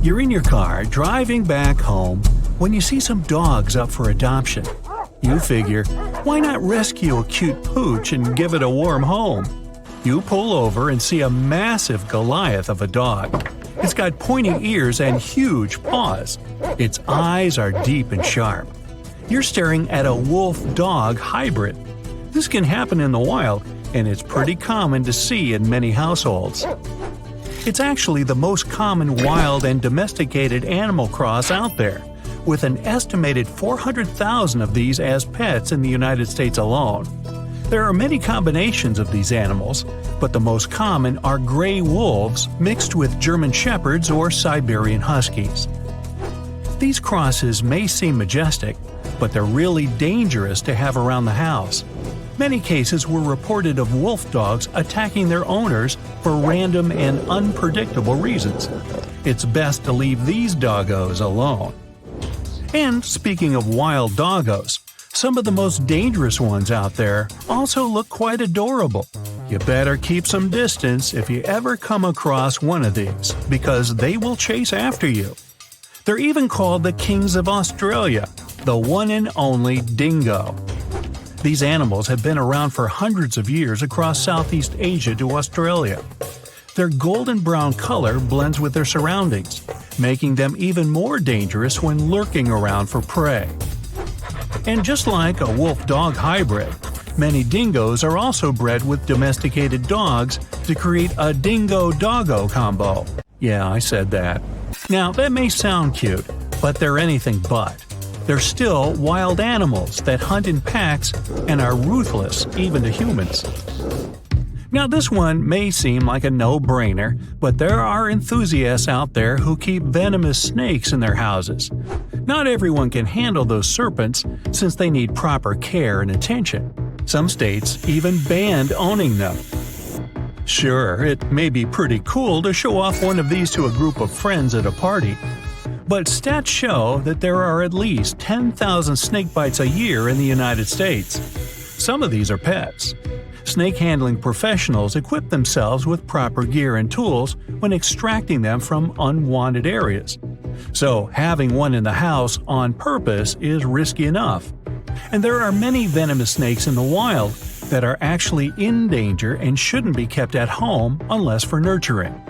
You're in your car driving back home when you see some dogs up for adoption. You figure, why not rescue a cute pooch and give it a warm home? You pull over and see a massive Goliath of a dog. It's got pointy ears and huge paws. Its eyes are deep and sharp. You're staring at a wolf-dog hybrid. This can happen in the wild, and it's pretty common to see in many households. It's actually the most common wild and domesticated animal cross out there, with an estimated 400,000 of these as pets in the United States alone. There are many combinations of these animals, but the most common are gray wolves mixed with German shepherds or Siberian huskies. These crosses may seem majestic, but they're really dangerous to have around the house. Many cases were reported of wolf dogs attacking their owners for random and unpredictable reasons. It's best to leave these doggos alone. And speaking of wild doggos, some of the most dangerous ones out there also look quite adorable. You better keep some distance if you ever come across one of these, because they will chase after you. They're even called the kings of Australia, the one and only dingo. These animals have been around for hundreds of years across Southeast Asia to Australia. Their golden brown color blends with their surroundings, making them even more dangerous when lurking around for prey. And just like a wolf-dog hybrid, many dingoes are also bred with domesticated dogs to create a dingo-doggo combo. Yeah, I said that. Now, that may sound cute, but they're anything but. They're still wild animals that hunt in packs and are ruthless even to humans. Now, this one may seem like a no-brainer, but there are enthusiasts out there who keep venomous snakes in their houses. Not everyone can handle those serpents since they need proper care and attention. Some states even banned owning them. Sure, it may be pretty cool to show off one of these to a group of friends at a party, but stats show that there are at least 10,000 snake bites a year in the United States. Some of these are pets. Snake handling professionals equip themselves with proper gear and tools when extracting them from unwanted areas. So having one in the house on purpose is risky enough. And there are many venomous snakes in the wild that are actually in danger and shouldn't be kept at home unless for nurturing.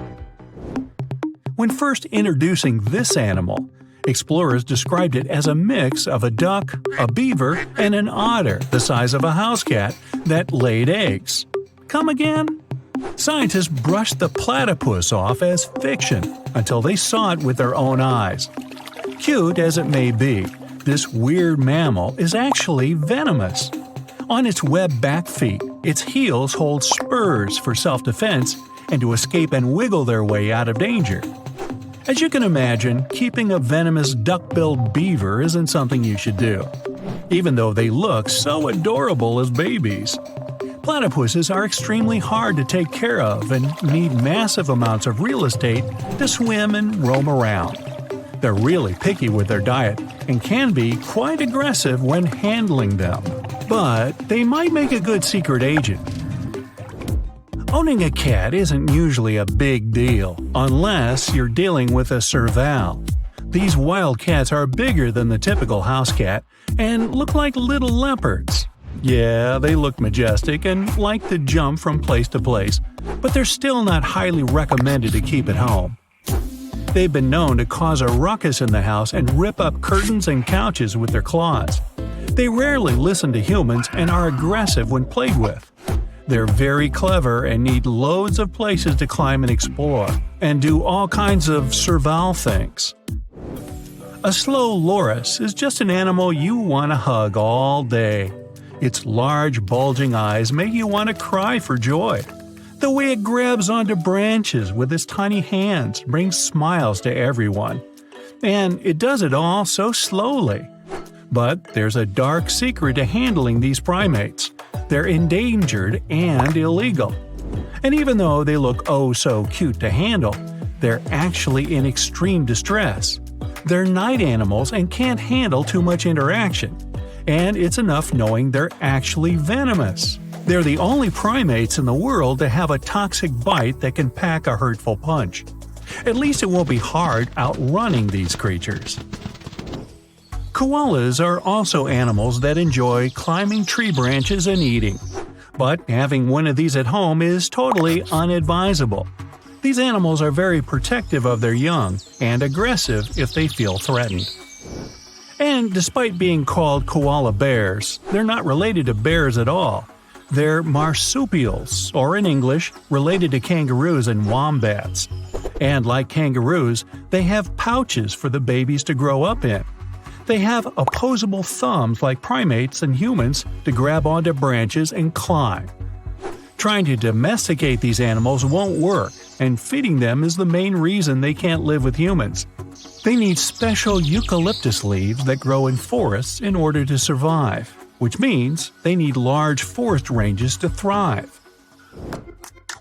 When first introducing this animal, explorers described it as a mix of a duck, a beaver, and an otter the size of a house cat that laid eggs. Come again? Scientists brushed the platypus off as fiction until they saw it with their own eyes. Cute as it may be, this weird mammal is actually venomous. On its webbed back feet, its heels hold spurs for self-defense and to escape and wiggle their way out of danger. As you can imagine, keeping a venomous duck-billed beaver isn't something you should do, even though they look so adorable as babies. Platypuses are extremely hard to take care of and need massive amounts of real estate to swim and roam around. They're really picky with their diet and can be quite aggressive when handling them, but they might make a good secret agent. Owning a cat isn't usually a big deal, unless you're dealing with a serval. These wild cats are bigger than the typical house cat and look like little leopards. Yeah, they look majestic and like to jump from place to place, but they're still not highly recommended to keep at home. They've been known to cause a ruckus in the house and rip up curtains and couches with their claws. They rarely listen to humans and are aggressive when played with. They're very clever and need loads of places to climb and explore, and do all kinds of serval things. A slow loris is just an animal you want to hug all day. Its large, bulging eyes make you want to cry for joy. The way it grabs onto branches with its tiny hands brings smiles to everyone. And it does it all so slowly. But there's a dark secret to handling these primates. They're endangered and illegal. And even though they look oh so cute to handle, they're actually in extreme distress. They're night animals and can't handle too much interaction. And it's enough knowing they're actually venomous. They're the only primates in the world to have a toxic bite that can pack a hurtful punch. At least it won't be hard outrunning these creatures. Koalas are also animals that enjoy climbing tree branches and eating. But having one of these at home is totally unadvisable. These animals are very protective of their young and aggressive if they feel threatened. And despite being called koala bears, they're not related to bears at all. They're marsupials, or in English, related to kangaroos and wombats. And like kangaroos, they have pouches for the babies to grow up in. They have opposable thumbs like primates and humans to grab onto branches and climb. Trying to domesticate these animals won't work, and feeding them is the main reason they can't live with humans. They need special eucalyptus leaves that grow in forests in order to survive, which means they need large forest ranges to thrive.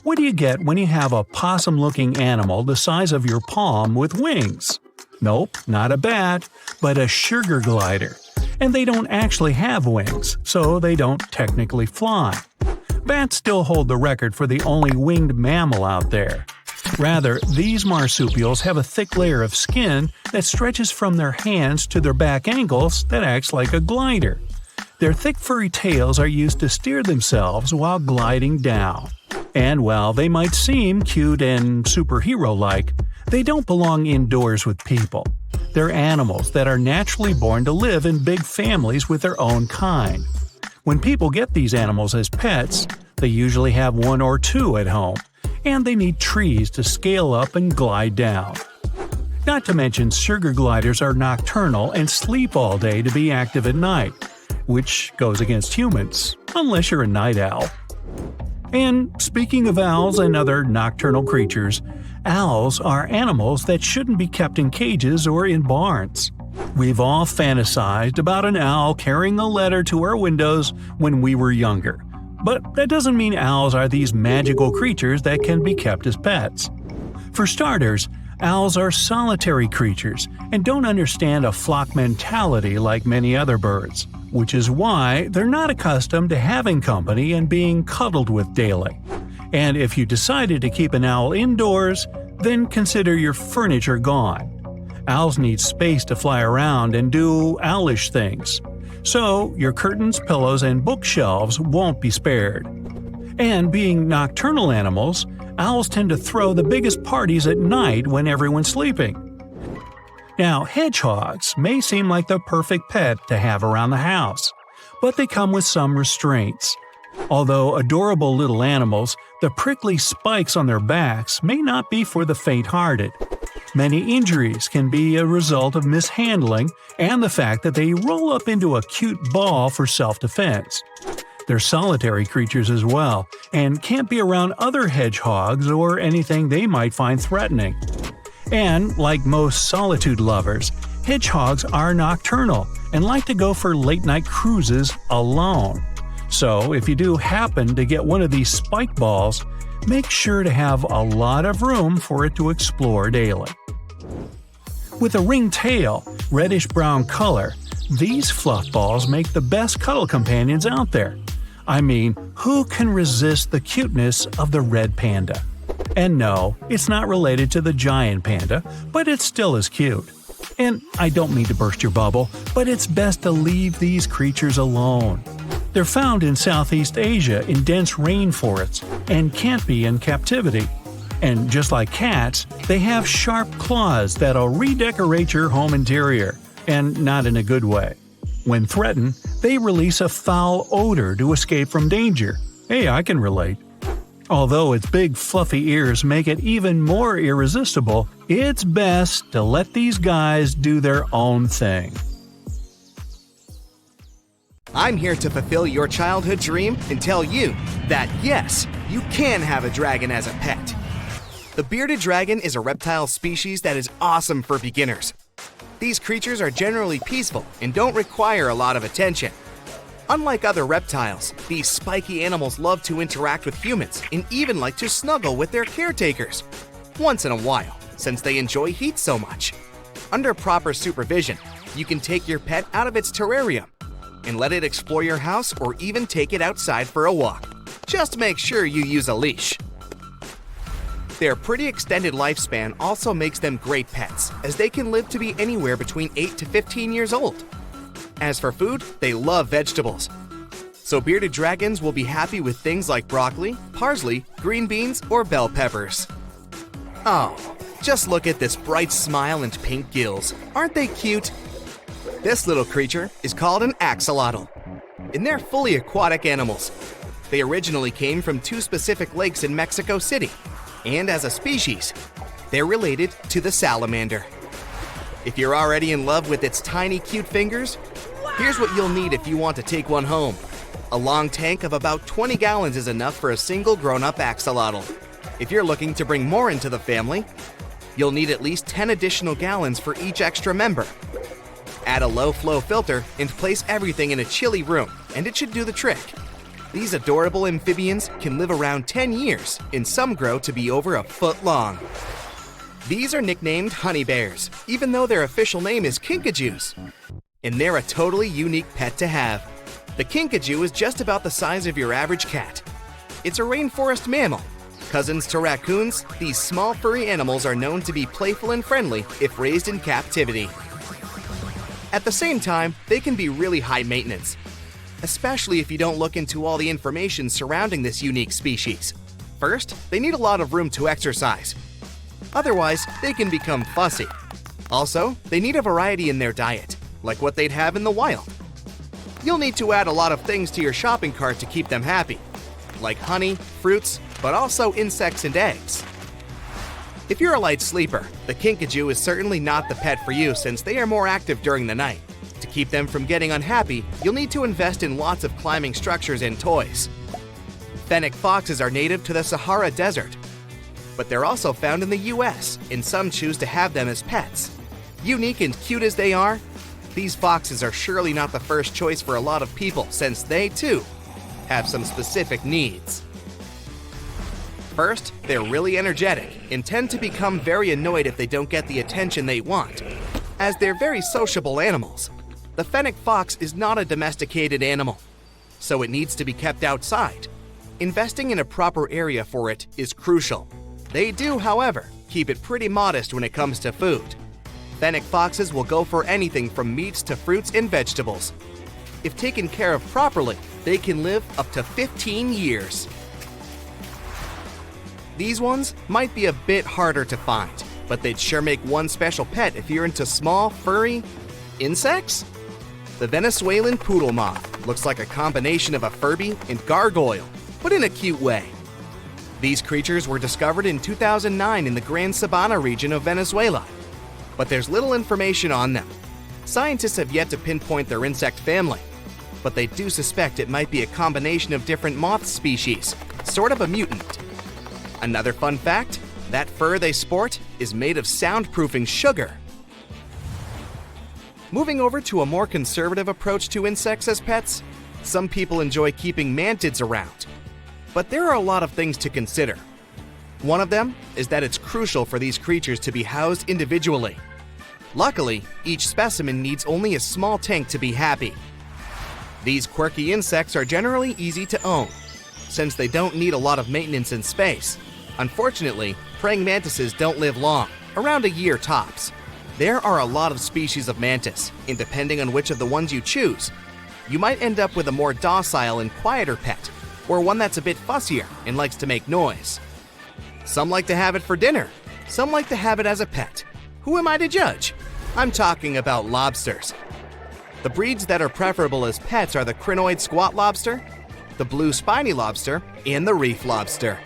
What do you get when you have a possum-looking animal the size of your palm with wings? Nope, not a bat, but a sugar glider. And they don't actually have wings, so they don't technically fly. Bats still hold the record for the only winged mammal out there. Rather, these marsupials have a thick layer of skin that stretches from their hands to their back ankles that acts like a glider. Their thick furry tails are used to steer themselves while gliding down. And while they might seem cute and superhero-like, they don't belong indoors with people. They're animals that are naturally born to live in big families with their own kind. When people get these animals as pets, they usually have one or two at home, and they need trees to scale up and glide down. Not to mention sugar gliders are nocturnal and sleep all day to be active at night, which goes against humans, unless you're a night owl. And speaking of owls and other nocturnal creatures, owls are animals that shouldn't be kept in cages or in barns. We've all fantasized about an owl carrying a letter to our windows when we were younger. But that doesn't mean owls are these magical creatures that can be kept as pets. For starters, owls are solitary creatures and don't understand a flock mentality like many other birds, which is why they're not accustomed to having company and being cuddled with daily. And if you decided to keep an owl indoors, then consider your furniture gone. Owls need space to fly around and do owlish things. So your curtains, pillows, and bookshelves won't be spared. And being nocturnal animals, owls tend to throw the biggest parties at night when everyone's sleeping. Now, hedgehogs may seem like the perfect pet to have around the house, but they come with some restraints. Although adorable little animals, the prickly spikes on their backs may not be for the faint-hearted. Many injuries can be a result of mishandling and the fact that they roll up into a cute ball for self-defense. They're solitary creatures as well, and can't be around other hedgehogs or anything they might find threatening. And, like most solitude lovers, hedgehogs are nocturnal and like to go for late-night cruises alone. So, if you do happen to get one of these spike balls, make sure to have a lot of room for it to explore daily. With a ringed tail, reddish-brown color, these fluff balls make the best cuddle companions out there. I mean, who can resist the cuteness of the red panda? And no, it's not related to the giant panda, but it's still as cute. And I don't mean to burst your bubble, but it's best to leave these creatures alone. They're found in Southeast Asia in dense rainforests and can't be in captivity. And just like cats, they have sharp claws that'll redecorate your home interior, and not in a good way. When threatened, they release a foul odor to escape from danger. Hey, I can relate. Although its big fluffy ears make it even more irresistible, it's best to let these guys do their own thing. I'm here to fulfill your childhood dream and tell you that yes, you can have a dragon as a pet. The bearded dragon is a reptile species that is awesome for beginners. These creatures are generally peaceful and don't require a lot of attention. Unlike other reptiles, these spiky animals love to interact with humans and even like to snuggle with their caretakers. Once in a while, since they enjoy heat so much. Under proper supervision, you can take your pet out of its terrarium and let it explore your house or even take it outside for a walk. Just make sure you use a leash. Their pretty extended lifespan also makes them great pets, as they can live to be anywhere between 8 to 15 years old. As for food, they love vegetables. So bearded dragons will be happy with things like broccoli, parsley, green beans, or bell peppers. Oh, just look at this bright smile and pink gills. Aren't they cute? This little creature is called an axolotl, and they're fully aquatic animals. They originally came from 2 specific lakes in Mexico City, and as a species, they're related to the salamander. If you're already in love with its tiny, cute fingers, here's what you'll need if you want to take one home. A long tank of about 20 gallons is enough for a single grown-up axolotl. If you're looking to bring more into the family, you'll need at least 10 additional gallons for each extra member. Add a low-flow filter and place everything in a chilly room, and it should do the trick. These adorable amphibians can live around 10 years, and some grow to be over a foot long. These are nicknamed honey bears, even though their official name is kinkajous. And they're a totally unique pet to have. The kinkajou is just about the size of your average cat. It's a rainforest mammal. Cousins to raccoons, these small furry animals are known to be playful and friendly if raised in captivity. At the same time, they can be really high maintenance, especially if you don't look into all the information surrounding this unique species. First, they need a lot of room to exercise. Otherwise, they can become fussy. Also, they need a variety in their diet, like what they'd have in the wild. You'll need to add a lot of things to your shopping cart to keep them happy, like honey, fruits, but also insects and eggs. If you're a light sleeper, the kinkajou is certainly not the pet for you since they are more active during the night. To keep them from getting unhappy, you'll need to invest in lots of climbing structures and toys. Fennec foxes are native to the Sahara Desert, but they're also found in the US, and some choose to have them as pets. Unique and cute as they are, these foxes are surely not the first choice for a lot of people since they, too, have some specific needs. First, they're really energetic and tend to become very annoyed if they don't get the attention they want, as they're very sociable animals. The fennec fox is not a domesticated animal, so it needs to be kept outside. Investing in a proper area for it is crucial. They do, however, keep it pretty modest when it comes to food. Fennec foxes will go for anything from meats to fruits and vegetables. If taken care of properly, they can live up to 15 years. These ones might be a bit harder to find, but they'd sure make one special pet if you're into small, furry insects. The Venezuelan poodle moth looks like a combination of a Furby and gargoyle, but in a cute way. These creatures were discovered in 2009 in the Gran Sabana region of Venezuela, but there's little information on them. Scientists have yet to pinpoint their insect family, but they do suspect it might be a combination of different moth species, sort of a mutant. Another fun fact, that fur they sport is made of soundproofing sugar. Moving over to a more conservative approach to insects as pets, some people enjoy keeping mantids around. But there are a lot of things to consider. One of them is that it's crucial for these creatures to be housed individually. Luckily, each specimen needs only a small tank to be happy. These quirky insects are generally easy to own, since they don't need a lot of maintenance and space. Unfortunately, praying mantises don't live long, around a year tops. There are a lot of species of mantis, and depending on which of the ones you choose, you might end up with a more docile and quieter pet, or one that's a bit fussier and likes to make noise. Some like to have it for dinner, some like to have it as a pet. Who am I to judge? I'm talking about lobsters. The breeds that are preferable as pets are the crinoid squat lobster, the blue spiny lobster, and the reef lobster.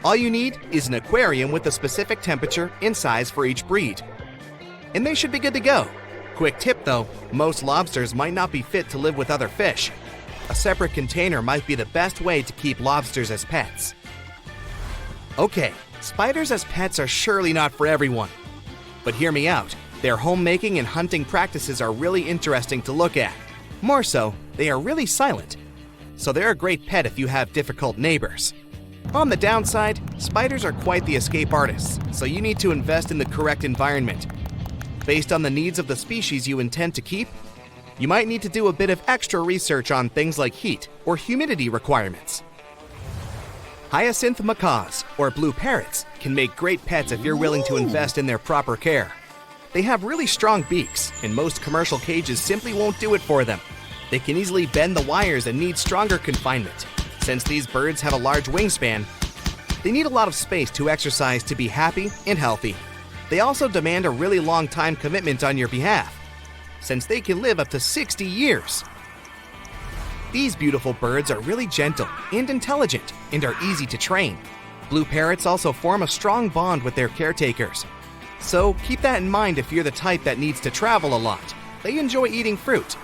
All you need is an aquarium with a specific temperature and size for each breed, and they should be good to go. Quick tip though, most lobsters might not be fit to live with other fish. A separate container might be the best way to keep lobsters as pets. Okay, spiders as pets are surely not for everyone. But hear me out, their homemaking and hunting practices are really interesting to look at. More so, they are really silent, so they're a great pet if you have difficult neighbors. On the downside, spiders are quite the escape artists, so you need to invest in the correct environment. Based on the needs of the species you intend to keep, you might need to do a bit of extra research on things like heat or humidity requirements. Hyacinth macaws, or blue parrots, can make great pets if you're willing to invest in their proper care. They have really strong beaks, and most commercial cages simply won't do it for them. They can easily bend the wires and need stronger confinement. Since these birds have a large wingspan, they need a lot of space to exercise to be happy and healthy. They also demand a really long time commitment on your behalf, since they can live up to 60 years. These beautiful birds are really gentle and intelligent and are easy to train. Blue parrots also form a strong bond with their caretakers. So keep that in mind if you're the type that needs to travel a lot. They enjoy eating fruit.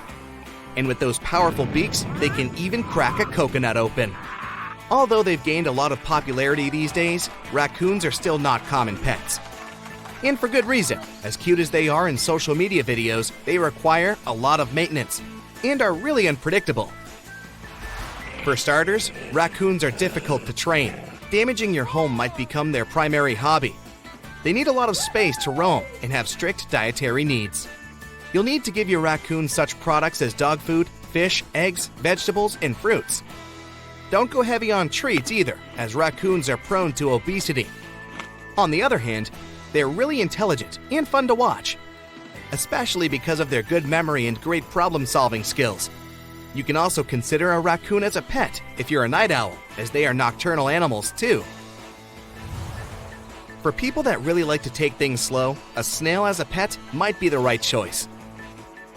And with those powerful beaks, they can even crack a coconut open. Although they've gained a lot of popularity these days, raccoons are still not common pets. And for good reason. As cute as they are in social media videos, they require a lot of maintenance and are really unpredictable. For starters, raccoons are difficult to train. Damaging your home might become their primary hobby. They need a lot of space to roam and have strict dietary needs. You'll need to give your raccoon such products as dog food, fish, eggs, vegetables, and fruits. Don't go heavy on treats either, as raccoons are prone to obesity. On the other hand, they're really intelligent and fun to watch, especially because of their good memory and great problem-solving skills. You can also consider a raccoon as a pet if you're a night owl, as they are nocturnal animals too. For people that really like to take things slow, a snail as a pet might be the right choice.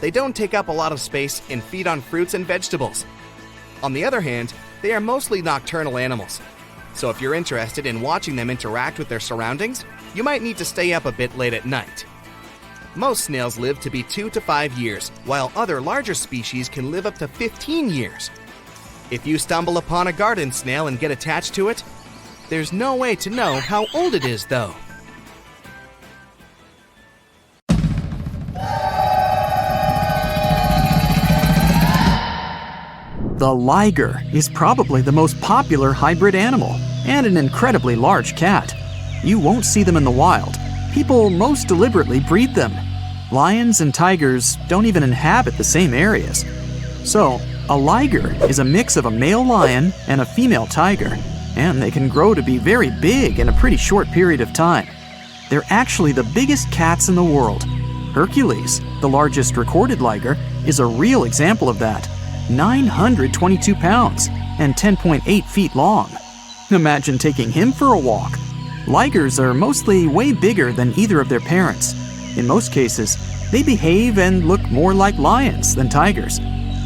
They don't take up a lot of space and feed on fruits and vegetables. On the other hand, they are mostly nocturnal animals. So if you're interested in watching them interact with their surroundings, you might need to stay up a bit late at night. Most snails live to be 2 to 5 years, while other larger species can live up to 15 years. If you stumble upon a garden snail and get attached to it, there's no way to know how old it is, though. The liger is probably the most popular hybrid animal and an incredibly large cat. You won't see them in the wild. People most deliberately breed them. Lions and tigers don't even inhabit the same areas. So, a liger is a mix of a male lion and a female tiger, and they can grow to be very big in a pretty short period of time. They're actually the biggest cats in the world. Hercules, the largest recorded liger, is a real example of that. 922 pounds and 10.8 feet long. Imagine taking him for a walk. Ligers are mostly way bigger than either of their parents. In most cases, they behave and look more like lions than tigers.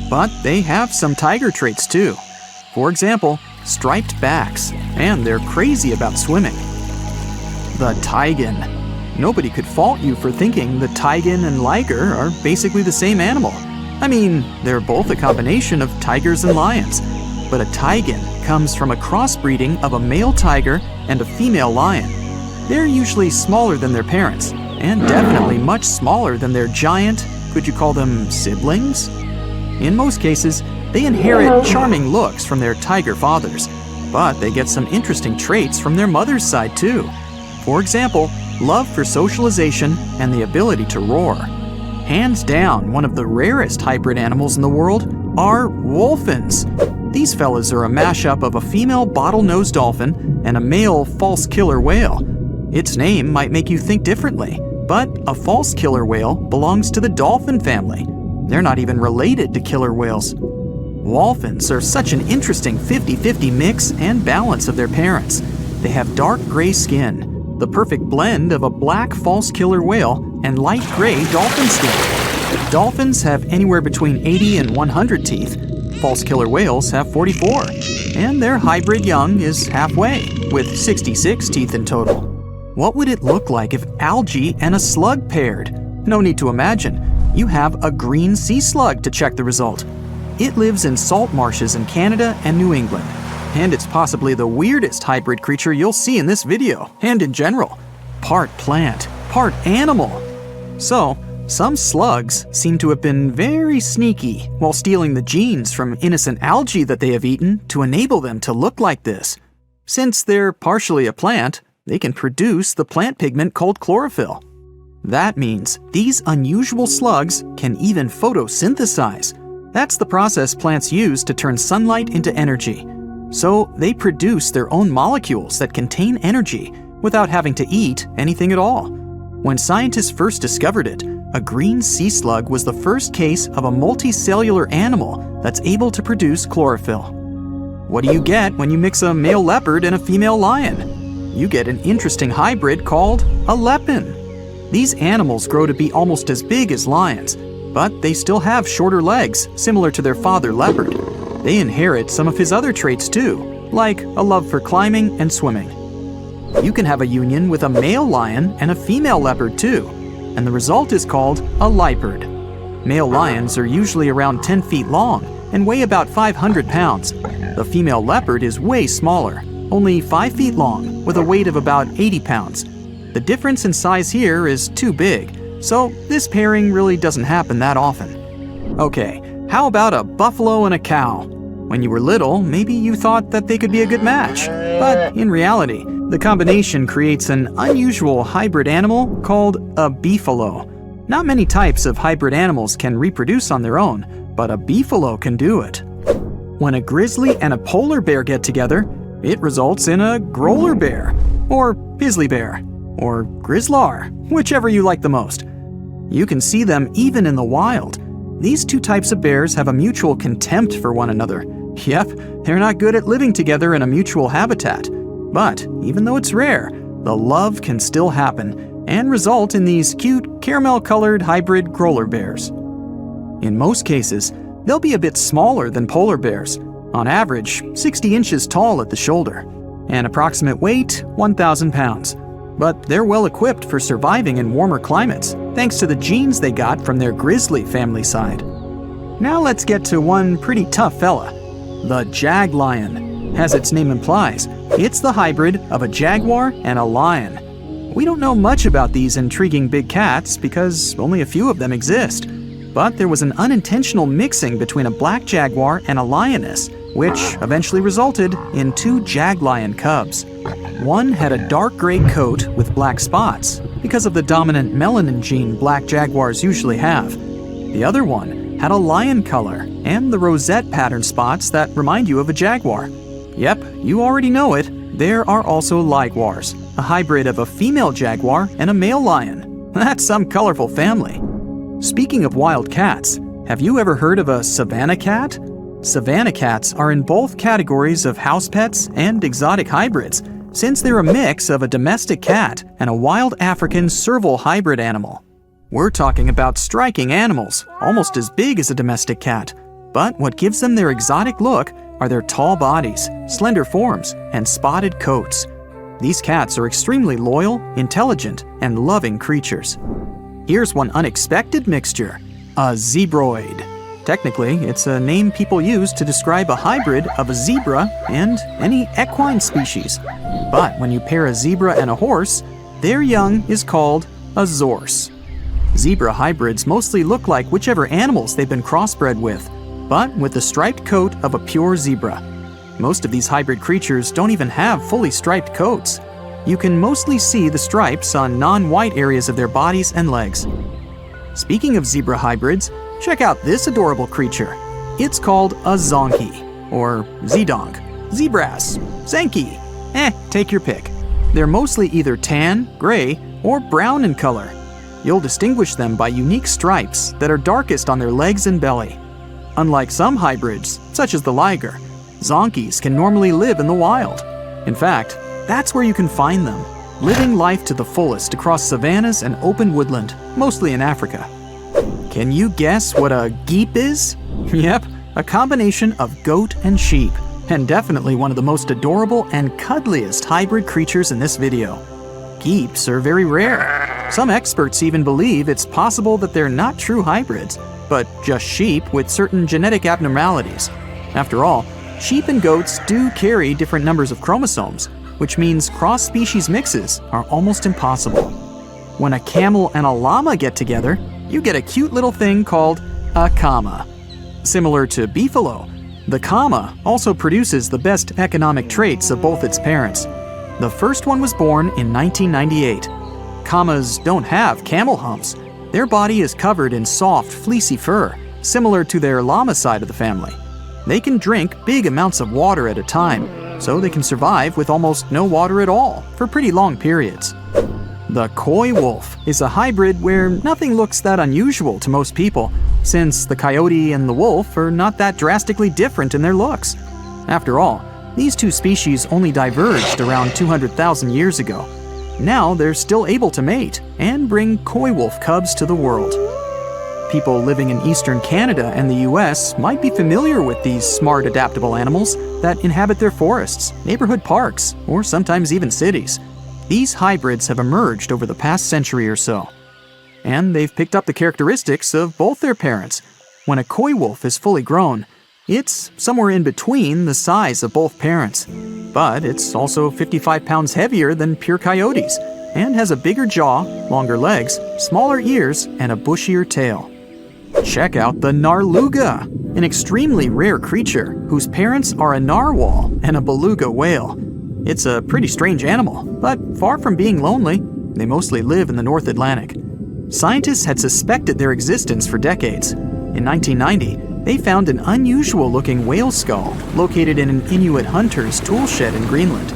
But they have some tiger traits too. For example, striped backs, and they're crazy about swimming. The taigen. Nobody could fault you for thinking the taigen and liger are basically the same animal. I mean, they're both a combination of tigers and lions, but a taigen comes from a crossbreeding of a male tiger and a female lion. They're usually smaller than their parents, and definitely much smaller than their giant, could you call them siblings? In most cases, they inherit charming looks from their tiger fathers, but they get some interesting traits from their mother's side too. For example, love for socialization and the ability to roar. Hands down, one of the rarest hybrid animals in the world are wolfins. These fellas are a mashup of a female bottlenose dolphin and a male false killer whale. Its name might make you think differently, but a false killer whale belongs to the dolphin family. They're not even related to killer whales. Wolfins are such an interesting 50-50 mix and balance of their parents. They have dark gray skin, the perfect blend of a black false killer whale and light gray dolphin skin. Dolphins have anywhere between 80 and 100 teeth. False killer whales have 44. And their hybrid young is halfway, with 66 teeth in total. What would it look like if algae and a slug paired? No need to imagine. You have a green sea slug to check the result. It lives in salt marshes in Canada and New England. And it's possibly the weirdest hybrid creature you'll see in this video, and in general. Part plant, part animal. So, some slugs seem to have been very sneaky while stealing the genes from innocent algae that they have eaten to enable them to look like this. Since they're partially a plant, they can produce the plant pigment called chlorophyll. That means these unusual slugs can even photosynthesize. That's the process plants use to turn sunlight into energy. So they produce their own molecules that contain energy without having to eat anything at all. When scientists first discovered it, a green sea slug was the first case of a multicellular animal that's able to produce chlorophyll. What do you get when you mix a male leopard and a female lion? You get an interesting hybrid called a lepin. These animals grow to be almost as big as lions, but they still have shorter legs, similar to their father leopard. They inherit some of his other traits too, like a love for climbing and swimming. You can have a union with a male lion and a female leopard too, and the result is called a leopard. Male lions are usually around 10 feet long and weigh about 500 pounds. The female leopard is way smaller, only 5 feet long, with a weight of about 80 pounds. The difference in size here is too big, so this pairing really doesn't happen that often. Okay, how about a buffalo and a cow? When you were little, maybe you thought that they could be a good match, but in reality, the combination creates an unusual hybrid animal called a beefalo. Not many types of hybrid animals can reproduce on their own, but a beefalo can do it. When a grizzly and a polar bear get together, it results in a growler bear, or grizzly bear, or grizzlar, whichever you like the most. You can see them even in the wild. These two types of bears have a mutual contempt for one another. Yep, they're not good at living together in a mutual habitat. But even though it's rare, the love can still happen and result in these cute caramel-colored hybrid growler bears. In most cases, they'll be a bit smaller than polar bears, on average 60 inches tall at the shoulder, and approximate weight 1,000 pounds. But they're well equipped for surviving in warmer climates, thanks to the genes they got from their grizzly family side. Now let's get to one pretty tough fella, the jag lion. As its name implies, it's the hybrid of a jaguar and a lion. We don't know much about these intriguing big cats because only a few of them exist. But there was an unintentional mixing between a black jaguar and a lioness, which eventually resulted in 2 jag lion cubs. One had a dark gray coat with black spots because of the dominant melanin gene black jaguars usually have. The other one had a lion color and the rosette pattern spots that remind you of a jaguar. Yep, you already know it. There are also ligwars, a hybrid of a female jaguar and a male lion. That's some colorful family. Speaking of wild cats, have you ever heard of a savanna cat? Savanna cats are in both categories of house pets and exotic hybrids, since they're a mix of a domestic cat and a wild African serval hybrid animal. We're talking about striking animals, almost as big as a domestic cat. But what gives them their exotic look are their tall bodies, slender forms, and spotted coats. These cats are extremely loyal, intelligent, and loving creatures. Here's one unexpected mixture, a zebroid. Technically, it's a name people use to describe a hybrid of a zebra and any equine species. But when you pair a zebra and a horse, their young is called a zorse. Zebra hybrids mostly look like whichever animals they've been crossbred with, but with the striped coat of a pure zebra. Most of these hybrid creatures don't even have fully striped coats. You can mostly see the stripes on non-white areas of their bodies and legs. Speaking of zebra hybrids, check out this adorable creature. It's called a zonkie, or zedonk, zebras, zenki, take your pick. They're mostly either tan, gray, or brown in color. You'll distinguish them by unique stripes that are darkest on their legs and belly. Unlike some hybrids, such as the liger, zonkies can normally live in the wild. In fact, that's where you can find them, living life to the fullest across savannas and open woodland, mostly in Africa. Can you guess what a geep is? Yep, a combination of goat and sheep, and definitely one of the most adorable and cuddliest hybrid creatures in this video. Geeps are very rare. Some experts even believe it's possible that they're not true hybrids, but just sheep with certain genetic abnormalities. After all, sheep and goats do carry different numbers of chromosomes, which means cross-species mixes are almost impossible. When a camel and a llama get together, you get a cute little thing called a kama. Similar to beefalo, the kama also produces the best economic traits of both its parents. The first one was born in 1998. Kamas don't have camel humps. Their body is covered in soft, fleecy fur, similar to their llama side of the family. They can drink big amounts of water at a time, so they can survive with almost no water at all for pretty long periods. The coy wolf is a hybrid where nothing looks that unusual to most people, since the coyote and the wolf are not that drastically different in their looks. After all, these two species only diverged around 200,000 years ago. Now they're still able to mate and bring coy wolf cubs to the world. People living in eastern Canada and the US might be familiar with these smart, adaptable animals that inhabit their forests, neighborhood parks, or sometimes even cities. These hybrids have emerged over the past century or so, and they've picked up the characteristics of both their parents. When a coy wolf is fully grown, it's somewhere in between the size of both parents, but it's also 55 pounds heavier than pure coyotes and has a bigger jaw, longer legs, smaller ears, and a bushier tail. Check out the narluga, an extremely rare creature whose parents are a narwhal and a beluga whale. It's a pretty strange animal, but far from being lonely, they mostly live in the North Atlantic. Scientists had suspected their existence for decades. In 1990, they found an unusual-looking whale skull located in an Inuit hunter's tool shed in Greenland.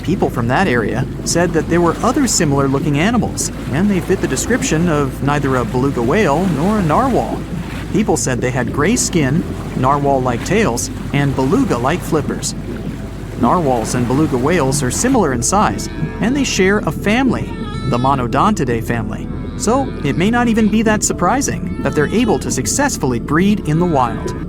People from that area said that there were other similar-looking animals, and they fit the description of neither a beluga whale nor a narwhal. People said they had gray skin, narwhal-like tails, and beluga-like flippers. Narwhals and beluga whales are similar in size, and they share a family, the Monodontidae family. So it may not even be that surprising that they're able to successfully breed in the wild.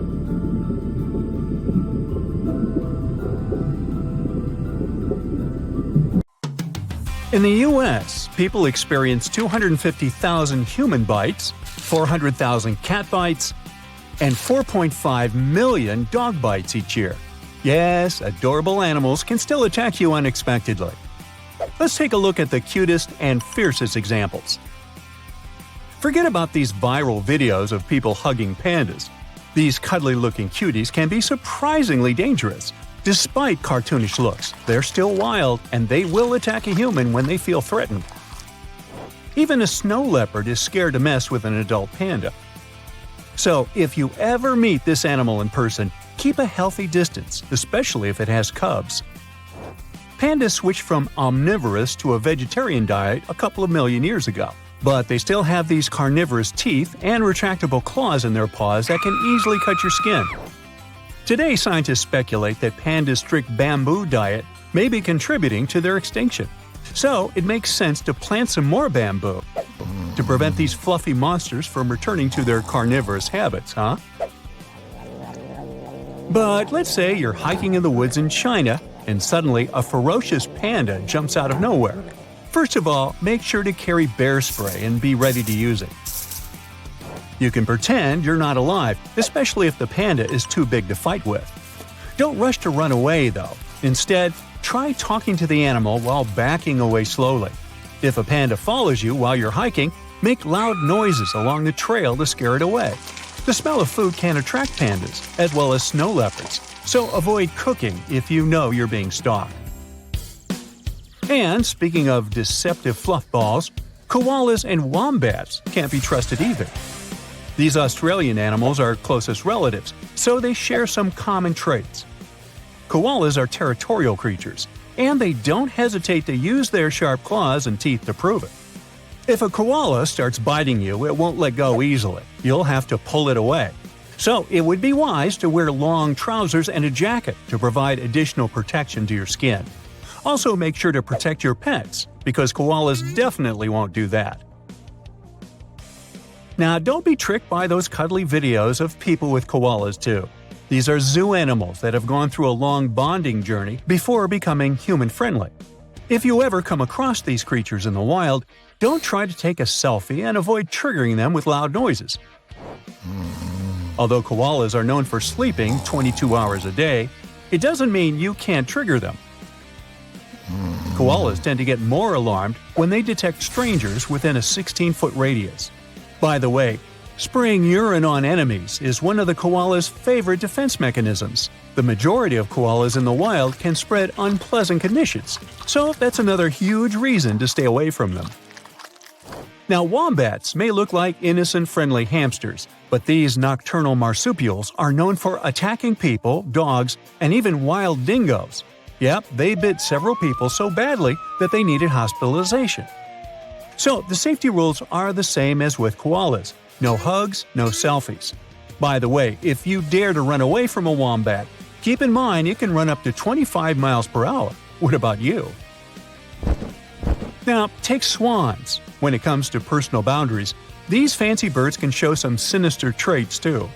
In the US, people experience 250,000 human bites, 400,000 cat bites, and 4.5 million dog bites each year. Yes, adorable animals can still attack you unexpectedly. Let's take a look at the cutest and fiercest examples. Forget about these viral videos of people hugging pandas. These cuddly-looking cuties can be surprisingly dangerous. Despite cartoonish looks, they're still wild and they will attack a human when they feel threatened. Even a snow leopard is scared to mess with an adult panda. So, if you ever meet this animal in person, keep a healthy distance, especially if it has cubs. Pandas switched from omnivorous to a vegetarian diet a couple of million years ago, but they still have these carnivorous teeth and retractable claws in their paws that can easily cut your skin. Today, scientists speculate that pandas' strict bamboo diet may be contributing to their extinction. So, it makes sense to plant some more bamboo to prevent these fluffy monsters from returning to their carnivorous habits, huh? But let's say you're hiking in the woods in China, and suddenly a ferocious panda jumps out of nowhere. First of all, make sure to carry bear spray and be ready to use it. You can pretend you're not alive, especially if the panda is too big to fight with. Don't rush to run away, though. Instead, try talking to the animal while backing away slowly. If a panda follows you while you're hiking, make loud noises along the trail to scare it away. The smell of food can attract pandas, as well as snow leopards, so avoid cooking if you know you're being stalked. And speaking of deceptive fluff balls, koalas and wombats can't be trusted either. These Australian animals are closest relatives, so they share some common traits. Koalas are territorial creatures, and they don't hesitate to use their sharp claws and teeth to prove it. If a koala starts biting you, it won't let go easily. You'll have to pull it away. So it would be wise to wear long trousers and a jacket to provide additional protection to your skin. Also, make sure to protect your pets, because koalas definitely won't do that. Now, don't be tricked by those cuddly videos of people with koalas, too. These are zoo animals that have gone through a long bonding journey before becoming human-friendly. If you ever come across these creatures in the wild, don't try to take a selfie and avoid triggering them with loud noises. Although koalas are known for sleeping 22 hours a day, it doesn't mean you can't trigger them. Koalas tend to get more alarmed when they detect strangers within a 16-foot radius. By the way, spraying urine on enemies is one of the koala's favorite defense mechanisms. The majority of koalas in the wild can spread unpleasant conditions, so that's another huge reason to stay away from them. Now, wombats may look like innocent, friendly hamsters, but these nocturnal marsupials are known for attacking people, dogs, and even wild dingoes. Yep, they bit several people so badly that they needed hospitalization. So, the safety rules are the same as with koalas. No hugs, no selfies. By the way, if you dare to run away from a wombat, keep in mind it can run up to 25 miles per hour. What about you? Now, take swans. When it comes to personal boundaries, these fancy birds can show some sinister traits too.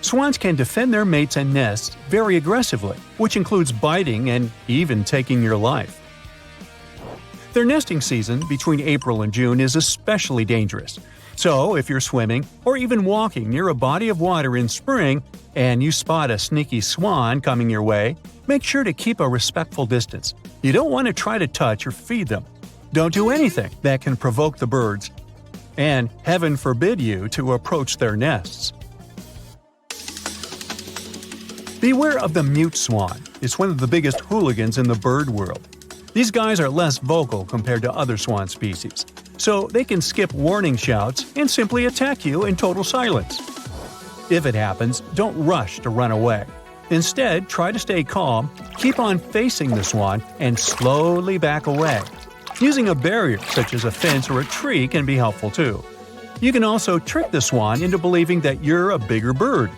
Swans can defend their mates and nests very aggressively, which includes biting and even taking your life. Their nesting season between April and June is especially dangerous. So, if you're swimming or even walking near a body of water in spring and you spot a sneaky swan coming your way, make sure to keep a respectful distance. You don't want to try to touch or feed them. Don't do anything that can provoke the birds. And heaven forbid you to approach their nests. Beware of the mute swan. It's one of the biggest hooligans in the bird world. These guys are less vocal compared to other swan species, so they can skip warning shouts and simply attack you in total silence. If it happens, don't rush to run away. Instead, try to stay calm, keep on facing the swan, and slowly back away. Using a barrier, such as a fence or a tree, can be helpful too. You can also trick the swan into believing that you're a bigger bird.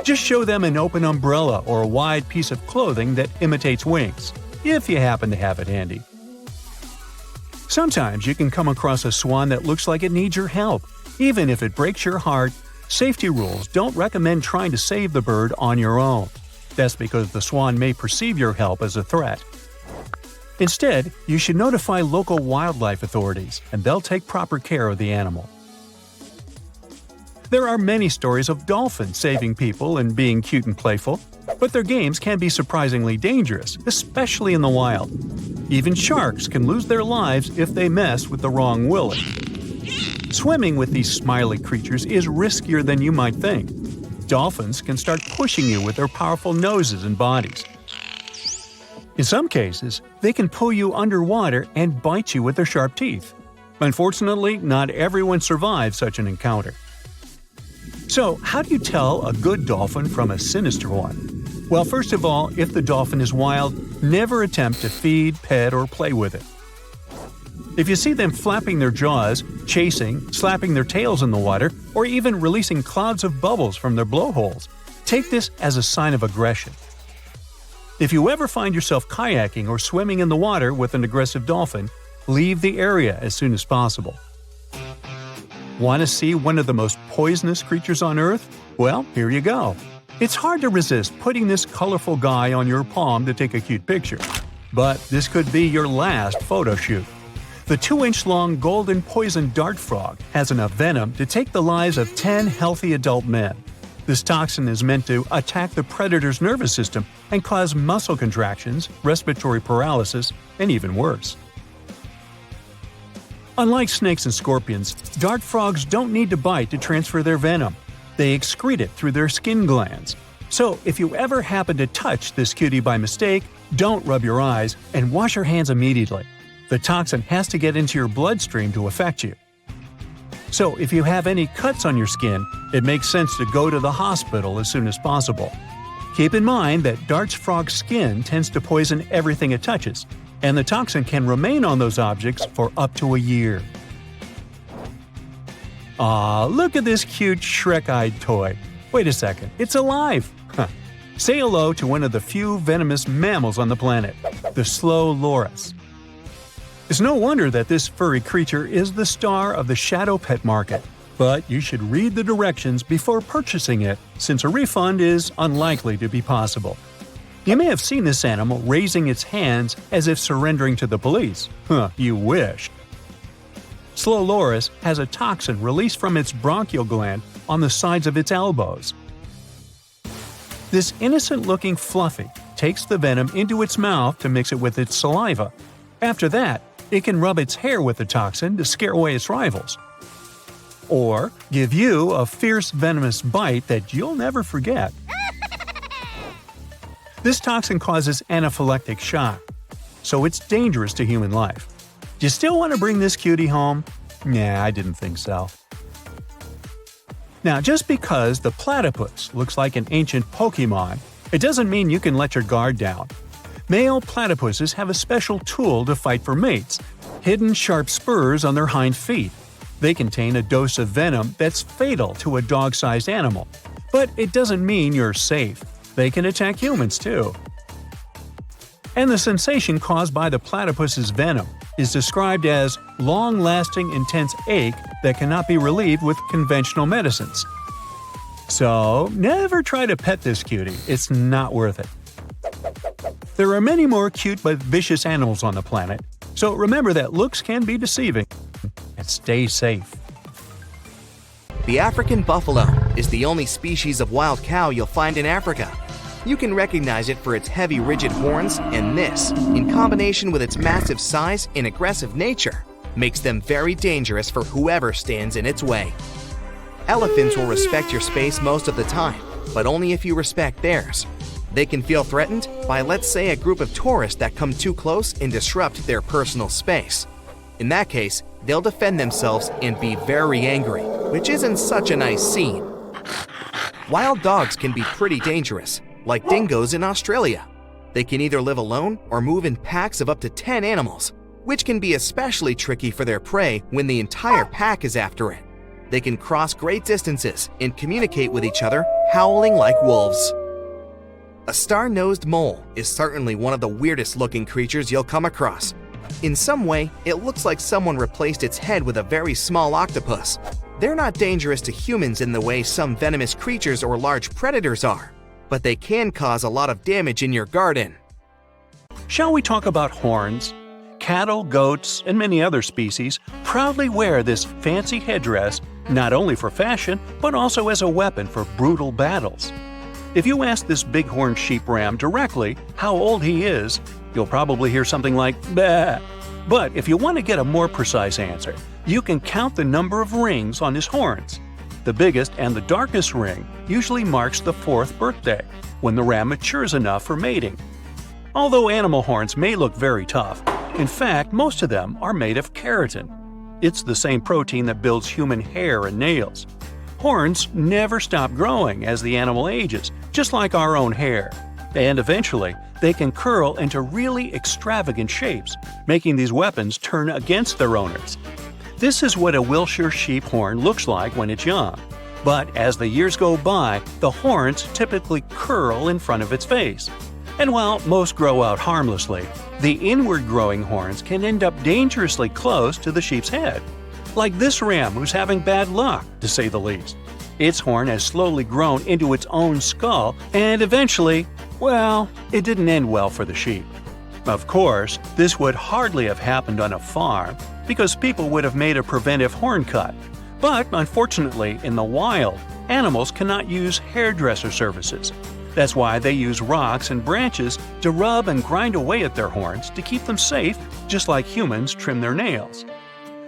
Just show them an open umbrella or a wide piece of clothing that imitates wings, if you happen to have it handy. Sometimes you can come across a swan that looks like it needs your help. Even if it breaks your heart, safety rules don't recommend trying to save the bird on your own. That's because the swan may perceive your help as a threat. Instead, you should notify local wildlife authorities, and they'll take proper care of the animal. There are many stories of dolphins saving people and being cute and playful, but their games can be surprisingly dangerous, especially in the wild. Even sharks can lose their lives if they mess with the wrong willy. Swimming with these smiley creatures is riskier than you might think. Dolphins can start pushing you with their powerful noses and bodies. In some cases, they can pull you underwater and bite you with their sharp teeth. Unfortunately, not everyone survives such an encounter. So, how do you tell a good dolphin from a sinister one? Well, first of all, if the dolphin is wild, never attempt to feed, pet, or play with it. If you see them flapping their jaws, chasing, slapping their tails in the water, or even releasing clouds of bubbles from their blowholes, take this as a sign of aggression. If you ever find yourself kayaking or swimming in the water with an aggressive dolphin, leave the area as soon as possible. Want to see one of the most poisonous creatures on Earth? Well, here you go. It's hard to resist putting this colorful guy on your palm to take a cute picture. But this could be your last photo shoot. The 2-inch-long golden poison dart frog has enough venom to take the lives of 10 healthy adult men. This toxin is meant to attack the predator's nervous system and cause muscle contractions, respiratory paralysis, and even worse. Unlike snakes and scorpions, dart frogs don't need to bite to transfer their venom. They excrete it through their skin glands. So if you ever happen to touch this cutie by mistake, don't rub your eyes and wash your hands immediately. The toxin has to get into your bloodstream to affect you. So if you have any cuts on your skin, it makes sense to go to the hospital as soon as possible. Keep in mind that dart frog skin tends to poison everything it touches, and the toxin can remain on those objects for up to a year. Aw, look at this cute Shrek-eyed toy. Wait a second, it's alive! Huh. Say hello to one of the few venomous mammals on the planet, the slow loris. It's no wonder that this furry creature is the star of the shadow pet market. But you should read the directions before purchasing it, since a refund is unlikely to be possible. You may have seen this animal raising its hands as if surrendering to the police. You wish. Slow loris has a toxin released from its bronchial gland on the sides of its elbows. This innocent-looking fluffy takes the venom into its mouth to mix it with its saliva. After that, it can rub its hair with the toxin to scare away its rivals. Or give you a fierce venomous bite that you'll never forget. This toxin causes anaphylactic shock, so it's dangerous to human life. Do you still want to bring this cutie home? Nah, I didn't think so. Now, just because the platypus looks like an ancient Pokemon, it doesn't mean you can let your guard down. Male platypuses have a special tool to fight for mates – hidden sharp spurs on their hind feet. They contain a dose of venom that's fatal to a dog-sized animal. But it doesn't mean you're safe. They can attack humans too. And the sensation caused by the platypus's venom is described as long-lasting intense ache that cannot be relieved with conventional medicines. So, never try to pet this cutie, it's not worth it. There are many more cute but vicious animals on the planet, so remember that looks can be deceiving. And stay safe. The African buffalo is the only species of wild cow you'll find in Africa. You can recognize it for its heavy, rigid horns, and this, in combination with its massive size and aggressive nature, makes them very dangerous for whoever stands in its way. Elephants will respect your space most of the time, but only if you respect theirs. They can feel threatened by, let's say, a group of tourists that come too close and disrupt their personal space. In that case, they'll defend themselves and be very angry, which isn't such a nice scene. Wild dogs can be pretty dangerous, like dingoes in Australia. They can either live alone or move in packs of up to 10 animals, which can be especially tricky for their prey when the entire pack is after it. They can cross great distances and communicate with each other, howling like wolves. A star-nosed mole is certainly one of the weirdest looking creatures you'll come across. In some way, it looks like someone replaced its head with a very small octopus. They're not dangerous to humans in the way some venomous creatures or large predators are, but they can cause a lot of damage in your garden. Shall we talk about horns? Cattle, goats, and many other species proudly wear this fancy headdress not only for fashion, but also as a weapon for brutal battles. If you ask this bighorn sheep ram directly how old he is, you'll probably hear something like, "Bah." But if you want to get a more precise answer, you can count the number of rings on his horns. The biggest and the darkest ring usually marks the 4th birthday, when the ram matures enough for mating. Although animal horns may look very tough, in fact, most of them are made of keratin. It's the same protein that builds human hair and nails. Horns never stop growing as the animal ages, just like our own hair. And eventually, they can curl into really extravagant shapes, making these weapons turn against their owners. This is what a Wiltshire sheep horn looks like when it's young. But as the years go by, the horns typically curl in front of its face. And while most grow out harmlessly, the inward growing horns can end up dangerously close to the sheep's head. Like this ram who's having bad luck, to say the least. Its horn has slowly grown into its own skull, and eventually, well, it didn't end well for the sheep. Of course, this would hardly have happened on a farm, because people would have made a preventive horn cut. But unfortunately, in the wild, animals cannot use hairdresser services. That's why they use rocks and branches to rub and grind away at their horns to keep them safe, just like humans trim their nails.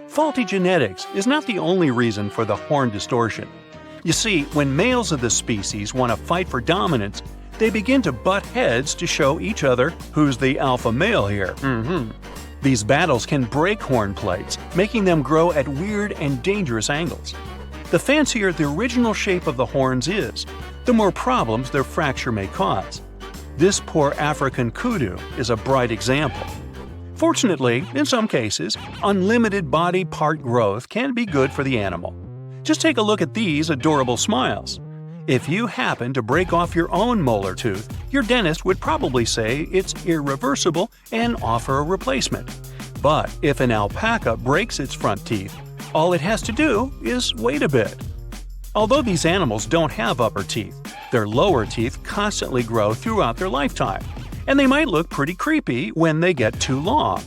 Faulty genetics is not the only reason for the horn distortion. You see, when males of the species want to fight for dominance, they begin to butt heads to show each other who's the alpha male here. These battles can break horn plates, making them grow at weird and dangerous angles. The fancier the original shape of the horns is, the more problems their fracture may cause. This poor African kudu is a bright example. Fortunately, in some cases, unlimited body part growth can be good for the animal. Just take a look at these adorable smiles. If you happen to break off your own molar tooth, your dentist would probably say it's irreversible and offer a replacement. But if an alpaca breaks its front teeth, all it has to do is wait a bit. Although these animals don't have upper teeth, their lower teeth constantly grow throughout their lifetime, and they might look pretty creepy when they get too long.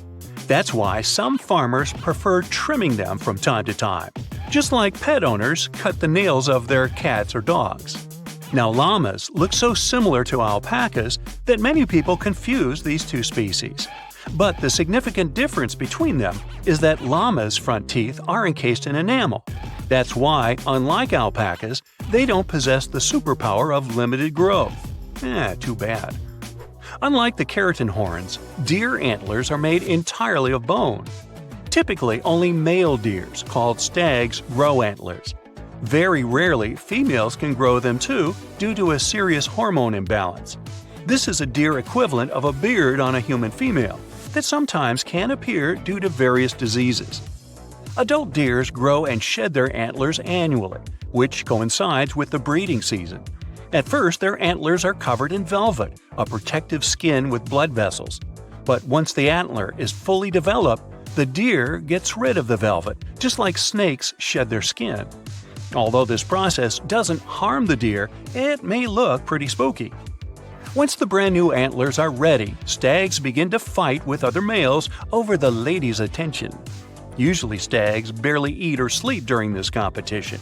That's why some farmers prefer trimming them from time to time, just like pet owners cut the nails of their cats or dogs. Now, llamas look so similar to alpacas that many people confuse these two species. But the significant difference between them is that llamas' front teeth are encased in enamel. That's why, unlike alpacas, they don't possess the superpower of limited growth. Too bad. Unlike the keratin horns, deer antlers are made entirely of bone. Typically, only male deers, called stags, grow antlers. Very rarely, females can grow them too due to a serious hormone imbalance. This is a deer equivalent of a beard on a human female that sometimes can appear due to various diseases. Adult deers grow and shed their antlers annually, which coincides with the breeding season. At first, their antlers are covered in velvet, a protective skin with blood vessels. But once the antler is fully developed, the deer gets rid of the velvet, just like snakes shed their skin. Although this process doesn't harm the deer, it may look pretty spooky. Once the brand new antlers are ready, stags begin to fight with other males over the ladies' attention. Usually stags barely eat or sleep during this competition.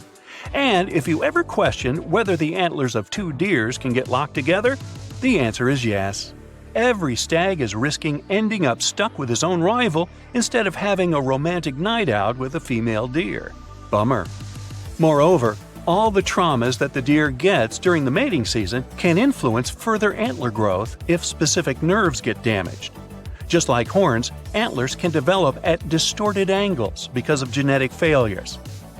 And if you ever question whether the antlers of two deers can get locked together, the answer is yes. Every stag is risking ending up stuck with his own rival instead of having a romantic night out with a female deer. Bummer. Moreover, all the traumas that the deer gets during the mating season can influence further antler growth if specific nerves get damaged. Just like horns, antlers can develop at distorted angles because of genetic failures.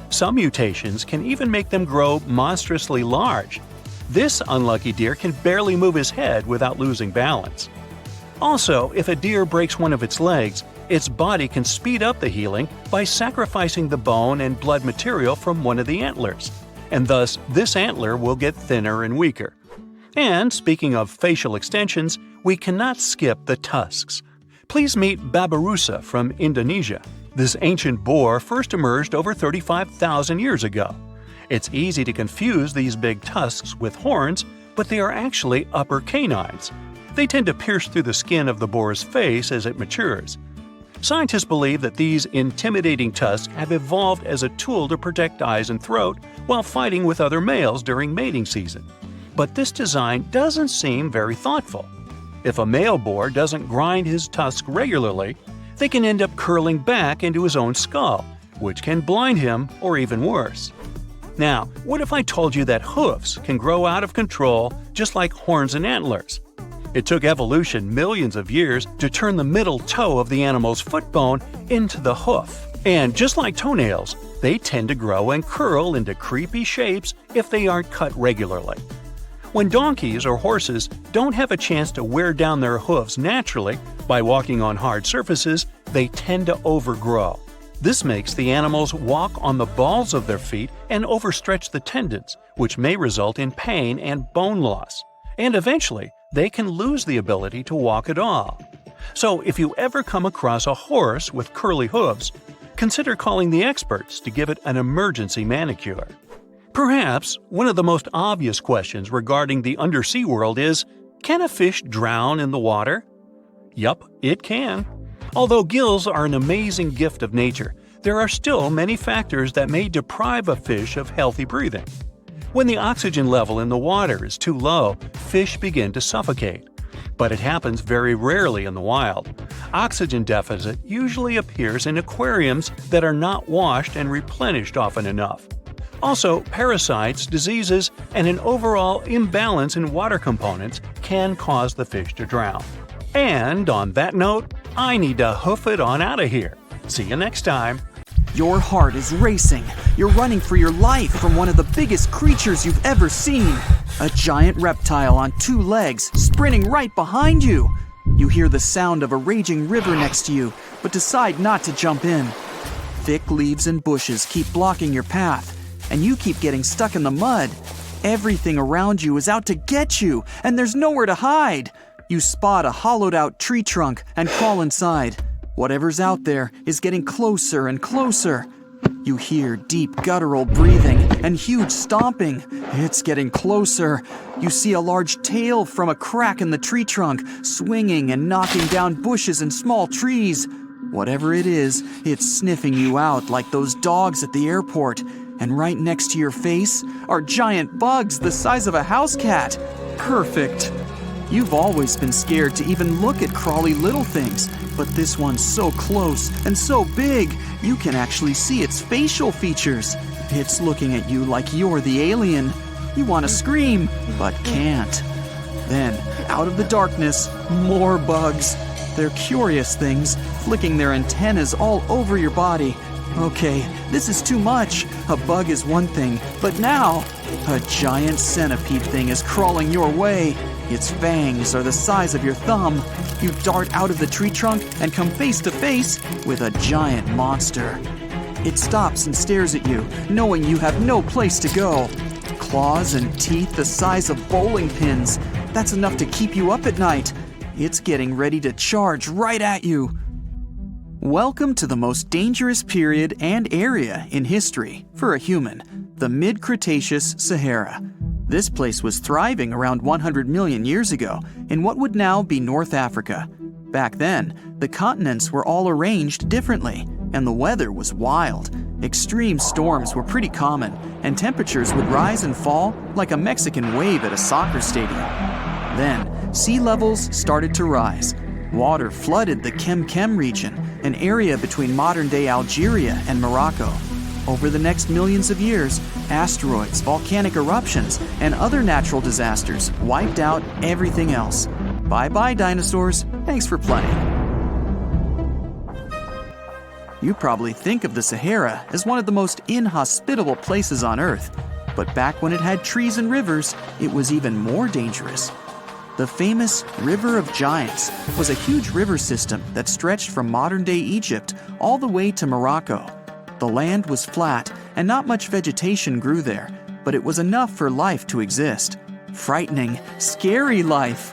Some mutations can even make them grow monstrously large. This unlucky deer can barely move his head without losing balance. Also, if a deer breaks one of its legs, its body can speed up the healing by sacrificing the bone and blood material from one of the antlers, and thus this antler will get thinner and weaker. And speaking of facial extensions, we cannot skip the tusks. Please meet Babirusa from Indonesia. This ancient boar first emerged over 35,000 years ago. It's easy to confuse these big tusks with horns, but they are actually upper canines. They tend to pierce through the skin of the boar's face as it matures. Scientists believe that these intimidating tusks have evolved as a tool to protect eyes and throat while fighting with other males during mating season. But this design doesn't seem very thoughtful. If a male boar doesn't grind his tusks regularly, they can end up curling back into his own skull, which can blind him or even worse. Now, what if I told you that hoofs can grow out of control just like horns and antlers? It took evolution millions of years to turn the middle toe of the animal's foot bone into the hoof. And just like toenails, they tend to grow and curl into creepy shapes if they aren't cut regularly. When donkeys or horses don't have a chance to wear down their hoofs naturally by walking on hard surfaces, they tend to overgrow. This makes the animals walk on the balls of their feet and overstretch the tendons, which may result in pain and bone loss. And eventually, they can lose the ability to walk at all. So if you ever come across a horse with curly hooves, consider calling the experts to give it an emergency manicure. Perhaps one of the most obvious questions regarding the undersea world is, can a fish drown in the water? Yup, it can. Although gills are an amazing gift of nature, there are still many factors that may deprive a fish of healthy breathing. When the oxygen level in the water is too low, fish begin to suffocate. But it happens very rarely in the wild. Oxygen deficit usually appears in aquariums that are not washed and replenished often enough. Also, parasites, diseases, and an overall imbalance in water components can cause the fish to drown. And on that note, I need to hoof it on out of here. See you next time. Your heart is racing. You're running for your life from one of the biggest creatures you've ever seen. A giant reptile on two legs, sprinting right behind you. You hear the sound of a raging river next to you, but decide not to jump in. Thick leaves and bushes keep blocking your path, and you keep getting stuck in the mud. Everything around you is out to get you, and there's nowhere to hide. You spot a hollowed-out tree trunk and crawl inside. Whatever's out there is getting closer and closer. You hear deep guttural breathing and huge stomping. It's getting closer. You see a large tail from a crack in the tree trunk, swinging and knocking down bushes and small trees. Whatever it is, it's sniffing you out like those dogs at the airport. And right next to your face are giant bugs the size of a house cat. Perfect. You've always been scared to even look at crawly little things, but this one's so close and so big, you can actually see its facial features. It's looking at you like you're the alien. You want to scream, but can't. Then, out of the darkness, more bugs. They're curious things, flicking their antennas all over your body. Okay, this is too much. A bug is one thing, but now a giant centipede thing is crawling your way. Its fangs are the size of your thumb. You dart out of the tree trunk and come face to face with a giant monster. It stops and stares at you, knowing you have no place to go. Claws and teeth the size of bowling pins. That's enough to keep you up at night. It's getting ready to charge right at you. Welcome to the most dangerous period and area in history for a human, the mid-Cretaceous Sahara. This place was thriving around 100 million years ago in what would now be North Africa. Back then, the continents were all arranged differently, and the weather was wild. Extreme storms were pretty common, and temperatures would rise and fall like a Mexican wave at a soccer stadium. Then, sea levels started to rise. Water flooded the Kem region, an area between modern-day Algeria and Morocco. Over the next millions of years, asteroids, volcanic eruptions, and other natural disasters wiped out everything else. Bye-bye, dinosaurs. Thanks for playing. You probably think of the Sahara as one of the most inhospitable places on Earth, but back when it had trees and rivers, it was even more dangerous. The famous River of Giants was a huge river system that stretched from modern-day Egypt all the way to Morocco. The land was flat and not much vegetation grew there, but it was enough for life to exist. Frightening, scary life.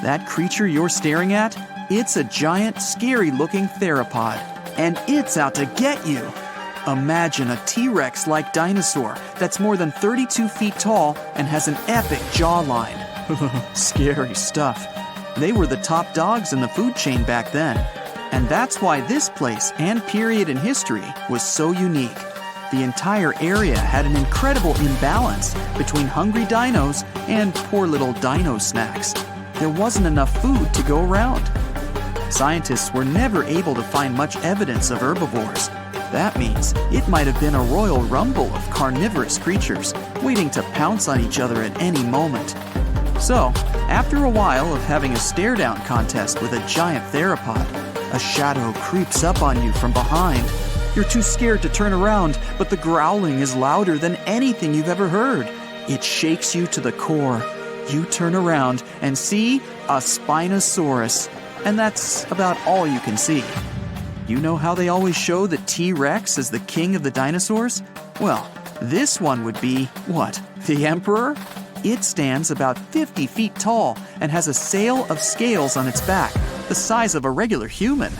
That creature you're staring at, it's a giant, scary-looking theropod, and it's out to get you. Imagine a T-Rex-like dinosaur that's more than 32 feet tall and has an epic jawline. Scary stuff. They were the top dogs in the food chain back then. And that's why this place and period in history was so unique. The entire area had an incredible imbalance between hungry dinos and poor little dino snacks. There wasn't enough food to go around. Scientists were never able to find much evidence of herbivores. That means it might have been a royal rumble of carnivorous creatures waiting to pounce on each other at any moment. So, after a while of having a stare-down contest with a giant theropod, a shadow creeps up on you from behind. You're too scared to turn around, but the growling is louder than anything you've ever heard. It shakes you to the core. You turn around and see a Spinosaurus, and that's about all you can see. You know how they always show the T-Rex as the king of the dinosaurs? Well, this one would be, what, the emperor? It stands about 50 feet tall and has a sail of scales on its back, the size of a regular human.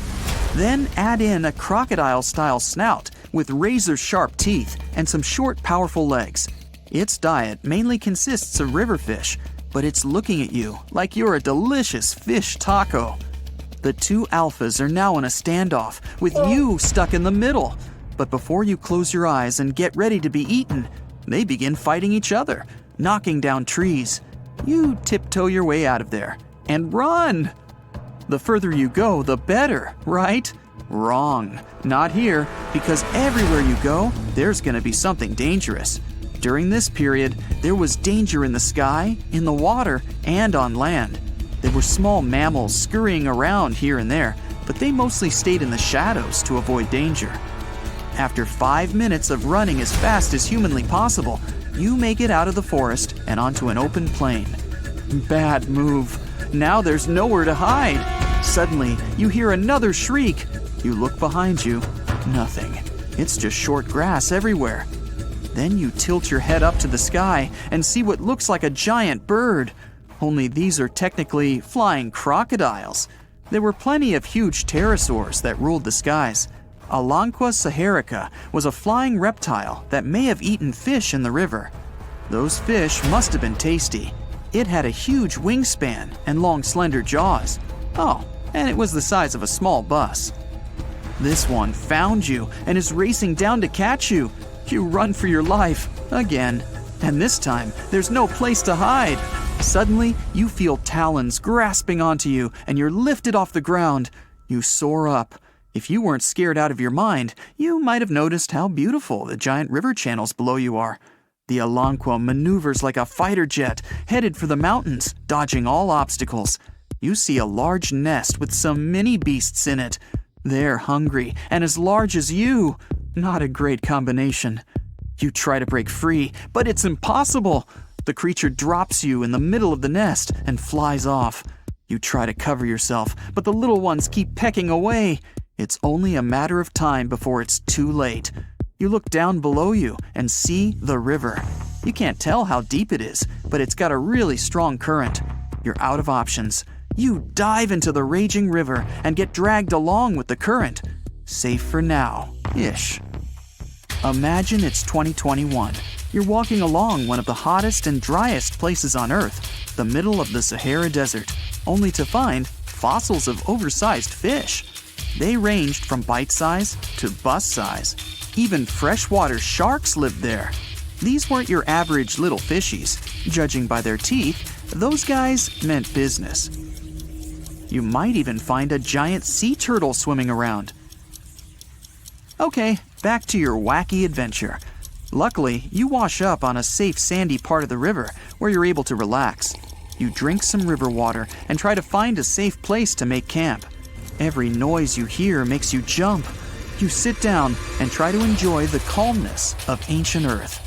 Then add in a crocodile-style snout with razor-sharp teeth and some short, powerful legs. Its diet mainly consists of river fish, but it's looking at you like you're a delicious fish taco. The two alphas are now in a standoff, with you stuck in the middle. But before you close your eyes and get ready to be eaten, they begin fighting each other, knocking down trees. You tiptoe your way out of there and run. The further you go, the better, right? Wrong. Not here, because everywhere you go, there's going to be something dangerous. During this period, there was danger in the sky, in the water, and on land. There were small mammals scurrying around here and there, but they mostly stayed in the shadows to avoid danger. After 5 minutes of running as fast as humanly possible, you make it out of the forest and onto an open plain. Bad move. Now there's nowhere to hide. Suddenly, you hear another shriek. You look behind you. Nothing. It's just short grass everywhere. Then you tilt your head up to the sky and see what looks like a giant bird. Only these are technically flying crocodiles. There were plenty of huge pterosaurs that ruled the skies. Alanqua saharica was a flying reptile that may have eaten fish in the river. Those fish must have been tasty. It had a huge wingspan and long, slender jaws. Oh, and it was the size of a small bus. This one found you and is racing down to catch you. You run for your life, again. And this time, there's no place to hide. Suddenly, you feel talons grasping onto you and you're lifted off the ground. You soar up. If you weren't scared out of your mind, you might have noticed how beautiful the giant river channels below you are. The Alanqua maneuvers like a fighter jet, headed for the mountains, dodging all obstacles. You see a large nest with some mini beasts in it. They're hungry and as large as you. Not a great combination. You try to break free, but it's impossible. The creature drops you in the middle of the nest and flies off. You try to cover yourself, but the little ones keep pecking away. It's only a matter of time before it's too late. You look down below you and see the river. You can't tell how deep it is, but it's got a really strong current. You're out of options. You dive into the raging river and get dragged along with the current. Safe for now-ish. Imagine it's 2021. You're walking along one of the hottest and driest places on Earth, the middle of the Sahara Desert, only to find fossils of oversized fish. They ranged from bite size to bus size. Even freshwater sharks lived there. These weren't your average little fishies. Judging by their teeth, those guys meant business. You might even find a giant sea turtle swimming around. Okay, back to your wacky adventure. Luckily, you wash up on a safe sandy part of the river where you're able to relax. You drink some river water and try to find a safe place to make camp. Every noise you hear makes you jump. You sit down and try to enjoy the calmness of ancient Earth.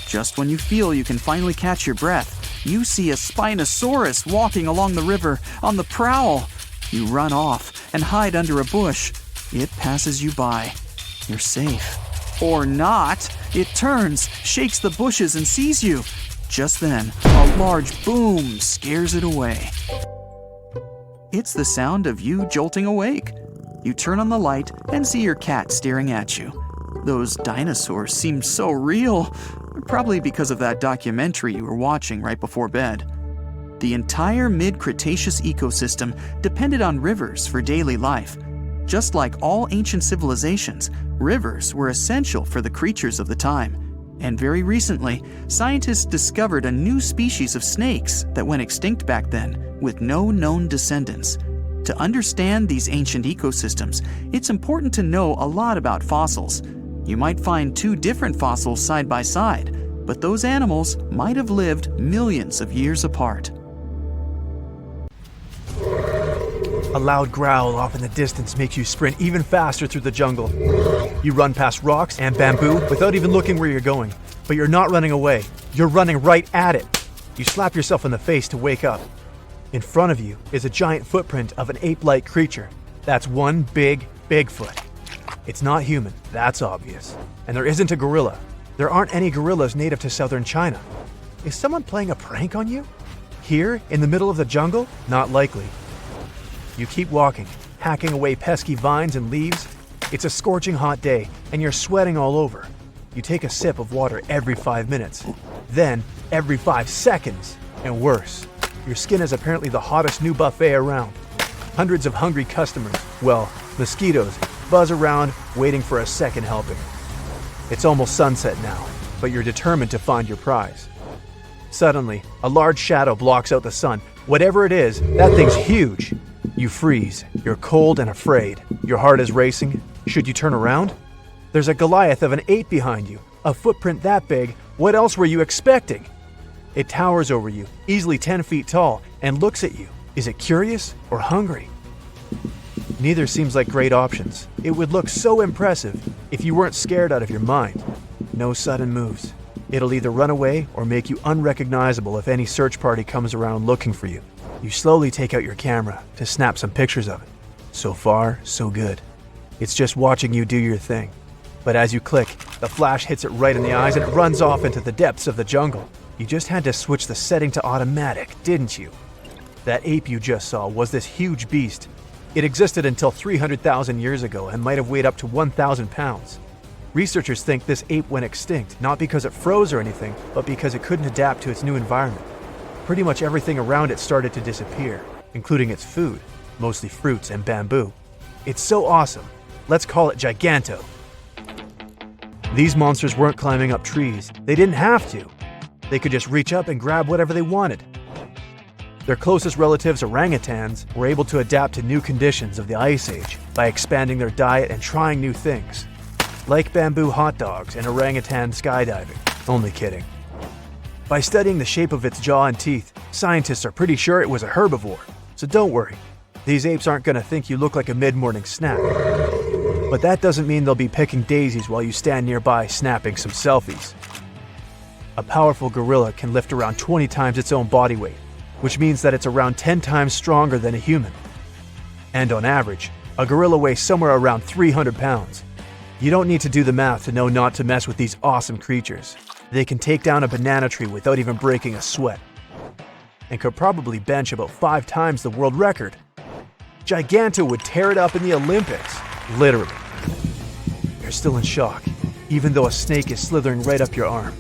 Just when you feel you can finally catch your breath, you see a Spinosaurus walking along the river on the prowl. You run off and hide under a bush. It passes you by. You're safe. Or not. It turns, shakes the bushes, and sees you. Just then, a large boom scares it away. It's the sound of you jolting awake. You turn on the light and see your cat staring at you. Those dinosaurs seem so real, probably because of that documentary you were watching right before bed. The entire mid-Cretaceous ecosystem depended on rivers for daily life. Just like all ancient civilizations, rivers were essential for the creatures of the time. And very recently, scientists discovered a new species of snakes that went extinct back then, with no known descendants. To understand these ancient ecosystems, it's important to know a lot about fossils. You might find two different fossils side by side, but those animals might have lived millions of years apart. A loud growl off in the distance makes you sprint even faster through the jungle. You run past rocks and bamboo without even looking where you're going. But you're not running away. You're running right at it. You slap yourself in the face to wake up. In front of you is a giant footprint of an ape-like creature. That's one big Bigfoot. It's not human, that's obvious. And there isn't a gorilla. There aren't any gorillas native to southern China. Is someone playing a prank on you? Here, in the middle of the jungle? Not likely. You keep walking, hacking away pesky vines and leaves. It's a scorching hot day, and you're sweating all over. You take a sip of water every 5 minutes. Then, every 5 seconds, and worse. Your skin is apparently the hottest new buffet around. Hundreds of hungry customers, well, mosquitoes, buzz around, waiting for a second helping. It's almost sunset now, but you're determined to find your prize. Suddenly, a large shadow blocks out the sun. Whatever it is, that thing's huge. You freeze. You're cold and afraid. Your heart is racing. Should you turn around? There's a Goliath of an ape behind you. A footprint that big. What else were you expecting? It towers over you, easily 10 feet tall, and looks at you. Is it curious or hungry? Neither seems like great options. It would look so impressive if you weren't scared out of your mind. No sudden moves. It'll either run away or make you unrecognizable if any search party comes around looking for you. You slowly take out your camera to snap some pictures of it. So far, so good. It's just watching you do your thing. But as you click, the flash hits it right in the eyes and it runs off into the depths of the jungle. You just had to switch the setting to automatic, didn't you? That ape you just saw was this huge beast. It existed until 300,000 years ago and might have weighed up to 1,000 pounds. Researchers think this ape went extinct, not because it froze or anything, but because it couldn't adapt to its new environment. Pretty much everything around it started to disappear, including its food, mostly fruits and bamboo. It's so awesome. Let's call it Giganto. These monsters weren't climbing up trees. They didn't have to. They could just reach up and grab whatever they wanted. Their closest relatives, orangutans, were able to adapt to new conditions of the Ice Age by expanding their diet and trying new things, like bamboo hot dogs and orangutan skydiving. Only kidding. By studying the shape of its jaw and teeth, scientists are pretty sure it was a herbivore. So don't worry, these apes aren't gonna think you look like a mid-morning snack. But that doesn't mean they'll be picking daisies while you stand nearby snapping some selfies. A powerful gorilla can lift around 20 times its own body weight, which means that it's around 10 times stronger than a human. And on average, a gorilla weighs somewhere around 300 pounds. You don't need to do the math to know not to mess with these awesome creatures. They can take down a banana tree without even breaking a sweat, and could probably bench about 5 times the world record. Giganto would tear it up in the Olympics, literally. You're still in shock, even though a snake is slithering right up your arm.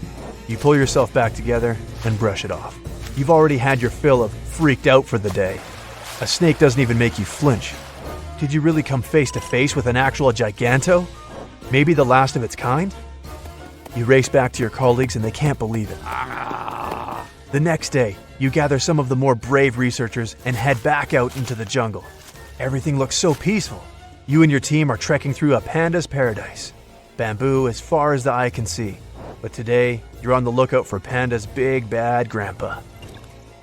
You pull yourself back together and brush it off. You've already had your fill of freaked out for the day. A snake doesn't even make you flinch. Did you really come face to face with an actual Giganto? Maybe the last of its kind? You race back to your colleagues and they can't believe it. The next day, you gather some of the more brave researchers and head back out into the jungle. Everything looks so peaceful. You and your team are trekking through a panda's paradise. Bamboo as far as the eye can see. But today, you're on the lookout for Panda's big bad grandpa.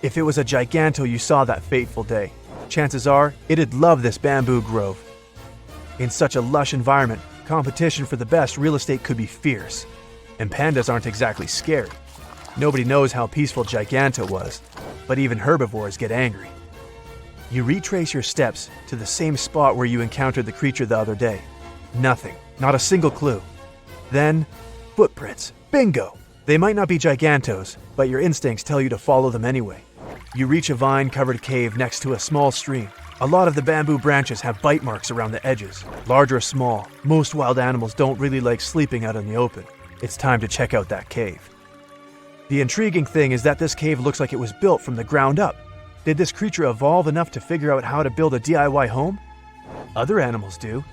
If it was a Giganto you saw that fateful day, chances are it'd love this bamboo grove. In such a lush environment, competition for the best real estate could be fierce. And pandas aren't exactly scared. Nobody knows how peaceful Giganto was, but even herbivores get angry. You retrace your steps to the same spot where you encountered the creature the other day. Nothing, not a single clue. Then, footprints. Bingo! They might not be Gigantos, but your instincts tell you to follow them anyway. You reach a vine-covered cave next to a small stream. A lot of the bamboo branches have bite marks around the edges. Large or small, most wild animals don't really like sleeping out in the open. It's time to check out that cave. The intriguing thing is that this cave looks like it was built from the ground up. Did this creature evolve enough to figure out how to build a DIY home? Other animals do.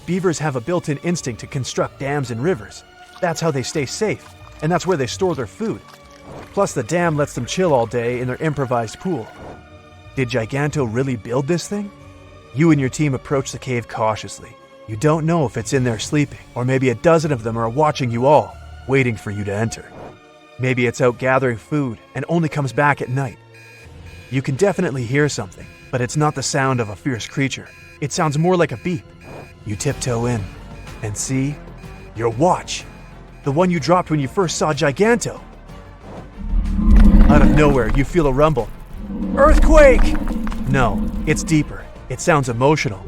Beavers have a built-in instinct to construct dams and rivers. That's how they stay safe, and that's where they store their food. Plus, the dam lets them chill all day in their improvised pool. Did Giganto really build this thing? You and your team approach the cave cautiously. You don't know if it's in there sleeping, or maybe a dozen of them are watching you all, waiting for you to enter. Maybe it's out gathering food and only comes back at night. You can definitely hear something, but it's not the sound of a fierce creature. It sounds more like a beep. You tiptoe in and see your watch. The one you dropped when you first saw Giganto. Out of nowhere, you feel a rumble. Earthquake! No, it's deeper. It sounds emotional.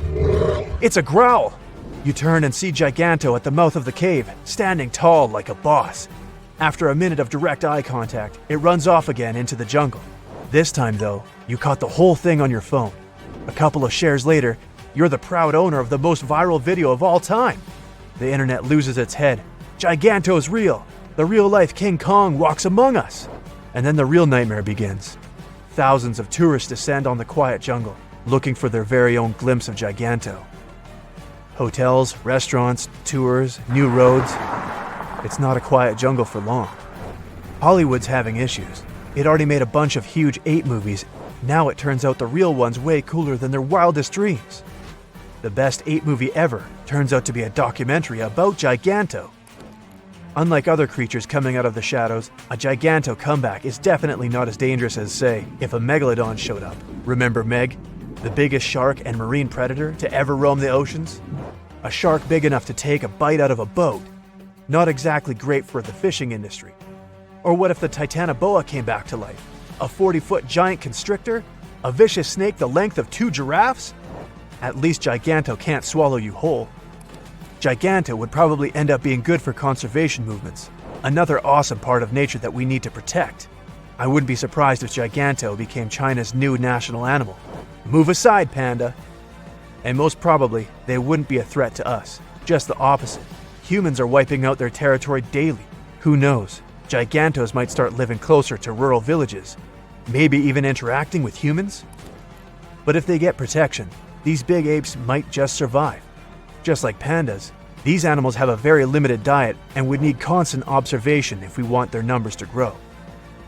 It's a growl. You turn and see Giganto at the mouth of the cave, standing tall like a boss. After a minute of direct eye contact, it runs off again into the jungle. This time, though, you caught the whole thing on your phone. A couple of shares later, you're the proud owner of the most viral video of all time. The internet loses its head. Giganto's real. The real-life King Kong walks among us. And then the real nightmare begins. Thousands of tourists descend on the quiet jungle, looking for their very own glimpse of Giganto. Hotels, restaurants, tours, new roads. It's not a quiet jungle for long. Hollywood's having issues. It already made a bunch of huge ape movies. Now it turns out the real one's way cooler than their wildest dreams. The best ape movie ever turns out to be a documentary about Giganto. Unlike other creatures coming out of the shadows, a Giganto comeback is definitely not as dangerous as, say, if a megalodon showed up. Remember Meg? The biggest shark and marine predator to ever roam the oceans? A shark big enough to take a bite out of a boat. Not exactly great for the fishing industry. Or what if the titanoboa came back to life? A 40-foot giant constrictor? A vicious snake the length of 2 giraffes? At least Giganto can't swallow you whole. Giganto would probably end up being good for conservation movements, another awesome part of nature that we need to protect. I wouldn't be surprised if Giganto became China's new national animal. Move aside, panda. And most probably, they wouldn't be a threat to us, just the opposite. Humans are wiping out their territory daily. Who knows? Gigantos might start living closer to rural villages, maybe even interacting with humans. But if they get protection, these big apes might just survive. Just like pandas, these animals have a very limited diet and would need constant observation if we want their numbers to grow.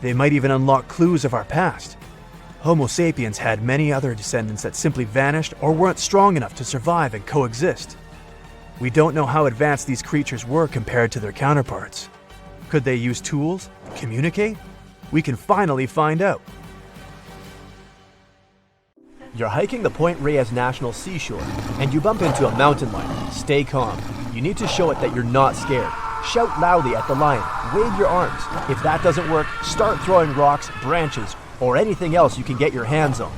They might even unlock clues of our past. Homo sapiens had many other descendants that simply vanished or weren't strong enough to survive and coexist. We don't know how advanced these creatures were compared to their counterparts. Could they use tools? Communicate? We can finally find out. You're hiking the Point Reyes National Seashore, and you bump into a mountain lion. Stay calm. You need to show it that you're not scared. Shout loudly at the lion. Wave your arms. If that doesn't work, start throwing rocks, branches, or anything else you can get your hands on.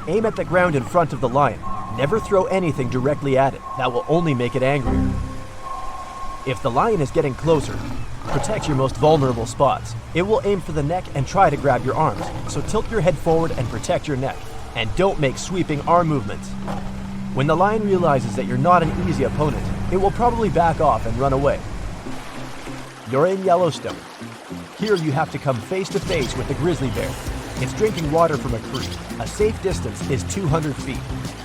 Aim at the ground in front of the lion. Never throw anything directly at it. That will only make it angrier. If the lion is getting closer, protect your most vulnerable spots. It will aim for the neck and try to grab your arms, so tilt your head forward and protect your neck. And don't make sweeping arm movements. When the lion realizes that you're not an easy opponent, it will probably back off and run away. You're in Yellowstone. Here you have to come face to face with the grizzly bear. It's drinking water from a creek. A safe distance is 200 feet.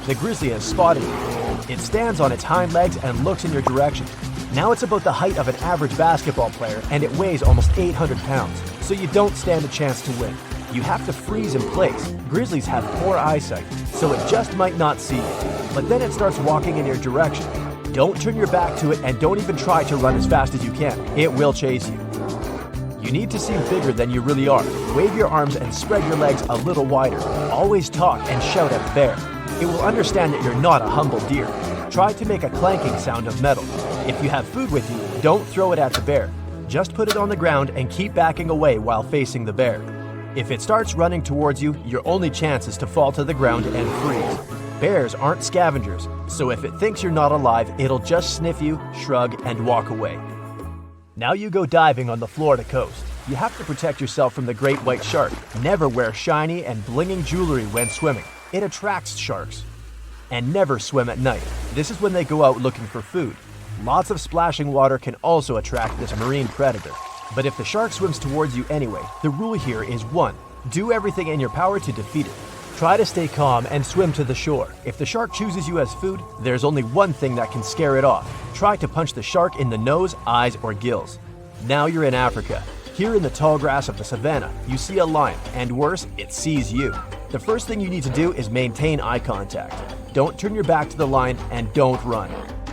The grizzly has spotted you. It stands on its hind legs and looks in your direction. Now it's about the height of an average basketball player, and it weighs almost 800 pounds, so you don't stand a chance to win. You have to freeze in place. Grizzlies have poor eyesight, so it just might not see you. But then it starts walking in your direction. Don't turn your back to it, and don't even try to run as fast as you can. It will chase you. You need to seem bigger than you really are. Wave your arms and spread your legs a little wider. Always talk and shout at the bear. It will understand that you're not a humble deer. Try to make a clanking sound of metal. If you have food with you, don't throw it at the bear. Just put it on the ground and keep backing away while facing the bear. If it starts running towards you, your only chance is to fall to the ground and freeze. Bears aren't scavengers, so if it thinks you're not alive, it'll just sniff you, shrug, and walk away. Now you go diving on the Florida coast. You have to protect yourself from the great white shark. Never wear shiny and blinging jewelry when swimming. It attracts sharks. And never swim at night. This is when they go out looking for food. Lots of splashing water can also attract this marine predator. But if the shark swims towards you anyway, the rule here is 1. Do everything in your power to defeat it. Try to stay calm and swim to the shore. If the shark chooses you as food, there's only one thing that can scare it off. Try to punch the shark in the nose, eyes, or gills. Now you're in Africa. Here in the tall grass of the savannah, you see a lion, and worse, it sees you. The first thing you need to do is maintain eye contact. Don't turn your back to the lion and don't run.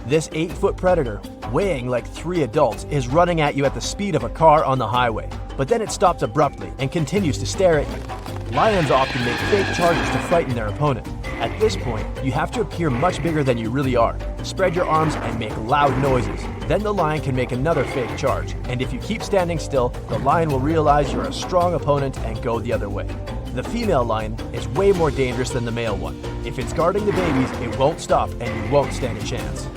This 8-foot predator, weighing like 3 adults, is running at you at the speed of a car on the highway. But then it stops abruptly and continues to stare at you. Lions often make fake charges to frighten their opponent. At this point, you have to appear much bigger than you really are. Spread your arms and make loud noises. Then the lion can make another fake charge. And if you keep standing still, the lion will realize you're a strong opponent and go the other way. The female lion is way more dangerous than the male one. If it's guarding the babies, it won't stop and you won't stand a chance.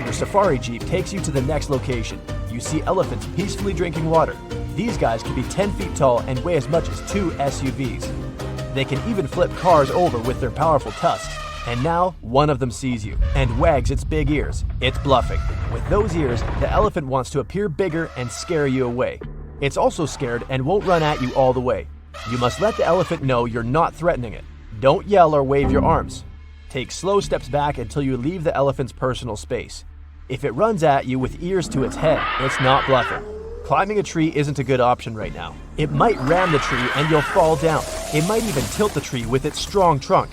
Your safari jeep takes you to the next location. You see elephants peacefully drinking water. These guys can be 10 feet tall and weigh as much as 2 SUVs. They can even flip cars over with their powerful tusks. And now, one of them sees you and wags its big ears. It's bluffing. With those ears, the elephant wants to appear bigger and scare you away. It's also scared and won't run at you all the way. You must let the elephant know you're not threatening it. Don't yell or wave your arms. Take slow steps back until you leave the elephant's personal space. If it runs at you with ears to its head, it's not bluffing. Climbing a tree isn't a good option right now. It might ram the tree and you'll fall down. It might even tilt the tree with its strong trunk.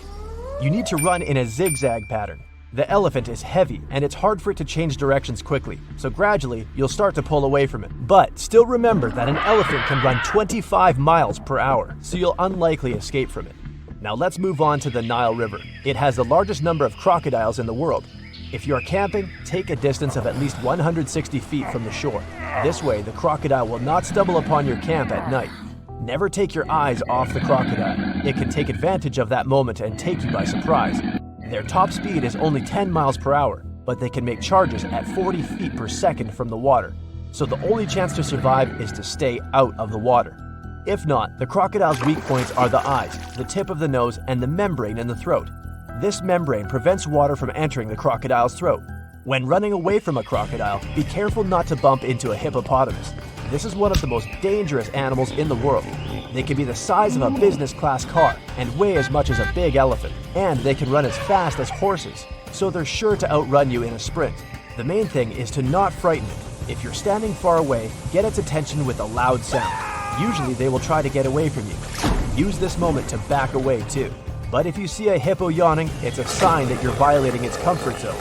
You need to run in a zigzag pattern. The elephant is heavy and it's hard for it to change directions quickly, so gradually you'll start to pull away from it. But still remember that an elephant can run 25 miles per hour, so you'll unlikely escape from it. Now let's move on to the Nile River. It has the largest number of crocodiles in the world. If you're camping, take a distance of at least 160 feet from the shore. This way, the crocodile will not stumble upon your camp at night. Never take your eyes off the crocodile. It can take advantage of that moment and take you by surprise. Their top speed is only 10 miles per hour, but they can make charges at 40 feet per second from the water. So the only chance to survive is to stay out of the water. If not, the crocodile's weak points are the eyes, the tip of the nose, and the membrane in the throat. This membrane prevents water from entering the crocodile's throat. When running away from a crocodile, be careful not to bump into a hippopotamus. This is one of the most dangerous animals in the world. They can be the size of a business class car and weigh as much as a big elephant. And they can run as fast as horses, so they're sure to outrun you in a sprint. The main thing is to not frighten it. If you're standing far away, get its attention with a loud sound. Usually they will try to get away from you. Use this moment to back away too. But if you see a hippo yawning, it's a sign that you're violating its comfort zone.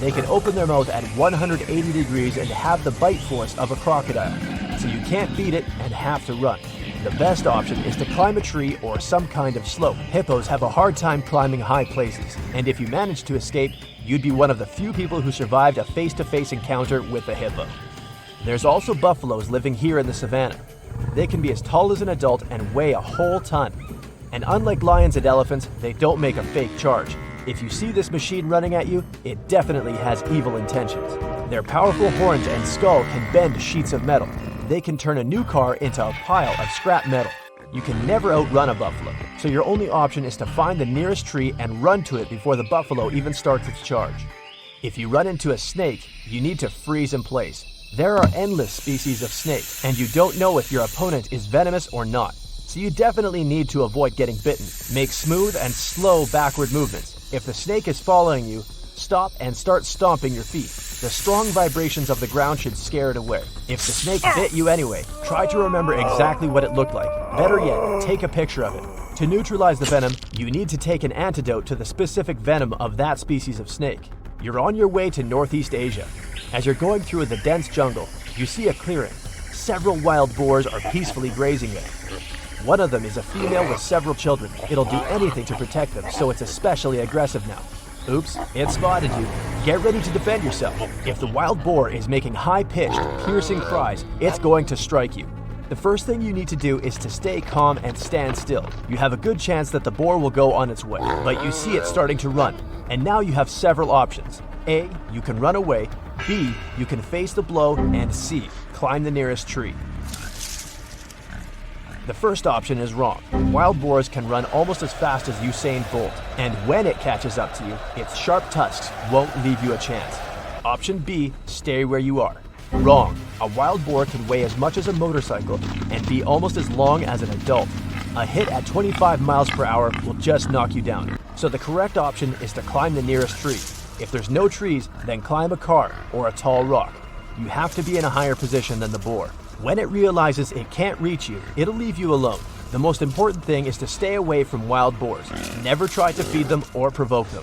They can open their mouth at 180 degrees and have the bite force of a crocodile, so you can't beat it and have to run. The best option is to climb a tree or some kind of slope. Hippos have a hard time climbing high places, and if you manage to escape, you'd be one of the few people who survived a face-to-face encounter with a hippo. There's also buffaloes living here in the savannah. They can be as tall as an adult and weigh a whole ton. And unlike lions and elephants, they don't make a fake charge. If you see this machine running at you, it definitely has evil intentions. Their powerful horns and skull can bend sheets of metal. They can turn a new car into a pile of scrap metal. You can never outrun a buffalo, so your only option is to find the nearest tree and run to it before the buffalo even starts its charge. If you run into a snake, you need to freeze in place. There are endless species of snake, and you don't know if your opponent is venomous or not, so you definitely need to avoid getting bitten. Make smooth and slow backward movements. If the snake is following you, stop and start stomping your feet. The strong vibrations of the ground should scare it away. If the snake bit you anyway, try to remember exactly what it looked like. Better yet, take a picture of it. To neutralize the venom, you need to take an antidote to the specific venom of that species of snake. You're on your way to Northeast Asia. As you're going through the dense jungle, you see a clearing. Several wild boars are peacefully grazing there. One of them is a female with several children. It'll do anything to protect them, so it's especially aggressive now. Oops, it spotted you. Get ready to defend yourself. If the wild boar is making high-pitched, piercing cries, it's going to strike you. The first thing you need to do is to stay calm and stand still. You have a good chance that the boar will go on its way, but you see it starting to run. And now you have several options. A, you can run away. B, you can face the blow. And C, climb the nearest tree. The first option is wrong. Wild boars can run almost as fast as Usain Bolt, and when it catches up to you, its sharp tusks won't leave you a chance. Option B, stay where you are. Wrong. A wild boar can weigh as much as a motorcycle and be almost as long as an adult. A hit at 25 miles per hour will just knock you down. So the correct option is to climb the nearest tree. If there's no trees, then climb a car or a tall rock. You have to be in a higher position than the boar. When it realizes it can't reach you, it'll leave you alone. The most important thing is to stay away from wild boars. Never try to feed them or provoke them.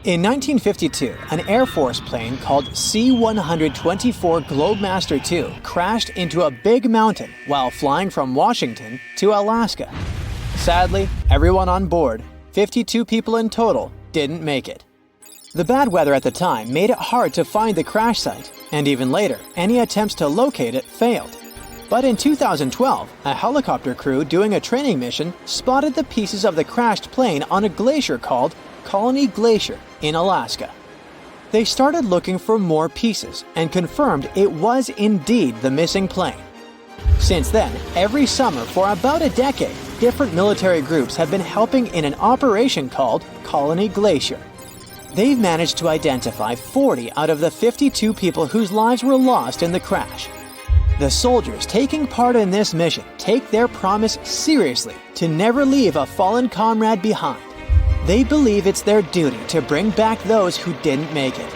In 1952, an Air Force plane called C-124 Globemaster II crashed into a big mountain while flying from Washington to Alaska. Sadly, everyone on board, 52 people in total, didn't make it. The bad weather at the time made it hard to find the crash site, and even later, any attempts to locate it failed. But in 2012, a helicopter crew doing a training mission spotted the pieces of the crashed plane on a glacier called Colony Glacier in Alaska. They started looking for more pieces and confirmed it was indeed the missing plane. Since then, every summer for about a decade, different military groups have been helping in an operation called Colony Glacier. They've managed to identify 40 out of the 52 people whose lives were lost in the crash. The soldiers taking part in this mission take their promise seriously to never leave a fallen comrade behind. They believe it's their duty to bring back those who didn't make it.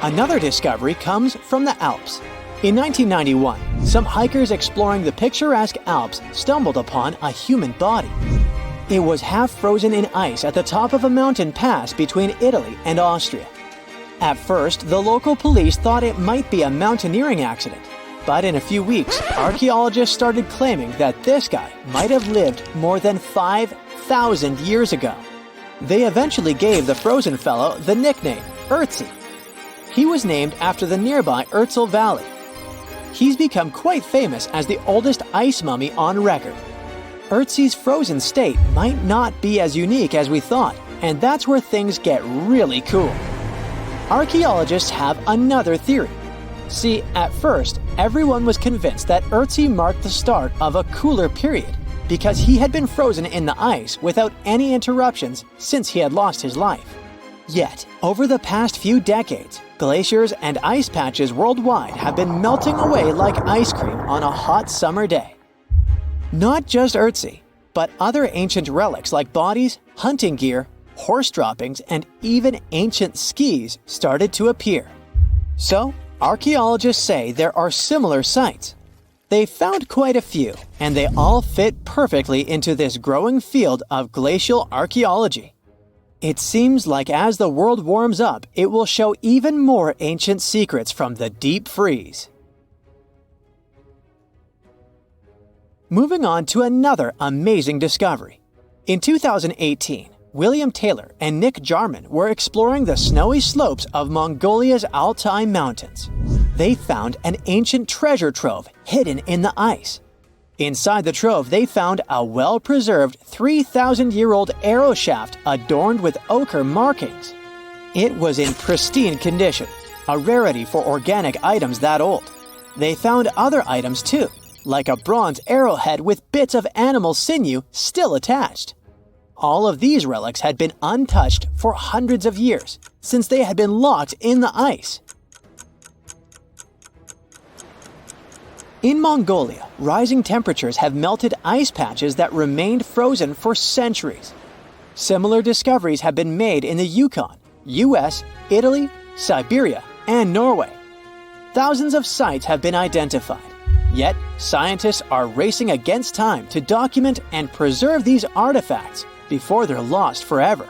Another discovery comes from the Alps. In 1991, some hikers exploring the picturesque Alps stumbled upon a human body. It was half frozen in ice at the top of a mountain pass between Italy and Austria. At first, the local police thought it might be a mountaineering accident, but in a few weeks, archaeologists started claiming that this guy might have lived more than 5,000 years ago. They eventually gave the frozen fellow the nickname Ötzi. He was named after the nearby Ötztal Valley. He's become quite famous as the oldest ice mummy on record. Ötzi's frozen state might not be as unique as we thought, and that's where things get really cool. Archaeologists have another theory. See, at first, everyone was convinced that Ötzi marked the start of a cooler period because he had been frozen in the ice without any interruptions since he had lost his life. Yet, over the past few decades, glaciers and ice patches worldwide have been melting away like ice cream on a hot summer day. Not just Ötzi, but other ancient relics like bodies, hunting gear, horse droppings, and even ancient skis started to appear. So, archaeologists say there are similar sites. They found quite a few, and they all fit perfectly into this growing field of glacial archaeology. It seems like as the world warms up, it will show even more ancient secrets from the deep freeze. Moving on to another amazing discovery. In 2018, William Taylor and Nick Jarman were exploring the snowy slopes of Mongolia's Altai Mountains. They found an ancient treasure trove hidden in the ice. Inside the trove, they found a well-preserved 3,000-year-old arrow shaft adorned with ochre markings. It was in pristine condition, a rarity for organic items that old. They found other items too, like a bronze arrowhead with bits of animal sinew still attached. All of these relics had been untouched for hundreds of years, since they had been locked in the ice. In Mongolia, rising temperatures have melted ice patches that remained frozen for centuries. Similar discoveries have been made in the Yukon, US, Italy, Siberia, and Norway. Thousands of sites have been identified. Yet, scientists are racing against time to document and preserve these artifacts before they're lost forever.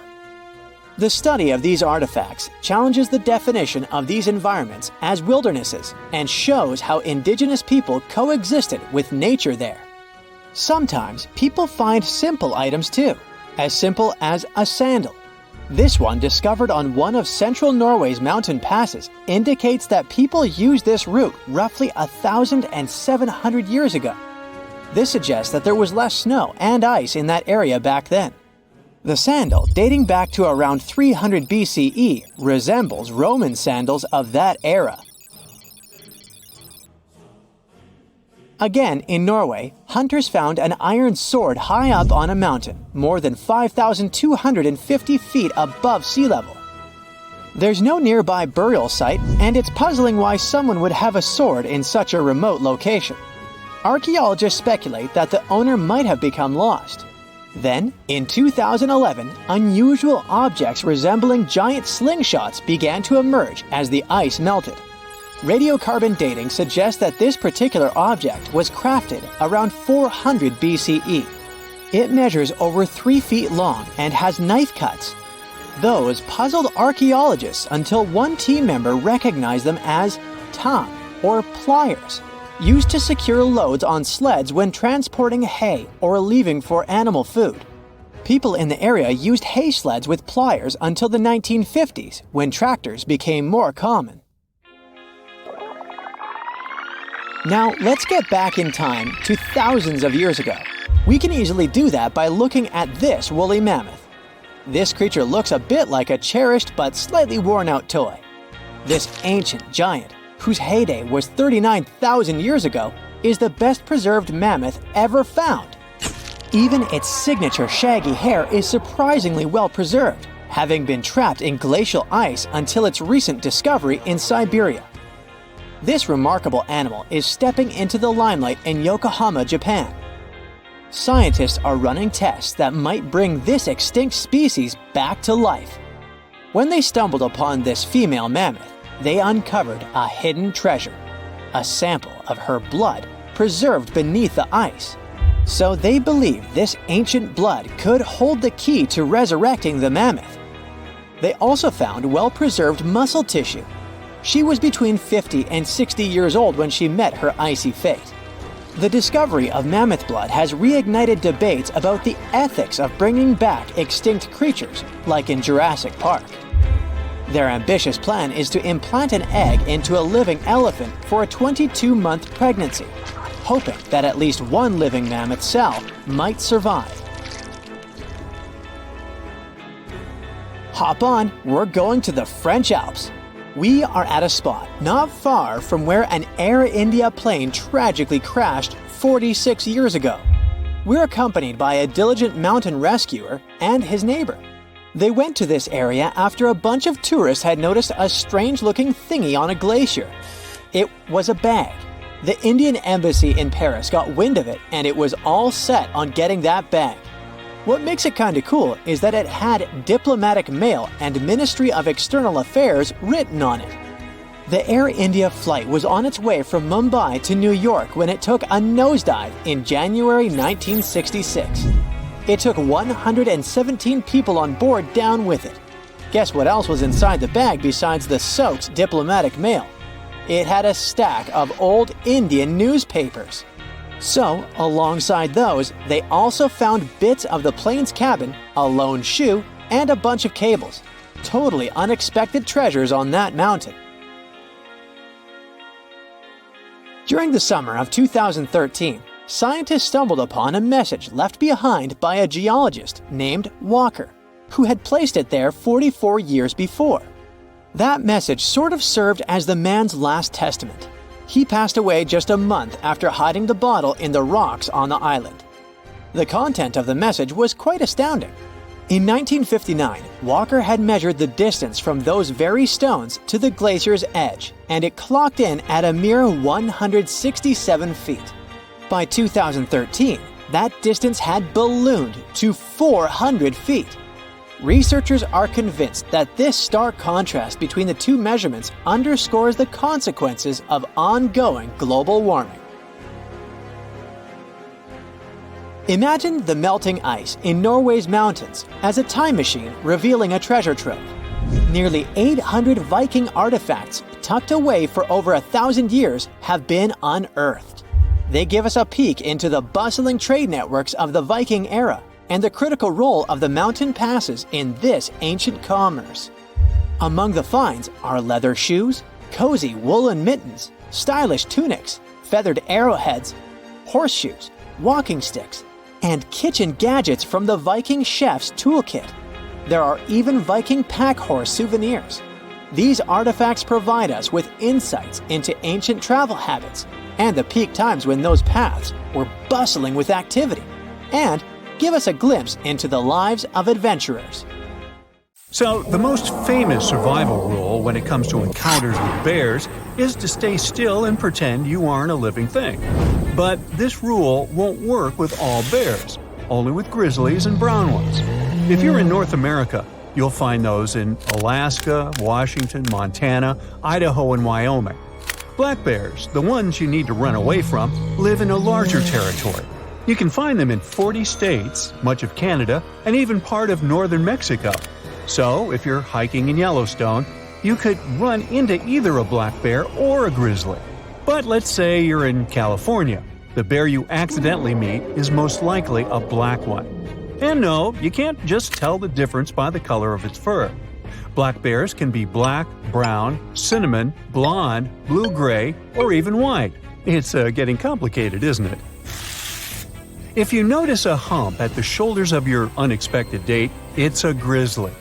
The study of these artifacts challenges the definition of these environments as wildernesses and shows how indigenous people coexisted with nature there. Sometimes people find simple items too, as simple as a sandal. This one, discovered on one of central Norway's mountain passes, indicates that people used this route roughly 1,700 years ago. This suggests that there was less snow and ice in that area back then. The sandal, dating back to around 300 BCE, resembles Roman sandals of that era. Again, in Norway, hunters found an iron sword high up on a mountain, more than 5,250 feet above sea level. There's no nearby burial site, and it's puzzling why someone would have a sword in such a remote location. Archaeologists speculate that the owner might have become lost. Then, in 2011, unusual objects resembling giant slingshots began to emerge as the ice melted. Radiocarbon dating suggests that this particular object was crafted around 400 BCE. It measures over 3 feet long and has knife cuts. Those puzzled archaeologists until one team member recognized them as tang, or pliers, used to secure loads on sleds when transporting hay or leaving for animal food. People in the area used hay sleds with pliers until the 1950s, when tractors became more common. Now, let's get back in time to thousands of years ago. We can easily do that by looking at this woolly mammoth. This creature looks a bit like a cherished but slightly worn-out toy. This ancient giant, whose heyday was 39,000 years ago, is the best preserved mammoth ever found. Even its signature shaggy hair is surprisingly well preserved, having been trapped in glacial ice until its recent discovery in Siberia. This remarkable animal is stepping into the limelight in Yokohama, Japan. Scientists are running tests that might bring this extinct species back to life. When they stumbled upon this female mammoth, they uncovered a hidden treasure, a sample of her blood preserved beneath the ice. So they believe this ancient blood could hold the key to resurrecting the mammoth. They also found well-preserved muscle tissue. She was between 50 and 60 years old when she met her icy fate. The discovery of mammoth blood has reignited debates about the ethics of bringing back extinct creatures, like in Jurassic Park. Their ambitious plan is to implant an egg into a living elephant for a 22-month pregnancy, hoping that at least one living mammoth cell might survive. Hop on, we're going to the French Alps. We are at a spot not far from where an Air India plane tragically crashed 46 years ago. We're accompanied by a diligent mountain rescuer and his neighbor. They went to this area after a bunch of tourists had noticed a strange-looking thingy on a glacier. It was a bag. The Indian embassy in Paris got wind of it, and it was all set on getting that bag. What makes it kinda cool is that it had diplomatic mail and Ministry of External Affairs written on it. The Air India flight was on its way from Mumbai to New York when it took a nosedive in January 1966. It took 117 people on board down with it. Guess what else was inside the bag besides the soaked diplomatic mail? It had a stack of old Indian newspapers. So, alongside those, they also found bits of the plane's cabin, a lone shoe, and a bunch of cables. Totally unexpected treasures on that mountain. During the summer of 2013, scientists stumbled upon a message left behind by a geologist named Walker, who had placed it there 44 years before. That message sort of served as the man's last testament. He passed away just a month after hiding the bottle in the rocks on the island. The content of the message was quite astounding. In 1959, Walker had measured the distance from those very stones to the glacier's edge, and it clocked in at a mere 167 feet. By 2013, that distance had ballooned to 400 feet. Researchers are convinced that this stark contrast between the two measurements underscores the consequences of ongoing global warming. Imagine the melting ice in Norway's mountains as a time machine revealing a treasure trove. Nearly 800 Viking artifacts tucked away for over 1,000 years have been unearthed. They give us a peek into the bustling trade networks of the Viking era and the critical role of the mountain passes in this ancient commerce. Among the finds are leather shoes, cozy woolen mittens, stylish tunics, feathered arrowheads, horseshoes, walking sticks, and kitchen gadgets from the Viking chef's toolkit. There are even Viking pack horse souvenirs. These artifacts provide us with insights into ancient travel habits and the peak times when those paths were bustling with activity, and give us a glimpse into the lives of adventurers. So, the most famous survival rule when it comes to encounters with bears is to stay still and pretend you aren't a living thing. But this rule won't work with all bears, only with grizzlies and brown ones. If you're in North America, you'll find those in Alaska, Washington, Montana, Idaho, and Wyoming. Black bears, the ones you need to run away from, live in a larger territory. You can find them in 40 states, much of Canada, and even part of northern Mexico. So, if you're hiking in Yellowstone, you could run into either a black bear or a grizzly. But let's say you're in California. The bear you accidentally meet is most likely a black one. And no, you can't just tell the difference by the color of its fur. Black bears can be black, brown, cinnamon, blonde, blue-gray, or even white. It's getting complicated, isn't it? If you notice a hump at the shoulders of your unexpected date, it's a grizzly.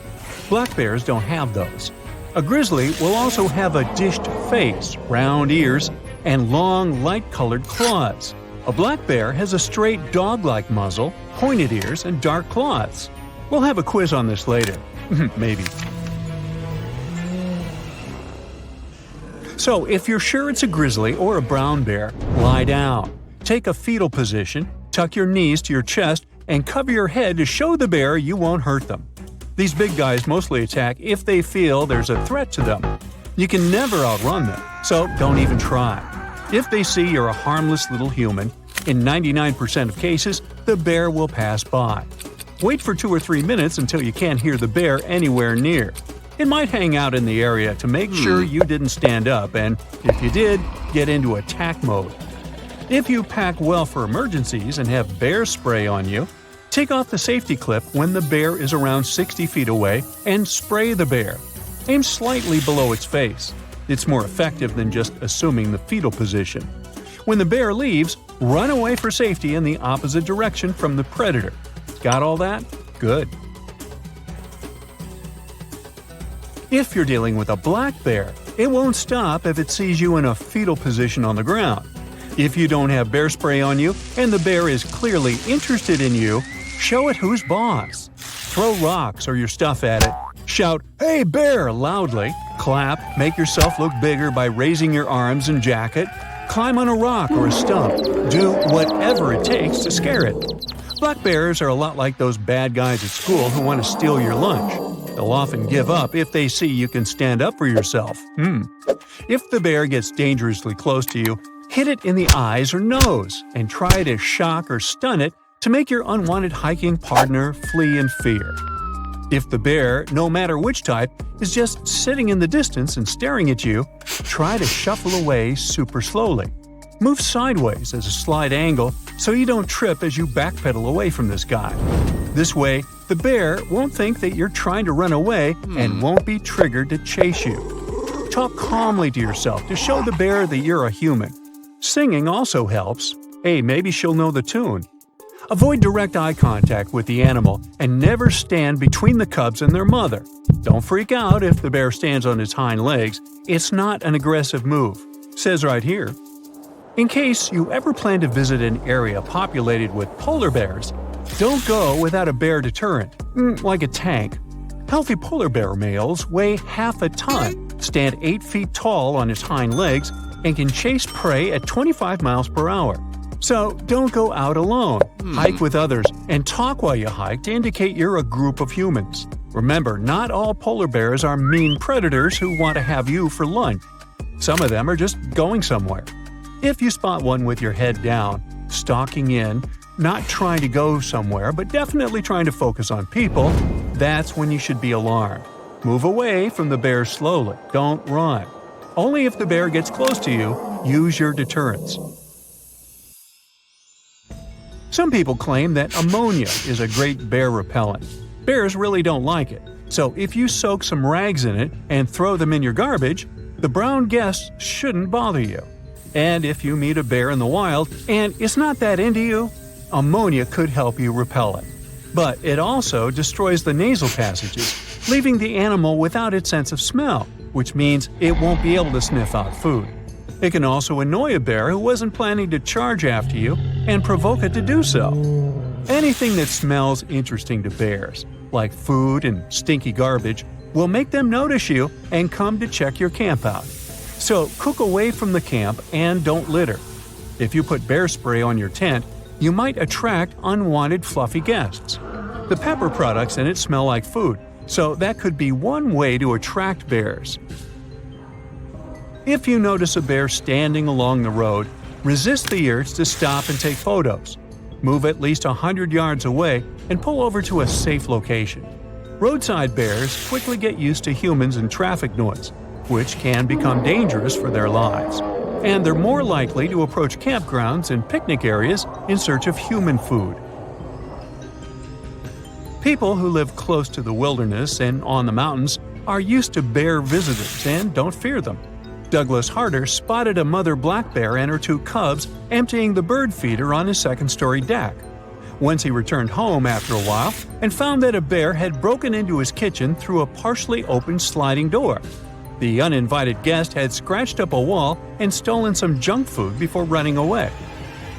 Black bears don't have those. A grizzly will also have a dished face, round ears, and long, light-colored claws. A black bear has a straight dog-like muzzle, pointed ears, and dark claws. We'll have a quiz on this later. Maybe. So, if you're sure it's a grizzly or a brown bear, lie down. Take a fetal position, tuck your knees to your chest, and cover your head to show the bear you won't hurt them. These big guys mostly attack if they feel there's a threat to them. You can never outrun them, so don't even try. If they see you're a harmless little human, in 99% of cases, the bear will pass by. Wait for 2 or 3 minutes until you can't hear the bear anywhere near. It might hang out in the area to make sure you didn't stand up, and if you did, get into attack mode. If you pack well for emergencies and have bear spray on you, take off the safety clip when the bear is around 60 feet away and spray the bear. Aim slightly below its face. It's more effective than just assuming the fetal position. When the bear leaves, run away for safety in the opposite direction from the predator. Got all that? Good. If you're dealing with a black bear, it won't stop if it sees you in a fetal position on the ground. If you don't have bear spray on you and the bear is clearly interested in you, show it who's boss. Throw rocks or your stuff at it. Shout, "Hey bear!" loudly. Clap, make yourself look bigger by raising your arms and jacket. Climb on a rock or a stump. Do whatever it takes to scare it. Black bears are a lot like those bad guys at school who want to steal your lunch. They'll often give up if they see you can stand up for yourself. If the bear gets dangerously close to you, hit it in the eyes or nose and try to shock or stun it to make your unwanted hiking partner flee in fear. If the bear, no matter which type, is just sitting in the distance and staring at you, try to shuffle away super slowly. Move sideways as a slight angle so you don't trip as you backpedal away from this guy. This way, the bear won't think that you're trying to run away and won't be triggered to chase you. Talk calmly to yourself to show the bear that you're a human. Singing also helps. Hey, maybe she'll know the tune. Avoid direct eye contact with the animal and never stand between the cubs and their mother. Don't freak out if the bear stands on its hind legs. It's not an aggressive move. Says right here. In case you ever plan to visit an area populated with polar bears, don't go without a bear deterrent, like a tank. Healthy polar bear males weigh half a ton, stand 8 feet tall on its hind legs, and can chase prey at 25 miles per hour. So don't go out alone. Hike with others and talk while you hike to indicate you're a group of humans. Remember, not all polar bears are mean predators who want to have you for lunch. Some of them are just going somewhere. If you spot one with your head down, stalking in, not trying to go somewhere but definitely trying to focus on people, that's when you should be alarmed. Move away from the bear slowly, don't run. Only if the bear gets close to you, use your deterrents. Some people claim that ammonia is a great bear repellent. Bears really don't like it, so if you soak some rags in it and throw them in your garbage, the brown guests shouldn't bother you. And if you meet a bear in the wild and it's not that into you, ammonia could help you repel it. But it also destroys the nasal passages, leaving the animal without its sense of smell, which means it won't be able to sniff out food. It can also annoy a bear who wasn't planning to charge after you and provoke it to do so. Anything that smells interesting to bears, like food and stinky garbage, will make them notice you and come to check your camp out. So cook away from the camp and don't litter. If you put bear spray on your tent, you might attract unwanted fluffy guests. The pepper products in it smell like food, so that could be one way to attract bears. If you notice a bear standing along the road, resist the urge to stop and take photos. Move at least 100 yards away and pull over to a safe location. Roadside bears quickly get used to humans and traffic noise, which can become dangerous for their lives. And they're more likely to approach campgrounds and picnic areas in search of human food. People who live close to the wilderness and on the mountains are used to bear visitors and don't fear them. Douglas Harder spotted a mother black bear and her 2 cubs emptying the bird feeder on his second-story deck. Once he returned home after a while and found that a bear had broken into his kitchen through a partially open sliding door. The uninvited guest had scratched up a wall and stolen some junk food before running away.